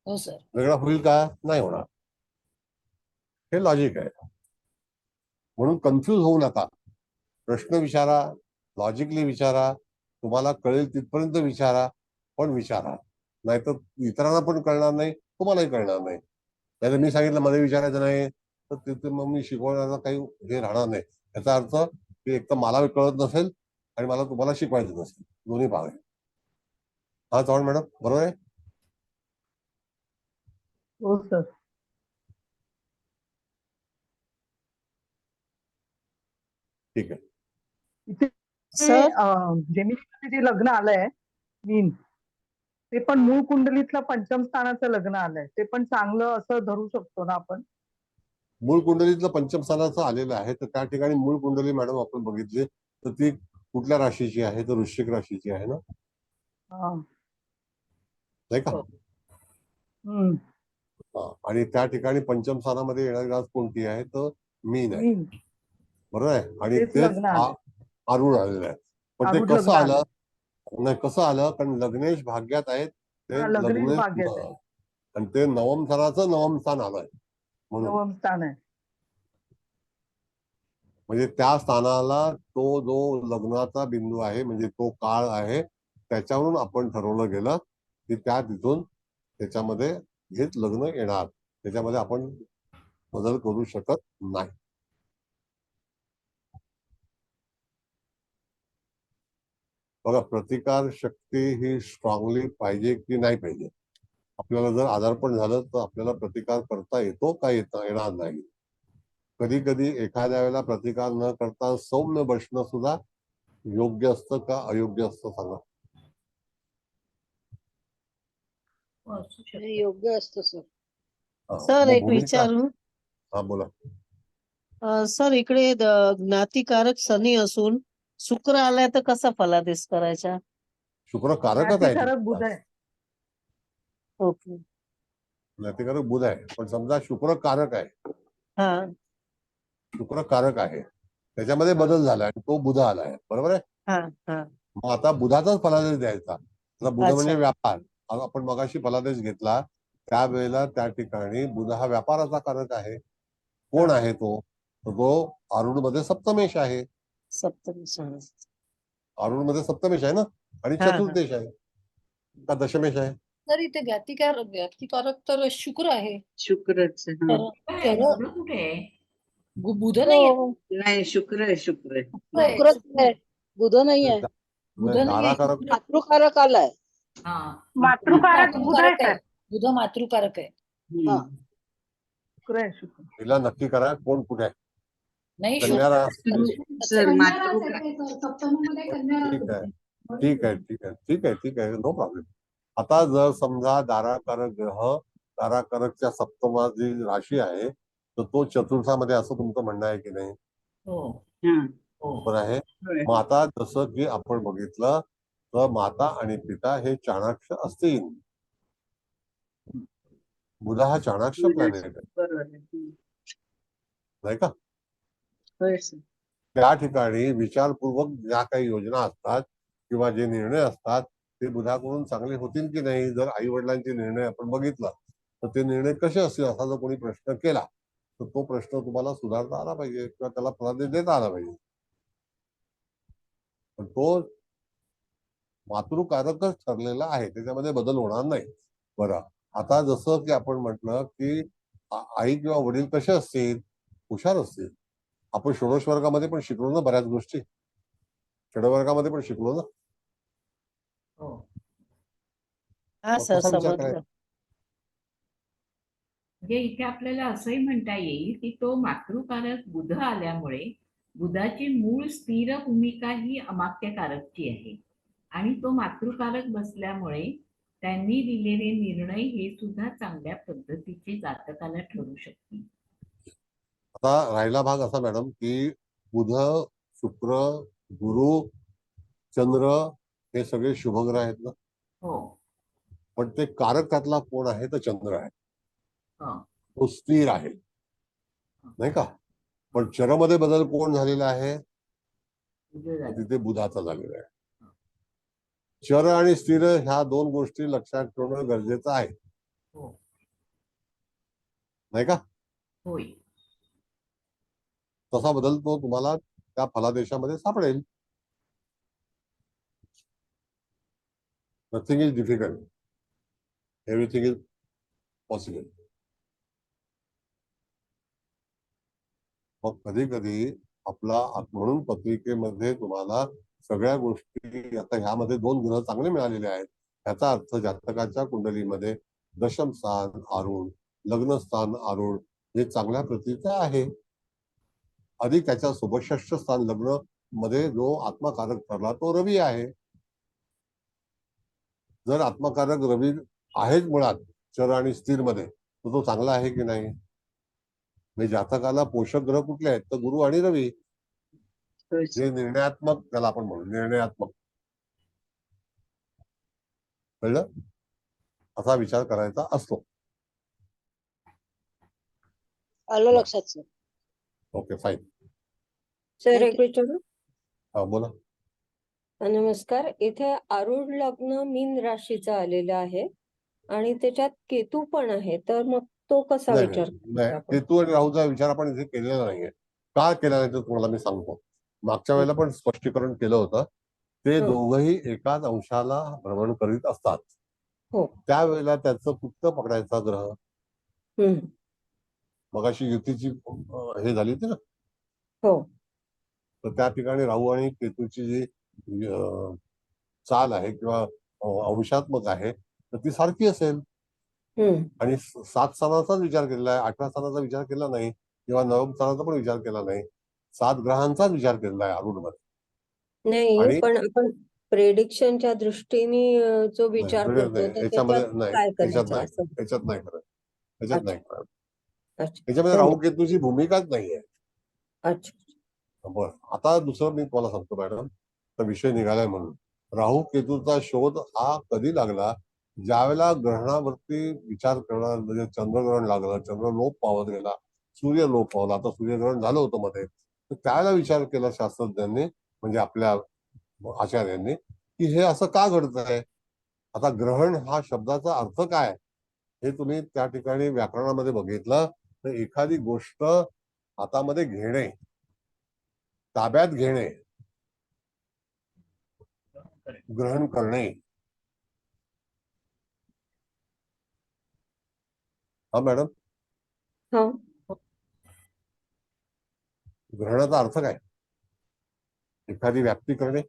हो सर. वेगळा होईल का? नाही होणार. हे लॉजिक आहे. म्हणून कन्फ्यूज होऊ नका. प्रश्न विचारा, लॉजिकली विचारा, तुम्हाला कळेल तिथपर्यंत विचारा, पण विचारा. नाहीतर इतरांना पण कळणार नाही, तुम्हालाही कळणार नाही. नाहीतर मी सांगितलं मध्ये विचारायचं नाही तर तिथे मग मी शिकवण्याचा काही हे राहणार नाही. याचा अर्थ की एक तर मला कळत नसेल आणि मला तुम्हाला शिकवायचं नसेल, दोन्ही भाग आहे. हा चव्हाण मॅडम बरोबर आहे? हो सर. ठीक आहे. इथे सर जेमिनीमध्ये जे लग्न आलंय मीन, ते पण मूळ कुंडलीतलं पंचम स्थानाचं लग्न आलंय, ते पण चांगलं असं धरू शकतो ना आपण? मूळ कुंडलीतलं पंचम स्थानाचं आलेलं आहे, तर त्या ठिकाणी मूळ कुंडली मॅडम आपण बघितली तर ती कुठल्या राशीची आहे? तर वृश्चिक राशीची आहे ना, हा. नाही का? हम्म. आणि त्या ठिकाणी पंचम स्थानामध्ये येणारी रास कोणती आहे? तर मीन आहे. मीन. बरोबर आहे. आणि तेच तेच लग्न आलं. आरूढ आलेलं आहे. पण ते आरूढ कसं लग्न आलं? आलं. नाही, कसं आलं? कारण लग्नेश भाग्यात आहेत ते हा, लग्नेश लग्नेश भाग्यात आहे. आणि ते नवम स्थानाचं नवम स्थान आलंय म्हणून. नवम स्थान आहे. म्हणजे त्या स्थानाला तो जो लग्नाचा बिंदू आहे, म्हणजे तो काळ आहे, त्याच्यावरून आपण ठरवलं गेलं की त्या तिथून त्याच्यामध्ये हेच लग्न येणार. त्याच्यामध्ये आपण बदल करू शकत नाही. बघा, प्रतिकार शक्ती ही स्ट्रॉंगली पाहिजे की नाही पाहिजे? आपल्याला जर आजारपण झालं तर आपल्याला प्रतिकार करता येतो का? येणार नाही. कधी कधी एखाद्या वेळेला प्रतिकार न करता सौम्य बसणं सुद्धा योग्य असतं का अयोग्य असतं? सांगा. असू शकतं. हे योग्य असतं सर. सर मग एक भूमिका. विचारू. हा बोला. सर इकडे ज्ञातिकारक शनी असून शुक्र आलाय तर कसा फलादेश करायचा? शुक्र कारकच आहे. ज्ञातिकारक बुध आहे. ओके. ज्ञातिकारक बुध आहे, पण समजा शुक्र कारक आहे, हा शुक्र कारक आहे, त्याच्यामध्ये बदल झाला आणि तो बुध आलाय, बरोबर आहे? हा हा. मग आता बुधाचाच फलादेश द्यायचा. आता बुध म्हणजे अच्छा. व्यापार. आपण मगाशी फलादेश घेतला त्यावेळेला त्या ठिकाणी बुध हा व्यापाराचा कारक आहे. कोण आहे तो? तर तो आरूढ मध्ये सप्तमेश आहे. सप्तमी. आरूढ मध्ये सप्तमेश आहे ना, आणि हा, हा. चतुर्देश आहे का दशमेश आहे? तर इथे ज्ञातिकारक तर शुक्र आहे. शुक्रच आहे. हा. तर बुध कुठे आहे? बुध नाही आहे. हो. नाही, शुक्र आहे. शुक्र आहे. शुक्रच आहे, बुध नाही आहे. बुध नाही आहे. दाराकारक मातृकारक आलाय. हा. मातृकारक बुध आहे सर. बुध मातृकारक आहे. हा. शुक्र आहे, शुक्र. तिला नक्की करा कोण कुठे आहे. नाही कन्या रास. सर मातृ ठीक आहे, ठीक आहे, ठीक आहे, ठीक आहे, ठीक आहे, नो प्रॉब्लेम. आता जर समजा दाराकारक ग्रह दाराकारकच्या सप्तमाची राशी आहे तर तो चतुर्थामध्ये असं तुमचं म्हणणं आहे की नाही? हो हा. हो. बरोबर आहे. होय. मग आता जसं की आपण बघितलं तर माता आणि पिता हे चाणाक्ष असतील. बुध हा चाणाक्ष प्लॅनेट आहे, बरोबर आहे. नाही का? होय सर. त्या ठिकाणी विचारपूर्वक ज्या काही योजना असतात किंवा जे निर्णय असतात ते बुधाकडून चांगले होतील की नाही? जर आई वडिलांचे निर्णय आपण बघितला तर ते निर्णय कसे असतील असा जर कोणी प्रश्न केला तर तो प्रश्न तुम्हाला सुधारता आला पाहिजे किंवा त्याला फलादेश देता आला पाहिजे. पण तो मातृकारकच ठरलेला आहे, त्याच्यामध्ये बदल होणार नाही. बरं, आता जसं की आपण म्हटलं की आई किंवा वडील कसे असतील? हुशार असतील. आपण षोडश वर्गामध्ये पण शिकलो ना बऱ्याच गोष्टी. षडवर्गामध्ये पण शिकलो ना. हो. हा मग सर कसा विचार समजलं. करायचा? म्हणजे इथे आपल्याला असंही म्हणता येईल की तो मातृकारक बुध आल्यामुळे बुधाची मूळ स्थिर भूमिका ही अमात्यकारकची आहे आणि तो मातृकारक बसल्यामुळे त्यांनी दिलेले निर्णय हे सुद्धा चांगल्या पद्धतीचे जातकाला ठरू शकतील. आता राहिला भाग असा मॅडम की बुध, शुक्र, गुरु, चंद्र हे सगळे शुभग्रह आहेत ना, हो. पण ते कारक त्यातला कोण आहे तर चंद्र आहे. हा. तो स्थिर आहे, नाही का. पण चरमध्ये बदल कोण झालेला आहे, उजळ तर झालं. तिथे बुधाचा झालेला आहे. चर आणि स्थिर ह्या दोन गोष्टी लक्षात ठेवणं गरजेचं आहे, हो. नाही का. होय. तसा बदल तो तुम्हाला त्या फलादेशामध्ये सापडेल. Nothing is difficult, everything is possible. मग कधी कधी आपला म्हणून पत्रिकेमध्ये तुम्हाला सगळ्या गोष्टी, आता ह्यामध्ये 2 ग्रह चांगले मिळालेले आहेत, याचा अर्थ जातकाच्या कुंडलीमध्ये दशम स्थान आरूढ, लग्न स्थान आरूढ हे चांगल्या प्रतीचं आहे. अधिक त्याच्यासोबत षष्ठ स्थान लग्न मध्ये जो आत्मकारक ठरला तो रवी आहे. जर आत्मकारक रवी आहेच मुळात चर आणि स्थिर मध्ये, तर तो चांगला आहे की नाही. म्हणजे जातकाला पोषक ग्रह कुठले आहेत तर गुरु आणि रवी, जे निर्णयात्मक, त्याला आपण म्हणू निर्णयात्मक, कळलं, असा विचार करायचा असतो. आलं लक्षात sir. Okay fine. Sir Thank एक विचारू? हा बोला. नमस्कार. इथे आरूढ लग्न मीन राशीचं आलेलं आहे आणि त्याच्यात केतू पण आहे, तर मग तो कसा नाही विचार नाही करायचा नाही, आपण? केतू आणि राहूचा विचार आपण इथे केलेला नाहीये. का केला नाही तर तुम्हाला मी सांगतो. मागच्या वेळेला पण स्पष्टीकरण केलं होतं. ते हं. दोघंही एकाच अंशाला भ्रमण करीत असतात. हो. त्यावेळेला त्याचं पुत्त पकडायचा ग्रह, हम्म. मगाशी युतीची हे झाली होती ना, हो. तर त्या ठिकाणी राहू आणि केतूची जी चाल आहे किंवा अंशात्मक आहे तर ती सारखी असेल. हम्म. आणि 7 स्थानाचाच विचार केलेला आहे, 8व्या स्थानाचा विचार केला नाही, किंवा 9व्या स्थानाचा पण विचार केला नाही. 7 ग्रहांचाच विचार केलेला आहे आरूढ मध्ये. नाही, आणि पण आपण प्रेडिक्शनच्या दृष्टीने जो विचार नाही, करतो नाही, तर याच्यामध्ये त्याच्यात नाही, काय याच्यात करायचं नाही, असं? याच्यात नाही करत, याच्यात नाही अच्छा. करत. अच्छा. याच्यामध्ये धन्यवाद. राहू केतूची भूमिकाच नाहीये. अच्छा. बरं, आता दुसरं मी तुम्हाला सांगतो मॅडम, तर विषय निघालाय म्हणून. राहू केतूचा शोध हा कधी लागला, ज्यावेळेला ग्रहणावरती विचार करणार, म्हणजे चंद्रग्रहण लागलं, चंद्र लोप पावत गेला, सूर्य लोप पावला, आता सूर्यग्रहण झालं होतं मध्ये, तर त्यावेळेला विचार केला शास्त्रज्ञांनी, म्हणजे आपल्या आचार्यांनी, की हे असं का घडतंय. आता ग्रहण हा शब्दाचा अर्थ काय, हे तुम्ही त्या ठिकाणी व्याकरणामध्ये बघितलं तर एखादी गोष्ट हातामध्ये घेणे, ताब्यात घेणे, ग्रहण करणे. हा मॅडम, हा. ग्रहणाचा अर्थ काय, एखादी व्याप्ती करणे.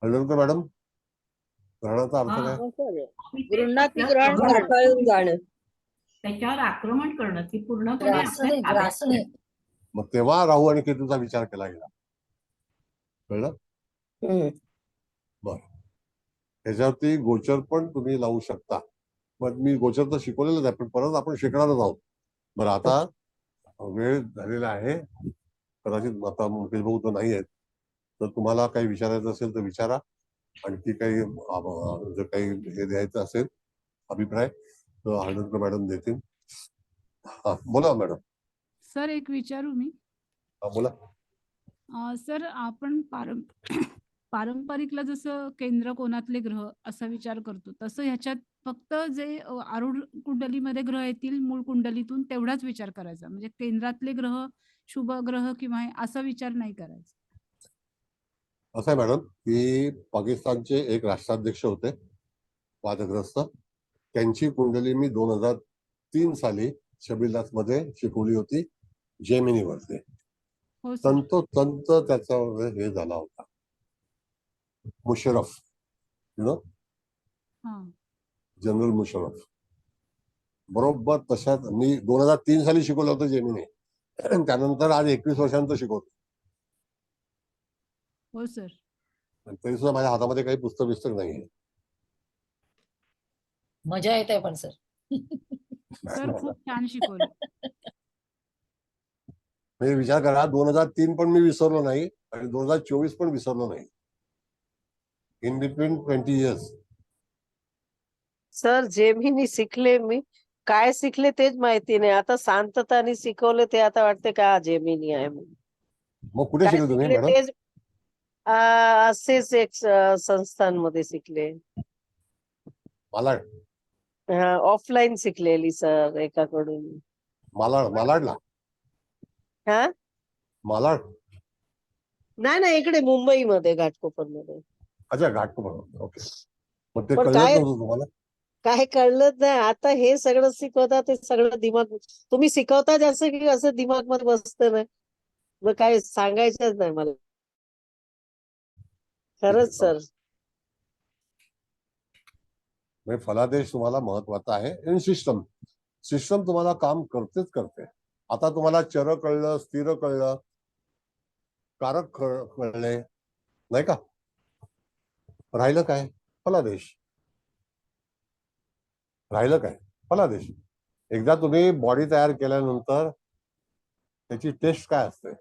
कळलं का मॅडम, ग्रहणाचा अर्थ काय. हो सर. मी तेच गृह्णाती म्हटलं, ग्रहण आपण करणं. हाताळून जाणं. त्याच्यावर आक्रमण करणं की पूर्णपणे ग्रासणे आपल्या ताब्यात ग्रासणे. मग तेव्हा राहू आणि केतूचा विचार केला गेला. कळलं. हम्म. बरं, त्याच्यावरती गोचर पण तुम्ही लावू शकता. मग मी गोचर तर शिकवलेलंच आहे, पण परत आपण शिकणारच आहोत. बरं, आता वेळ झालेला आहे, कदाचित आता मुकेश भाऊ तर नाही आहेत, तर तुम्हाला काही विचारायचं असेल तर विचारा. आणखी काही जर काही हे द्यायचं असेल अभिप्राय तर हळदणकर मॅडम देतील. हा बोला मॅडम. सर एक विचारू मी. हा बोला. सर आपण पारंपरिकला जसं केंद्र कोणातले ग्रह असा विचार करतो, तसं ह्याच्यात फक्त जे आरूढ कुंडलीमध्ये ग्रह येतील मूळ कुंडलीतून तेवढाच विचार करायचा, म्हणजे केंद्रातले ग्रह शुभ ग्रह किंवा असा विचार नाही करायचा. असं आहे मॅडम की पाकिस्तानचे एक राष्ट्राध्यक्ष होते वादग्रस्त, त्यांची कुंडली मी 2003 साली शबीरदास मध्ये शिकवली होती जेमिनीवरती. हो सर. तंतोतंत त्याच्यावर हे झाला होता. मुशर्रफ, हा. जनरल मुशर्रफ, बरोबर तशाच मी 2003 साली शिकवलं होतं जेमिनी. त्यानंतर आज 21 वर्षांचं शिकवतो. हो सर. तरी सुद्धा माझ्या हातामध्ये काही पुस्तक नाहीये. मजा येते पण सर. सर खूप छान शिकवलं. म्हणजे विचार करा, 2003 पण मी विसरलो नाही आणि 2024 पण विसरलो नाही. In between 20 years. Sir Gemini शिकले मी, काय शिकले तेच माहिती नाही. आता शांतताने शिकवले ते आता वाटते का जेमिनी आहे म्हणून. मग कुठे काय शिकले तुम्ही शिकले मॅडम? तेच असेच एक संस्थांमध्ये शिकले. मालाड ऑफलाईन शिकलेली सर एकाकडून. मालाडला हा मालाड. नाही नाही, इकडे मुंबईमध्ये घाटकोपरमध्ये. अच्छा, घाटकोपर. ओके. मग ते पण कळलं काय नव्हतं तुम्हाला? काय कळलं नाही. आता हे सगळं शिकवता ते सगळं दिमाग तुम्ही शिकवता जसं की असं दिमाग मध्ये बसतं नाही. मग काय सांगायचंच नाही मला. खरंच सर. म्हणजे फलादेश तुम्हाला महत्वाचा आहे आणि सिस्टम तुम्हाला काम करतेच करते. आता तुम्हाला चर कळलं, स्थिर कळलं, कारक कळले नाही का? राहिलं काय? फलादेश. राहिलं काय? फलादेश. एकदा तुम्ही बॉडी तयार केल्यानंतर त्याची टेस्ट काय असते?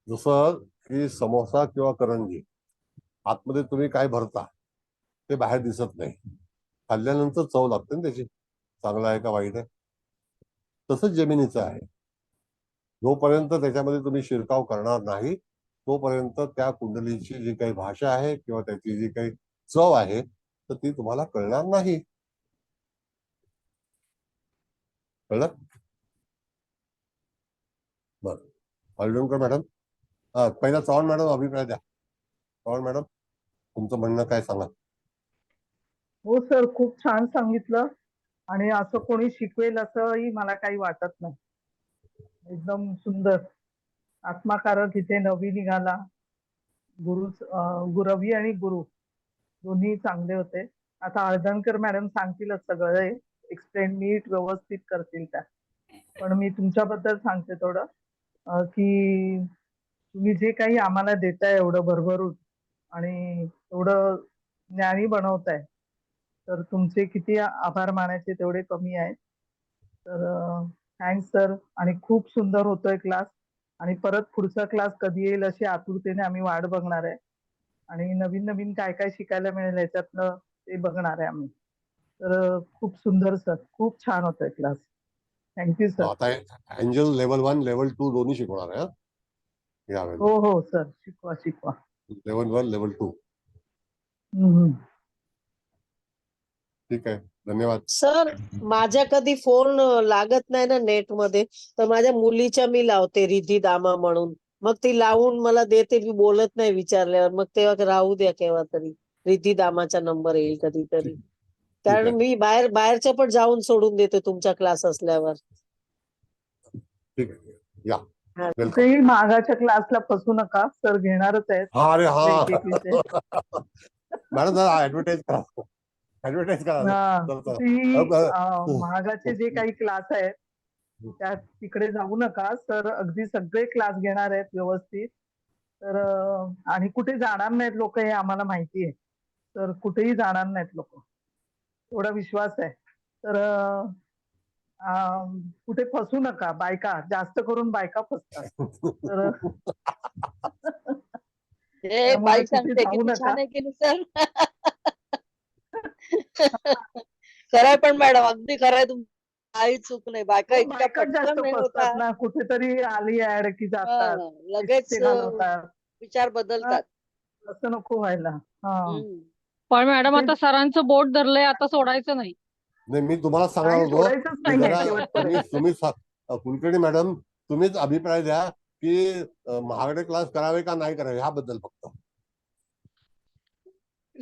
जसं की समोसा किंवा करंजी, आतमध्ये तुम्ही काय भरता ते बाहेर दिसत नाही, खाल्ल्यानंतर चव लागते ना त्याची, चांगला आहे का वाईट आहे. तसंच जेमिनीचं आहे. जोपर्यंत त्याच्यामध्ये तुम्ही शिरकाव करणार नाही तोपर्यंत त्या कुंडलीची जी काही भाषा आहे किंवा त्याची जी काही चव आहे तर ती तुम्हाला कळणार नाही. कळलं? बर, हळदणकर मॅडम. पहिला चव्हाण मॅडम अभिप्राय द्या. चव्हाण मॅडम, तुमचं म्हणणं काय सांगा? हो सर, खूप छान सांगितलं आणि असं कोणी शिकवेल असंही मला काही वाटत नाही. एकदम सुंदर. आत्माकारक इथे नवी निघाला. रवी आणि गुरु दोन्ही चांगले होते. आता हळदणकर मॅडम सांगतीलच सगळं, एक्सप्लेन नीट व्यवस्थित करतील त्या. पण मी तुमच्याबद्दल सांगते थोडं, की तुम्ही जे काही आम्हाला देताय एवढं भरभरून आणि एवढं ज्ञानी बनवताय, तर तुमचे किती आभार मानायचे तेवढे कमी आहेत. तर थँक्स सर. आणि खूप सुंदर होतोय क्लास आणि परत पुढचा क्लास कधी येईल अशी आतुरतेने आम्ही वाट बघणार आहे आणि नवीन नवीन काय काय शिकायला मिळेल याच्यातनं ते बघणार आहे आम्ही. तर खूप सुंदर सर, खूप छान होतोय क्लास. Thank you sir. आता एंजल लेवल 1 लेवल 2 दोन्ही शिकवणार आहे यावेळेला. हो हो सर, शिकवा शिकवा. Level 1 level 2. ठीक आहे, धन्यवाद सर माझ्या कधी फोन लागत नाही ना नेट मध्ये, तर माझ्या मुलीच्या मी लावते, रिधी दामा म्हणून. मग ती लावून मला देते, मी बोलत नाही विचारल्यावर. मग तेव्हा राहू द्या, केव्हा तरी रिधी दामाचा नंबर येईल कधीतरी. कारण मी बाहेरच्या पण जाऊन सोडून देते तुमचा क्लास असल्यावर. ठीक आहे, या. कुठेही मागाच्या क्लासला फसू नका, सर घेणारच आहेत. अरे हा वेगवेगळीचे. मॅडम जरा ऍडव्हर्टाइज करा. महागाचे जे काही क्लास आहेत त्या तिकडे जाऊ नका सर. अगदी सगळे क्लास घेणार आहेत व्यवस्थित. तर आणि कुठे जाणार नाहीत लोक हे आम्हाला माहिती आहे. तर कुठेही जाणार नाहीत लोक, एवढा विश्वास आहे. तर कुठे फसू नका. बायका जास्त करून बायका फसतात. तर हे बाई सांगते जाऊ किती नका. छान आहे की नाही सर. खरंय पण मॅडम, अगदी खरंय. काही चूक नाही. बायका इतक्या बायकाच जास्त पटकन हे फसतात होतात. ना. कुठेतरी आली ऍड की जातात, लगेच पैसे घालवतात. विचार बदलतात. असं नको व्हायला. पण मॅडम आता सरांचं बोट धरलंय, आता सोडायचं नाही. नाही, मी तुम्हाला सांगणार काही होतो सोडायचंच की नाहीये जरा शेवटपर्यंत. तुम्ही कुलकर्णी मॅडम तुम्हीच अभिप्राय द्या की महागडे क्लास करावे का नाही करावे ह्याबद्दल फक्त.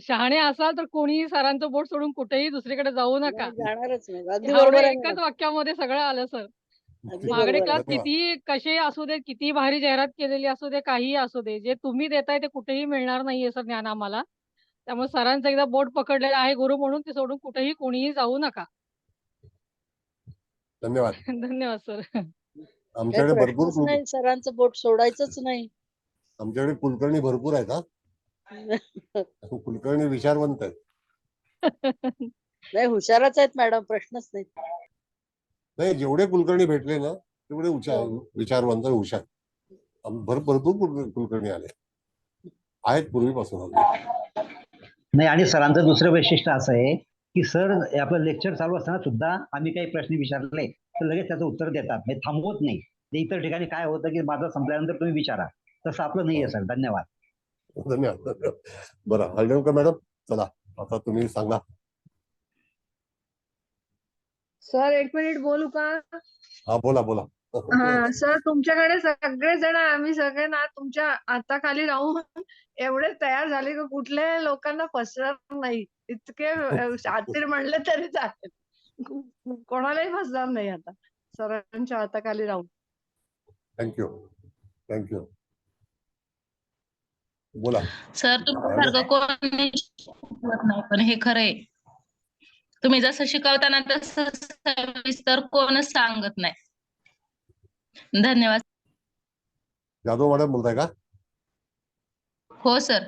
शहाणे असाल तर कोणीही सरांचं बोट सोडून कुठेही दुसरीकडे जाऊ नका. जाणारच नाही. अगदी एवढे बरोबर आहे एकाच मॅडम. वाक्यामध्ये सगळं आलं सर. अगदी महागडे बरोबर क्लास आहे. किती कसे असू दे, किती भारी जाहिरात केलेली असू दे, काहीही असू दे, जे तुम्ही देताय ते कुठेही मिळणार नाहीये सर ज्ञान आम्हाला. त्यामुळे सरांचं एकदा बोट पकडलेलं आहे गुरु म्हणून, ते सोडून कुठेही कोणीही जाऊ नका. धन्यवाद. धन्यवाद सर. आमच्याकडे भरपूर नाही, सरांचं बोट सोडायचंच नाही. आमच्याकडे कुलकर्णी भरपूर आहेत. कुलकर्णी विचारवंत आहेत. नाही, हुशारच आहेत मॅडम, प्रश्नच नाही. नाही, जेवढे कुलकर्णी भेटले ना तेवढे विचारवंत हुशार. भरपूर कुलकर्णी आले आहेत पूर्वीपासून अजून. नाही, आणि सरांचं दुसरं वैशिष्ट्य असं आहे की सर आपलं लेक्चर चालू असताना सुद्धा आम्ही काही प्रश्न विचारले तर लगेच त्याचं उत्तर देतात, म्हणजे थांबवत नाही. ते इतर ठिकाणी काय होतं की माझं संपल्यानंतर तुम्ही विचारा, तसं आपलं नाहीये सर. धन्यवाद. धन्यवाद. बरं, हळदणकर मॅडम, चला आता तुम्ही सांगा. सर 1 मिनिट बोलू का? हा, बोला. हा सर, तुमच्याकडे सगळेजण आम्ही सगळे ना तुमच्या हाताखाली राहून एवढे तयार झाले की कुठल्याही लोकांना फसणार नाही इतके शातीर म्हणले तरी चालेल. कोणालाही फसणार नाही आता सरांच्या हाताखाली राहून. थँक्यू. बोला सर, तुमच्यासारखं कोणी शिकवत नाही, पण हे खरंय. तुम्ही जसं शिकवताना तसं सविस्तर कोणच सांगत नाही. धन्यवाद. जाधव मॅडम बोलताय का? हो सर.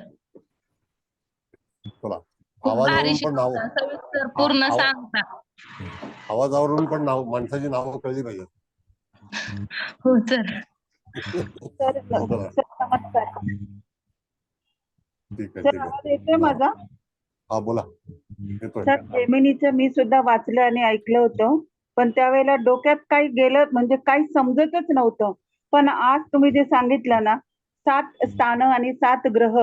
चला, खूप भारी आवाजावरून पण नाव, शिकवता, सविस्तर पूर्ण सांगता. आवाजावरून पण माणसाची नावं कळली पाहिजे. हो सर. नमस्कार. ठीक सर, आवाज आहे. येतोय माझा? हा, बोला. येतोय. सर, जेमिनीचं मी सुद्धा वाचलं आणि ऐकलं होतं, पण त्यावेळेला डोक्यात काही गेलं म्हणजे काही समजतच नव्हतं. पण आज तुम्ही जे सांगितलं ना, 7 स्थानं आणि 7 ग्रह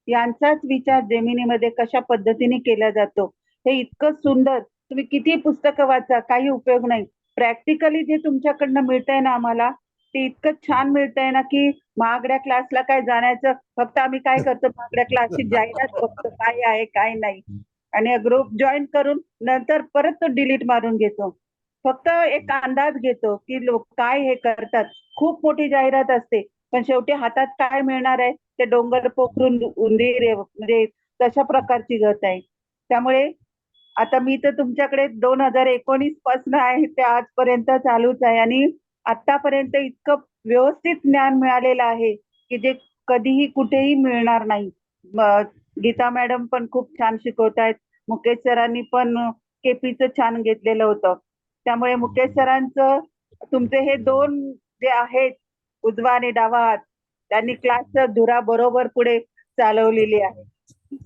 यांचाच विचार जेमिनीमध्ये कशा पद्धतीने केला जातो, हे इतकं सुंदर. तुम्ही किती पुस्तकं वाचा, काही उपयोग नाही. प्रॅक्टिकली जे तुमच्याकडनं मिळतंय ना आम्हाला, ते इतकं छान मिळतंय ना की महागड्या क्लासला काय जाण्याचं, फक्त आम्ही काय करतो, महागड्या क्लासची जाहिरात बघतो काय आहे काय नाही, आणि ग्रुप जॉईन करून नंतर परत तो डिलीट मारून घेतो. फक्त एक अंदाज घेतो की लोक काय हे करतात. खूप मोठी जाहिरात असते, पण शेवटी हातात काय मिळणार आहे ते डोंगर पोखरून उंदीर, म्हणजे तशा प्रकारची गत आहे. त्यामुळे आता मी तर तुमच्याकडे 2019 पासून आहे ते आजपर्यंत चालूच आहे, आणि आतापर्यंत इतकं व्यवस्थित ज्ञान मिळालेलं आहे की जे कधीही कुठेही मिळणार नाही. गीता मॅडम पण खूप छान शिकवतायत. मुकेश सरांनी पण केपीचं छान घेतलेलं होतं. त्यामुळे मुकेश सरांचं तुमचे हे 2 जे आहेत, उजवा आणि डावा हात, त्यांनी क्लासचं धुरा बरोबर पुढे चालवलेली आहे.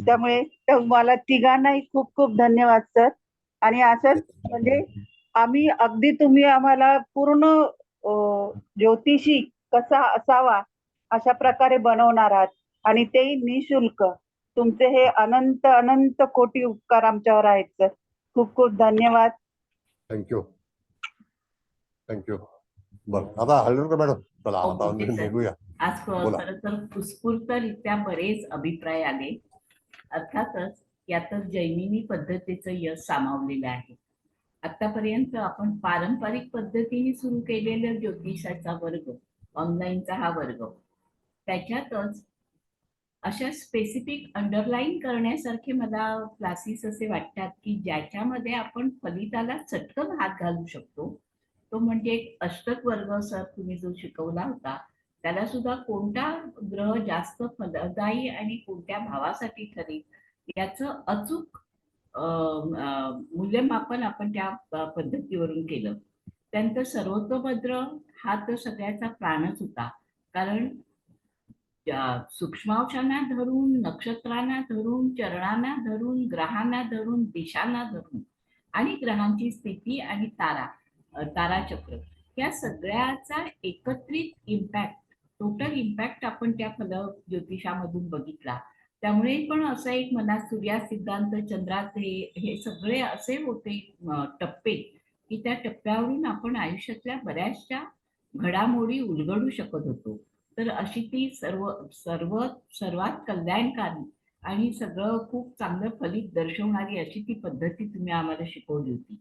त्यामुळे मला तिघांनाही खूप खूप धन्यवाद सर. आणि असंच म्हणजे आम्ही अगदी तुम्ही आम्हाला पूर्ण ज्योतिषी कसा असावा अशा प्रकारे बनवणार आहात, आणि तेही निशुल्क. तुमचे हे अनंत अनंत कोटी उपकार आमच्यावर आहेत सर. खूप खूप धन्यवाद. थँक्यू. बरं, आता हळदणकर मॅडम, चला आता ओके सर. निघूया. आज बोला. खरं तर उत्स्फूर्तरित्या बरेच अभिप्राय आले. अर्थातच यातच जैमिनी पद्धतीचं यश सामावलेलं आहे. आतापर्यंत आपण पारंपरिक पद्धतीने सुरू केलेला ज्योतिषाचा वर्ग, ऑनलाईनचा हा वर्ग, त्याच्यातच अशा स्पेसिफिक अंडरलाईन करण्यासारखे मला क्लासेस असे वाटतात की ज्याच्यामध्ये आपण फलिताला चटकन हात घालू शकतो. तो म्हणजे एक अष्टक वर्ग सर तुम्ही जो शिकवला होता, त्याला सुद्धा कोणता ग्रह जास्त फलदायी आणि कोणत्या भावासाठी ठरेल याचं अचूक मूल्यमापन आपण त्या पद्धतीवरून केलं. त्यानंतर सर्वतोभद्र हा तर सगळ्याचा प्राणच होता, कारण सूक्ष्मांशांना धरून, नक्षत्रांना धरून, चरणांना धरून, ग्रहांना धरून, दिशांना धरून, आणि ग्रहांची स्थिती आणि ताराचक्र या सगळ्याचा एकत्रित इम्पॅक्ट, टोटल इम्पॅक्ट आपण त्या फल ज्योतिषामधून बघितला. त्यामुळे पण असं एक मनात सूर्या सिद्धांत, चंद्राचे हे सगळे असे होते टप्पे की त्या टप्प्यावरून आपण आयुष्यातल्या बऱ्याचशा घडामोडी उलगडू शकत होतो. तर अशी ती सर्वात कल्याणकारी आणि सगळं खूप चांगलं फलित दर्शवणारी अशी ती पद्धती तुम्ही आम्हाला शिकवली होती.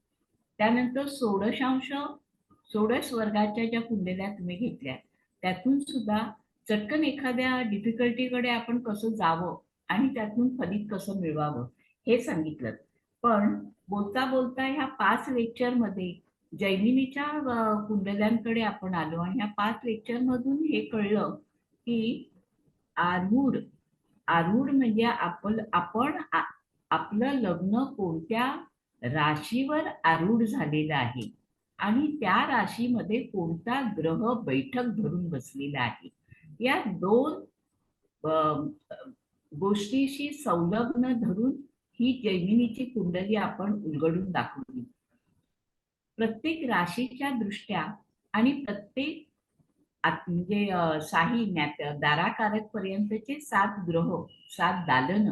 त्यानंतर 16 वर्गाच्या ज्या कुंडल्या तुम्ही घेतल्या त्यातून सुद्धा चटकन एखाद्या डिफिकल्टीकडे आपण कसं जावं आणि त्यातून फलित कसं मिळवावं हे सांगितलं. पण बोलता बोलता ह्या 5 लेक्चरमध्ये जैमिनीच्या कुंडल्यांकडे आपण आलो, आणि ह्या 5 लेक्चर मधून हे कळलं की आरूढ म्हणजे आपलं लग्न कोणत्या राशीवर आरूढ झालेलं आहे आणि त्या राशीमध्ये कोणता ग्रह बैठक धरून बसलेला आहे. या दोन गोष्टीशी संलग्न धरून ही जैमिनीची कुंडली आपण उलगडून दाखवली. प्रत्येक राशीच्या दृष्ट्या आणि प्रत्येक म्हणजे शाही दाराकारक पर्यंतचे 7 ग्रह 7 दालन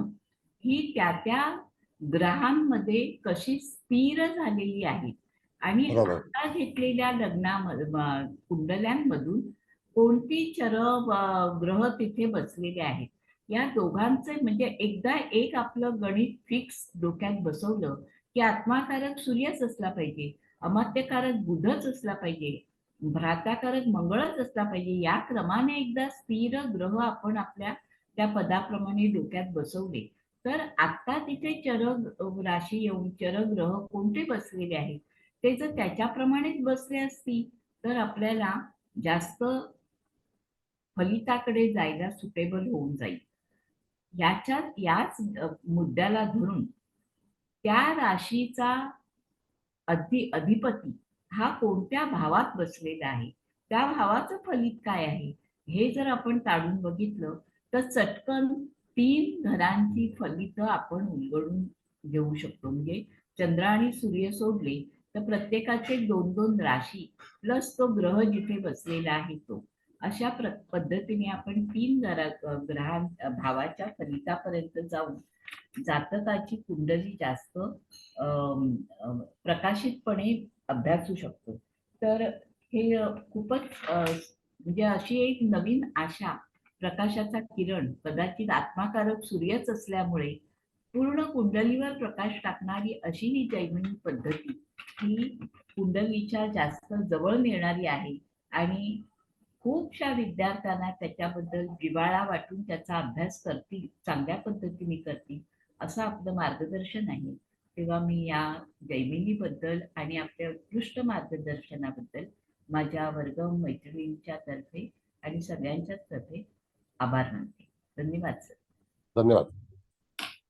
ही त्या ग्रहांमध्ये कशी स्थिर झालेली आहेत आणि आता घेतलेल्या कुंडल्यांमधून कोणती ग्रह तिथे बसलेले आहेत या दोघांचे म्हणजे एकदा एक आपलं गणित फिक्स डोक्यात बसवलं की आत्माकारक सूर्यच असला पाहिजे, अमात्यकारक बुधच असला पाहिजे, भ्राताकारक मंगळच असला पाहिजे, या क्रमाने एकदा स्थिर ग्रह आपण आपल्या त्या पदाप्रमाणे डोक्यात बसवले तर आता तिथे राशी येऊन ग्रह कोणते बसलेले आहेत ते जर त्याच्याप्रमाणेच बसले असतील तर आपल्याला जास्त फलिताकडे जायला सुटेबल होऊन जाईल. याच मुद्द्याला धरून त्या राशीचा अधिपती हा कोणत्या भावात बसलेला आहे, त्या भावाचं फलित काय आहे हे जर आपण ताडून बघितलं तर चटकन 3 घरांची फलित आपण उलगडून घेऊ शकतो. म्हणजे चंद्र आणि सूर्य सोडले तर प्रत्येकाचे 2-2 राशी प्लस तो ग्रह जिथे बसलेला आहे तो, अशा पद्धतीने आपण 3 भावाच्या फलितापर्यंत जाऊन जातकाची कुंडली जास्त प्रकाशितपणे अभ्यासू शकतो. तर हे खूपच म्हणजे अशी एक नवीन आशा, प्रकाशाचा किरण कदाचित आत्माकारक सूर्यच असल्यामुळे पूर्ण कुंडलीवर प्रकाश टाकणारी अशी ही जैमिनी पद्धती ही कुंडलीच्या जास्त जवळ नेणारी आहे आणि खूपशा विद्यार्थ्यांना त्याच्याबद्दल जिव्हाळा वाटून त्याचा अभ्यास करतील, चांगल्या पद्धतीने करतील असं आपलं मार्गदर्शन आहे. तेव्हा मी या जैमिनीबद्दल आणि आपल्या उत्कृष्ट मार्गदर्शनाबद्दल माझ्या वर्ग मैत्रिणींच्या तर्फे आणि सगळ्यांच्याच तर्फे आभार मानते. धन्यवाद सर. धन्यवाद,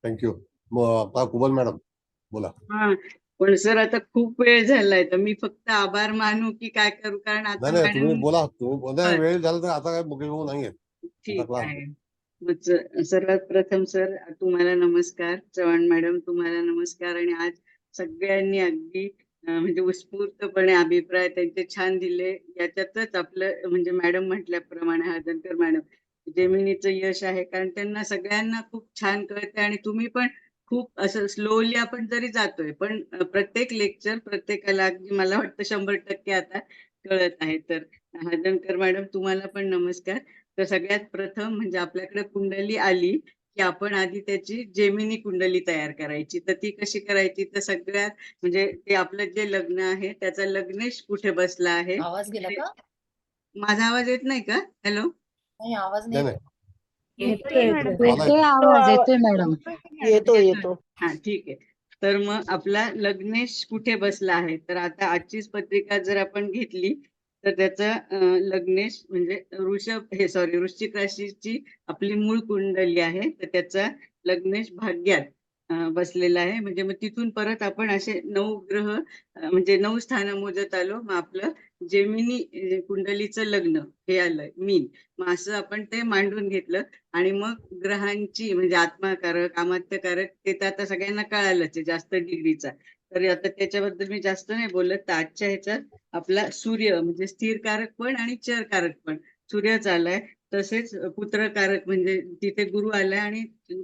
थँक्यू. आता कुबल मॅडम बोला. पण सर आता खूप वेळ झालाय तर मी फक्त आभार मानू की काय करू, कारण आता नाही तुम्ही बोला, तुम्ही वेळ झाला तर आता काय मुकेश नाहीये. ठीक आहे. सर्वात प्रथम सर तुम्हाला नमस्कार, चव्हाण मॅडम तुम्हाला नमस्कार. आणि आज सगळ्यांनी अगदी म्हणजे उत्स्फूर्तपणे अभिप्राय त्यांचे छान दिले. याच्यातच आपलं म्हणजे मॅडम म्हटल्याप्रमाणे हळदणकर मॅडम जैमिनीचं यश आहे, कारण त्यांना सगळ्यांना खूप छान कळते आणि तुम्ही पण खूप असं स्लोली आपण जरी जातोय पण प्रत्येक लेक्चर प्रत्येकाला अगदी मला वाटतं 100% आता कळत आहे. तर हळदणकर मॅडम तुम्हाला पण नमस्कार. तर सगळ्यात प्रथम म्हणजे आपल्याकडे कुंडली आली की आपण आधी त्याची जेमिनी कुंडली तयार करायची. तर ती कशी करायची, तर सगळ्यात म्हणजे ते आपलं जे लग्न आहे त्याचा लग्नेश कुठे बसला आहे. आवाज गेला का? माझा आवाज येत नाही का? हॅलो, नाही आवाज नाही. येतोय आवाज, येतोय मॅडम. येतो. हा ठीक आहे. तर मग आपला लग्नेश कुठे बसला आहे, तर आता आजचीच पत्रिका जर आपण घेतली तर त्याचा लग्नेश म्हणजे वृश्चिक राशीची आपली मूळ कुंडली आहे, तर त्याचा लग्नेश भाग्यात बसलेला आहे. म्हणजे मग तिथून परत आपण असे 9 ग्रह म्हणजे 9 स्थानं मोजत आलो. मग आपलं जेमिनी कुंडलीचं लग्न हे आलं मीन. मग असं आपण ते मांडून घेतलं आणि मग ग्रहांची म्हणजे आत्माकारक अमात्यकारक ते तर आता सगळ्यांना कळालंच आहे जास्त डिग्रीचा. तर आता त्याच्याबद्दल मी जास्त नाही बोलत. तर आजच्या ह्याच्यात आपला सूर्य म्हणजे स्थिरकारक पण आणि चरकारक पण सूर्यच आलाय. तसेच पुत्रकारक म्हणजे तिथे गुरु आलाय आणि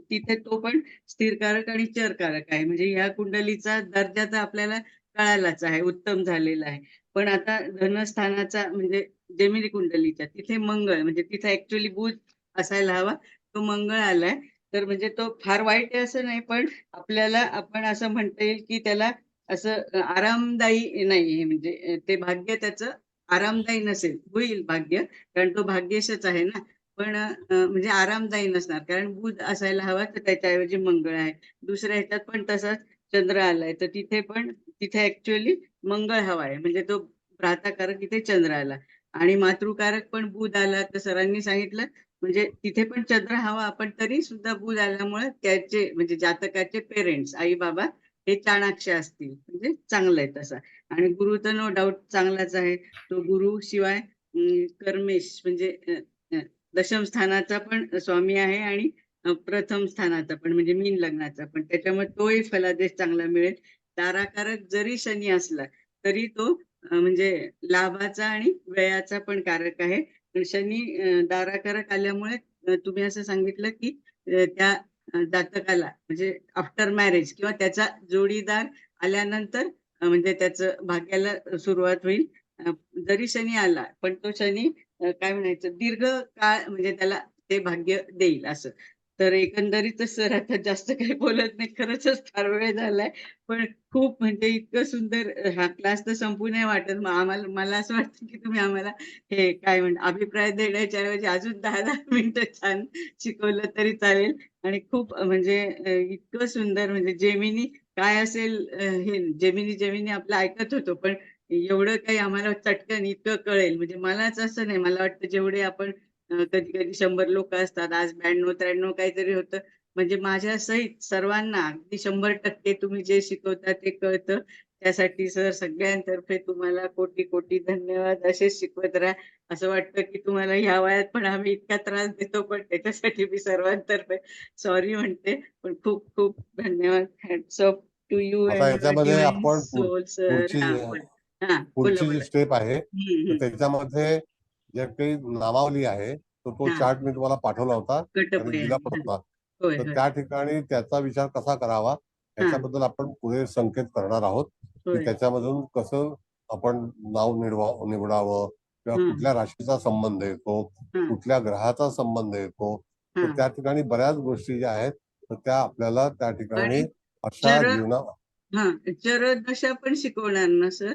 तिथे तो पण स्थिरकारक आणि चरकारक आहे. म्हणजे ह्या कुंडलीचा दर्जा तर आपल्याला कळालाच आहे, उत्तम झालेला आहे. पण आता धनस्थानाचा म्हणजे जेमिनी कुंडलीच्या तिथे मंगळ म्हणजे तिथे ऍक्च्युअली बुध असायला हवा, तो मंगळ आलाय. तर म्हणजे तो फार वाईट आहे असं नाही, पण आपल्याला आपण असं म्हणता येईल की त्याला असं आरामदायी नाही. म्हणजे ते भाग्य त्याचं आरामदायी नसेल. होईल भाग्य, कारण तो भाग्येशच आहे ना, पण म्हणजे आरामदायी नसणार, कारण बुध असायला हवा तर त्याच्याऐवजी मंगळ आहे. दुसऱ्या ह्याच्यात पण तसाच चंद्र आलाय, तर तिथे ऍक्च्युअली मंगळ हवा आहे. म्हणजे तो भ्राताकारक इथे चंद्र आला आणि मातृकारक पण बुध आला. तर सरांनी सांगितलं म्हणजे तिथे पण चंद्र हवा, पण तरी सुद्धा बुध आल्यामुळे त्याचे म्हणजे जातकाचे पेरेंट्स आई बाबा हे चाणाक्ष असतील, म्हणजे चांगलं आहे तसा. आणि गुरु तर नो डाऊट चांगलाच आहे. तो गुरु शिवाय कर्मेश म्हणजे दशम स्थानाचा पण स्वामी आहे आणि प्रथम स्थानाचा पण म्हणजे मीन लग्नाचा पण, त्याच्यामुळे तोही फलादेश चांगला मिळेल. दाराकारक जरी शनी असला तरी तो म्हणजे लाभाचा आणि व्ययाचा पण कारक आहे. पण शनी दाराकारक आल्यामुळे तुम्ही असं सांगितलं की त्या जातकाला म्हणजे आफ्टर मॅरेज किंवा त्याचा जोडीदार आल्यानंतर म्हणजे त्याचं भाग्याला सुरुवात होईल. जरी शनी आला पण तो शनी काय म्हणायचं दीर्घ काळ म्हणजे त्याला ते भाग्य देईल असं. तर एकंदरीतच सर आता जास्त काही बोलत नाही, खरंच फार वेळ झालाय. पण खूप म्हणजे इतकं सुंदर हा क्लास तर संपू नाही वाटत. मग आम्हाला मला असं वाटतं की तुम्ही आम्हाला हे काय अभिप्राय देण्याच्या ऐवजी अजून 10-10 मिनिटं छान शिकवलं तरी चालेल. आणि खूप म्हणजे इतकं सुंदर म्हणजे जेमिनी काय असेल हे जेमिनी आपलं ऐकत होतो पण एवढं काही आम्हाला चटकन इतकं कळेल म्हणजे मलाच असं नाही. मला वाटतं जेवढे आपण कधी कधी 100 लोक असतात, आज 92-93 काहीतरी होतं. म्हणजे माझ्या सहित सर्वांना अगदी 100% तुम्ही जे शिकवता ते कळतं. त्यासाठी सर सगळ्यांतर्फे तुम्हाला कोटी कोटी धन्यवाद. असेच शिकवत राहा. असं वाटतं की तुम्हाला ह्या वयात पण आम्ही इतका त्रास देतो, पण त्याच्यासाठी मी सर्वांतर्फे सॉरी म्हणते. पण खूप खूप धन्यवाद. हॅट्स ऑफ टू यू आता अँड युअर याच्यामध्ये डिवाइन आपण सोल सर. पुढची हा बोला. हा बोला पुढची जी बोला. स्टेप आहे तर हम्म. त्याच्यामध्ये जे काही नामावली आहे तो हा चार्ट मी तुम्हाला पाठवला होता आणि गटपय दिला आहे. पण होता. होय तर होय. त्या ठिकाणी त्याचा विचार कसा करावा हा याच्याबद्दल आपण पुढे संकेत करणार आहोत की होय. त्याच्यामधून कसं आपण नाव निवडावं किंवा हम्म. कुठल्या राशीचा संबंध येतो, हा कुठल्या ग्रहाचा संबंध येतो. तर हा त्या ठिकाणी बऱ्याच गोष्टी ज्या आहेत तर त्या आपल्याला त्या ठिकाणी आणि अशा चर जीवना हा चरदशा पण शिकवणार ना सर?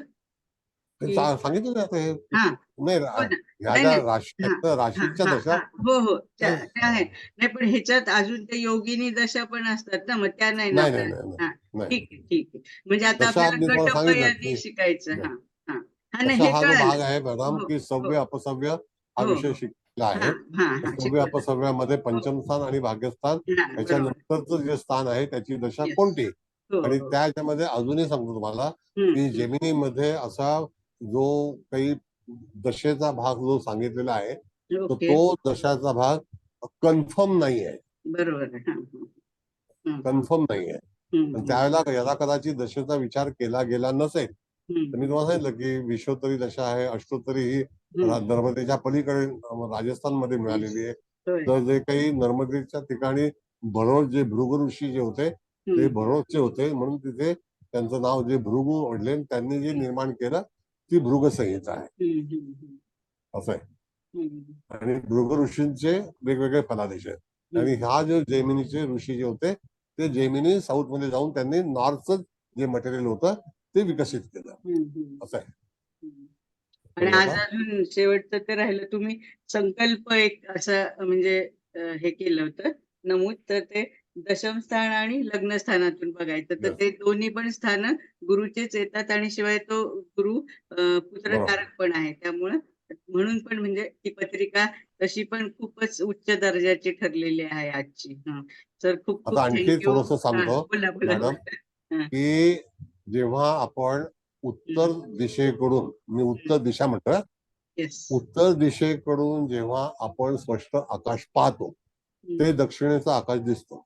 की सांगितलं ना आता हे हा नाही हो ना. ह्या नाही ज्या नाही. राशी हा आहेत ना हा राशीच्या हा दशा हा हो हो त्या- त्या आहेत. नाही पण ह्याच्यात अजून ते योगिनी दशा पण असतात ना, मग त्या नाही ना नाही नाही आपल्याला. नाही हा नाही ठीक आहे ठीक आहे. म्हणजे आता दशा आपल्याला मी तुम्हाला सांगितलं गटपयादी की शिकायचं. हा हा हा नाही दशा हे हा जो कळालं. भाग आहे मॅडम हो की हो सव्य अपसव्य हा हो विषय हो शिकलेला हा आहे. हा तर हा सव्य शिकवलं. अपसव्यामध्ये हो पंचम स्थान आणि भाग्यस्थान हा बरोबर. याच्यानंतरचं जे स्थान आहे त्याची दशा येस. कोणती हो आणि हो. त्याच्यामध्ये अजूनही सांगतो तुम्हाला हम्म की हम्म जेमिनीमध्ये असा जो काही दशेचा भाग जो सांगितलेला आहे तर ओके. तो दशाचा भाग कन्फर्म नाही आहे. बरोबर आहे. हा हा कन्फर्म नाही आहे. हम्म पण हम्म त्यावेळेला याला कदाचित दशेचा विचार केला गेला नसेल. तर मी हम्म तुम्हाला सांगितलं की विश्वोत्तरी दशा आहे, अष्टोत्तरी ही हम्म नर्मदेच्या पलीकडे राजस्थानमध्ये मिळालेली आहे. होय. तर जे काही नर्मदेच्या ठिकाणी भरोळ जे भृगु ऋषी जे होते ते हम्म भरोळचे होते म्हणून तिथे त्यांचं नाव जे भृगु ओढले त्यांनी जे निर्माण केलं ती भृग संहिता आहे असं आहे. हम्म आणि भृगु ऋषींचे वेगवेगळे फलादेश आहेत आणि हम्म ह्या जे जैमिनीचे ऋषी जे होते ते जैमिनी साऊथ मध्ये जाऊन त्यांनी नॉर्थचं जे मटेरियल होतं ते विकसित केलं असं आहे. हम्म. आणि कळलं आज का? अजून शेवटचं ते राहिलं, तुम्ही संकल्प एक असं म्हणजे हे केलं होतं नमूद, तर ते दशम स्थान आणि लग्न स्थानातून बघायचं. तर Yes. ते दोन्ही पण स्थान गुरुचेच येतात आणि शिवाय तो गुरु बरोबर. पुत्रकारक पण आहे. त्यामुळं म्हणून पण म्हणजे ती पत्रिका तशी पण खूपच उच्च दर्जाची ठरलेली आहे आजची. हा सर खूप आता खूप आणखी थँक्यू. थोडस हा सांगतो बोला बोला मॅडम बोला. की जेव्हा आपण उत्तर दिशेकडून मी उत्तर दिशा म्हणतोय येस. उत्तर दिशेकडून जेव्हा आपण स्पष्ट आकाश पाहतो ते दक्षिणेचं आकाश दिसतं,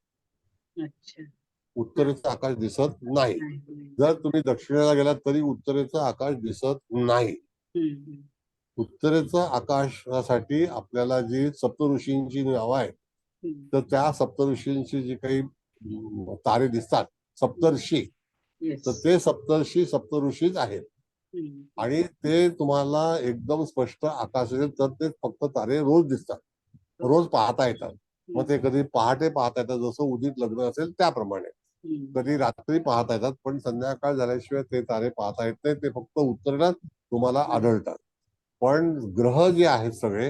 अच्छा. उत्तरेचं आकाश दिसत नाही. नाही, नाही. जर तुम्ही दक्षिणेला गेलात तरी उत्तरेचं आकाश दिसत नाही. हम्म उत्तरेचं आकाशासाठी आपल्याला जी सप्तऋषींची नावं आहेत हम्म तर त्या सप्तऋषींची जी काही तारे दिसतात सप्तर्षी येस. तर ते सप्तर्षी सप्तऋषीच आहेत आणि ते तुम्हाला एकदम स्पष्ट आकाश असेल तर ते फक्त तारे रोज दिसतात, रोज पाहता येतात. मग ते कधी पहाटे पाहता येतात जसं उदित लग्न असेल त्याप्रमाणे, कधी रात्री पाहता येतात पण संध्याकाळ झाल्याशिवाय ते तारे पाहता येत नाही, ते फक्त उत्तरेला तुम्हाला आढळतात. पण ग्रह जे आहेत सगळे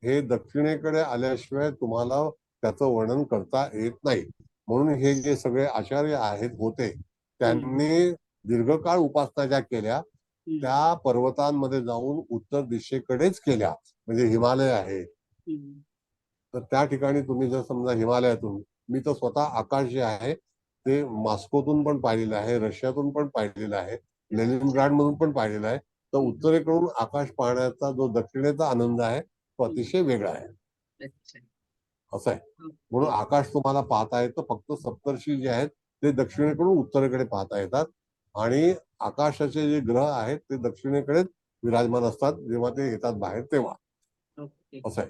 हे दक्षिणेकडे आल्याशिवाय तुम्हाला त्याचं वर्णन करता येत नाही. म्हणून हे जे सगळे आचार्य आहेत होते त्यांनी दीर्घकाळ उपासना ज्या केल्या त्या पर्वतांमध्ये जाऊन उत्तर दिशेकडेच केल्या, म्हणजे हिमालय आहे. तर त्या ठिकाणी तुम्ही जर समजा हिमालयातून, मी तर स्वतः आकाश जे आहे ते मॉस्कोतून पण पाहिलेलं आहे, रशियातून पण पाहिलेलं आहे, लेनिनग्राड मधून पण पाहिलेलं आहे. तर उत्तरेकडून आकाश पाहण्याचा जो दक्षिणेचा आनंद आहे तो अतिशय वेगळा आहे. अच्छा. असं आहे. म्हणून आकाश तुम्हाला पाहता येतं, फक्त सप्तर्षी जे आहेत ते दक्षिणेकडून उत्तरेकडे पाहता येतात आणि आकाशाचे जे ग्रह आहेत ते दक्षिणेकडेच विराजमान असतात जेव्हा ते येतात बाहेर तेव्हा. ओके. असं आहे.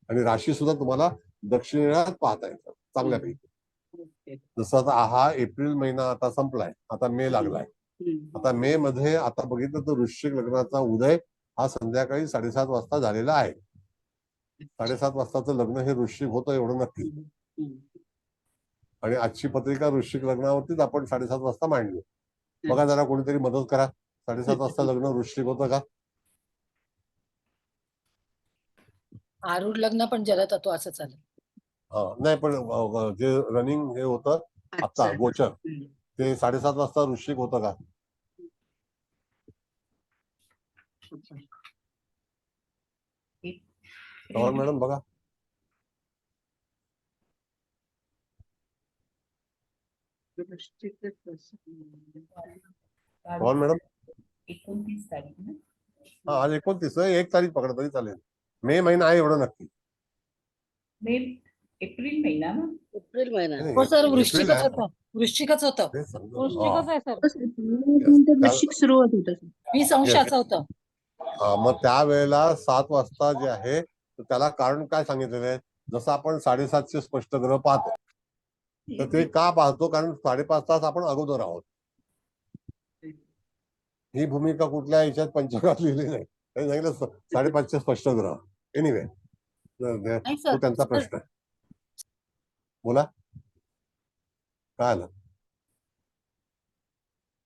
आणि राशी सुद्धा तुम्हाला दक्षिणेला पाहता येतात चांगल्यापैकी. ओके. जसं आता हा एप्रिल महिना आता संपलाय, आता मे लागलाय. आता मे मध्ये आता बघितलं तर वृश्चिक लग्नाचा उदय हा संध्याकाळी 7:30 वाजता झालेला आहे. 7:30 वाजताचं लग्न हे वृश्चिक होतं एवढं नक्की. आणि आजची पत्रिका वृश्चिक लग्नावरतीच आपण 7:30 वाजता मांडली. बघा जरा कोणीतरी मदत करा, 7:30 वाजता लग्न वृश्चिक होतं का? आरूढ लग्न पण जलतत्व असं चालेल. नाही पण जे रनिंग हे होतं आता गोचर ते 7:30 वाजता वृश्चिक होतं का? मॅडम बघा. मॅडम 29 तारीख ना? आज 29 आहे, 1 तारीख पकडा तरी चालेल. मे महिना आहे एवढं नक्की. मे एप्रिल महिना ना? एप्रिल महिना. नाही, हो सर, एप्रिल वृश्चिकच आहे. होतं. वृश्चिकच होतं. तेच समजा. वृश्चिकच आहे सर. वृश्चिक सुरुवात होत. 20 अंशाचं होतं. मग त्यावेळेला 7 वाजता जे आहे तर त्याला कारण काय सांगितलेलं आहे? जसं आपण 7:30चे स्पष्ट ग्रह पाहतो तर ते का पाहतो? कारण 5.5 तास आपण अगोदर आहोत. ही भूमिका कुठल्या ह्याच्यात पंचांगात लिहिली नाही. त्यांनी सांगितलं 5.5चे स्पष्ट ग्रह. एनिवे नाही तो सर, त्यांचा प्रश्न आहे. बोला काय आलं?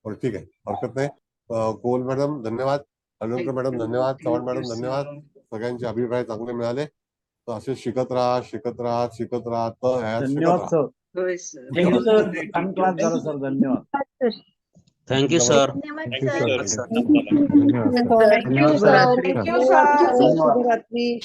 बरं ठीक आहे, हरकत नाही. कोल मॅडम धन्यवाद, हळदणकर मॅडम धन्यवाद, चव्हाण मॅडम धन्यवाद. सगळ्यांचे अभिप्राय चांगले मिळाले. तर असे शिकत राहा शिकत राहा शिकत राहा तर ह्यात शिकत धन्यवाद राहा. सर. होय सर. Thank you sir. छान क्लास झाला सर. धन्यवाद. Thank you sir. धन्यवाद सर. धन्यवाद सर. शुभरात्री.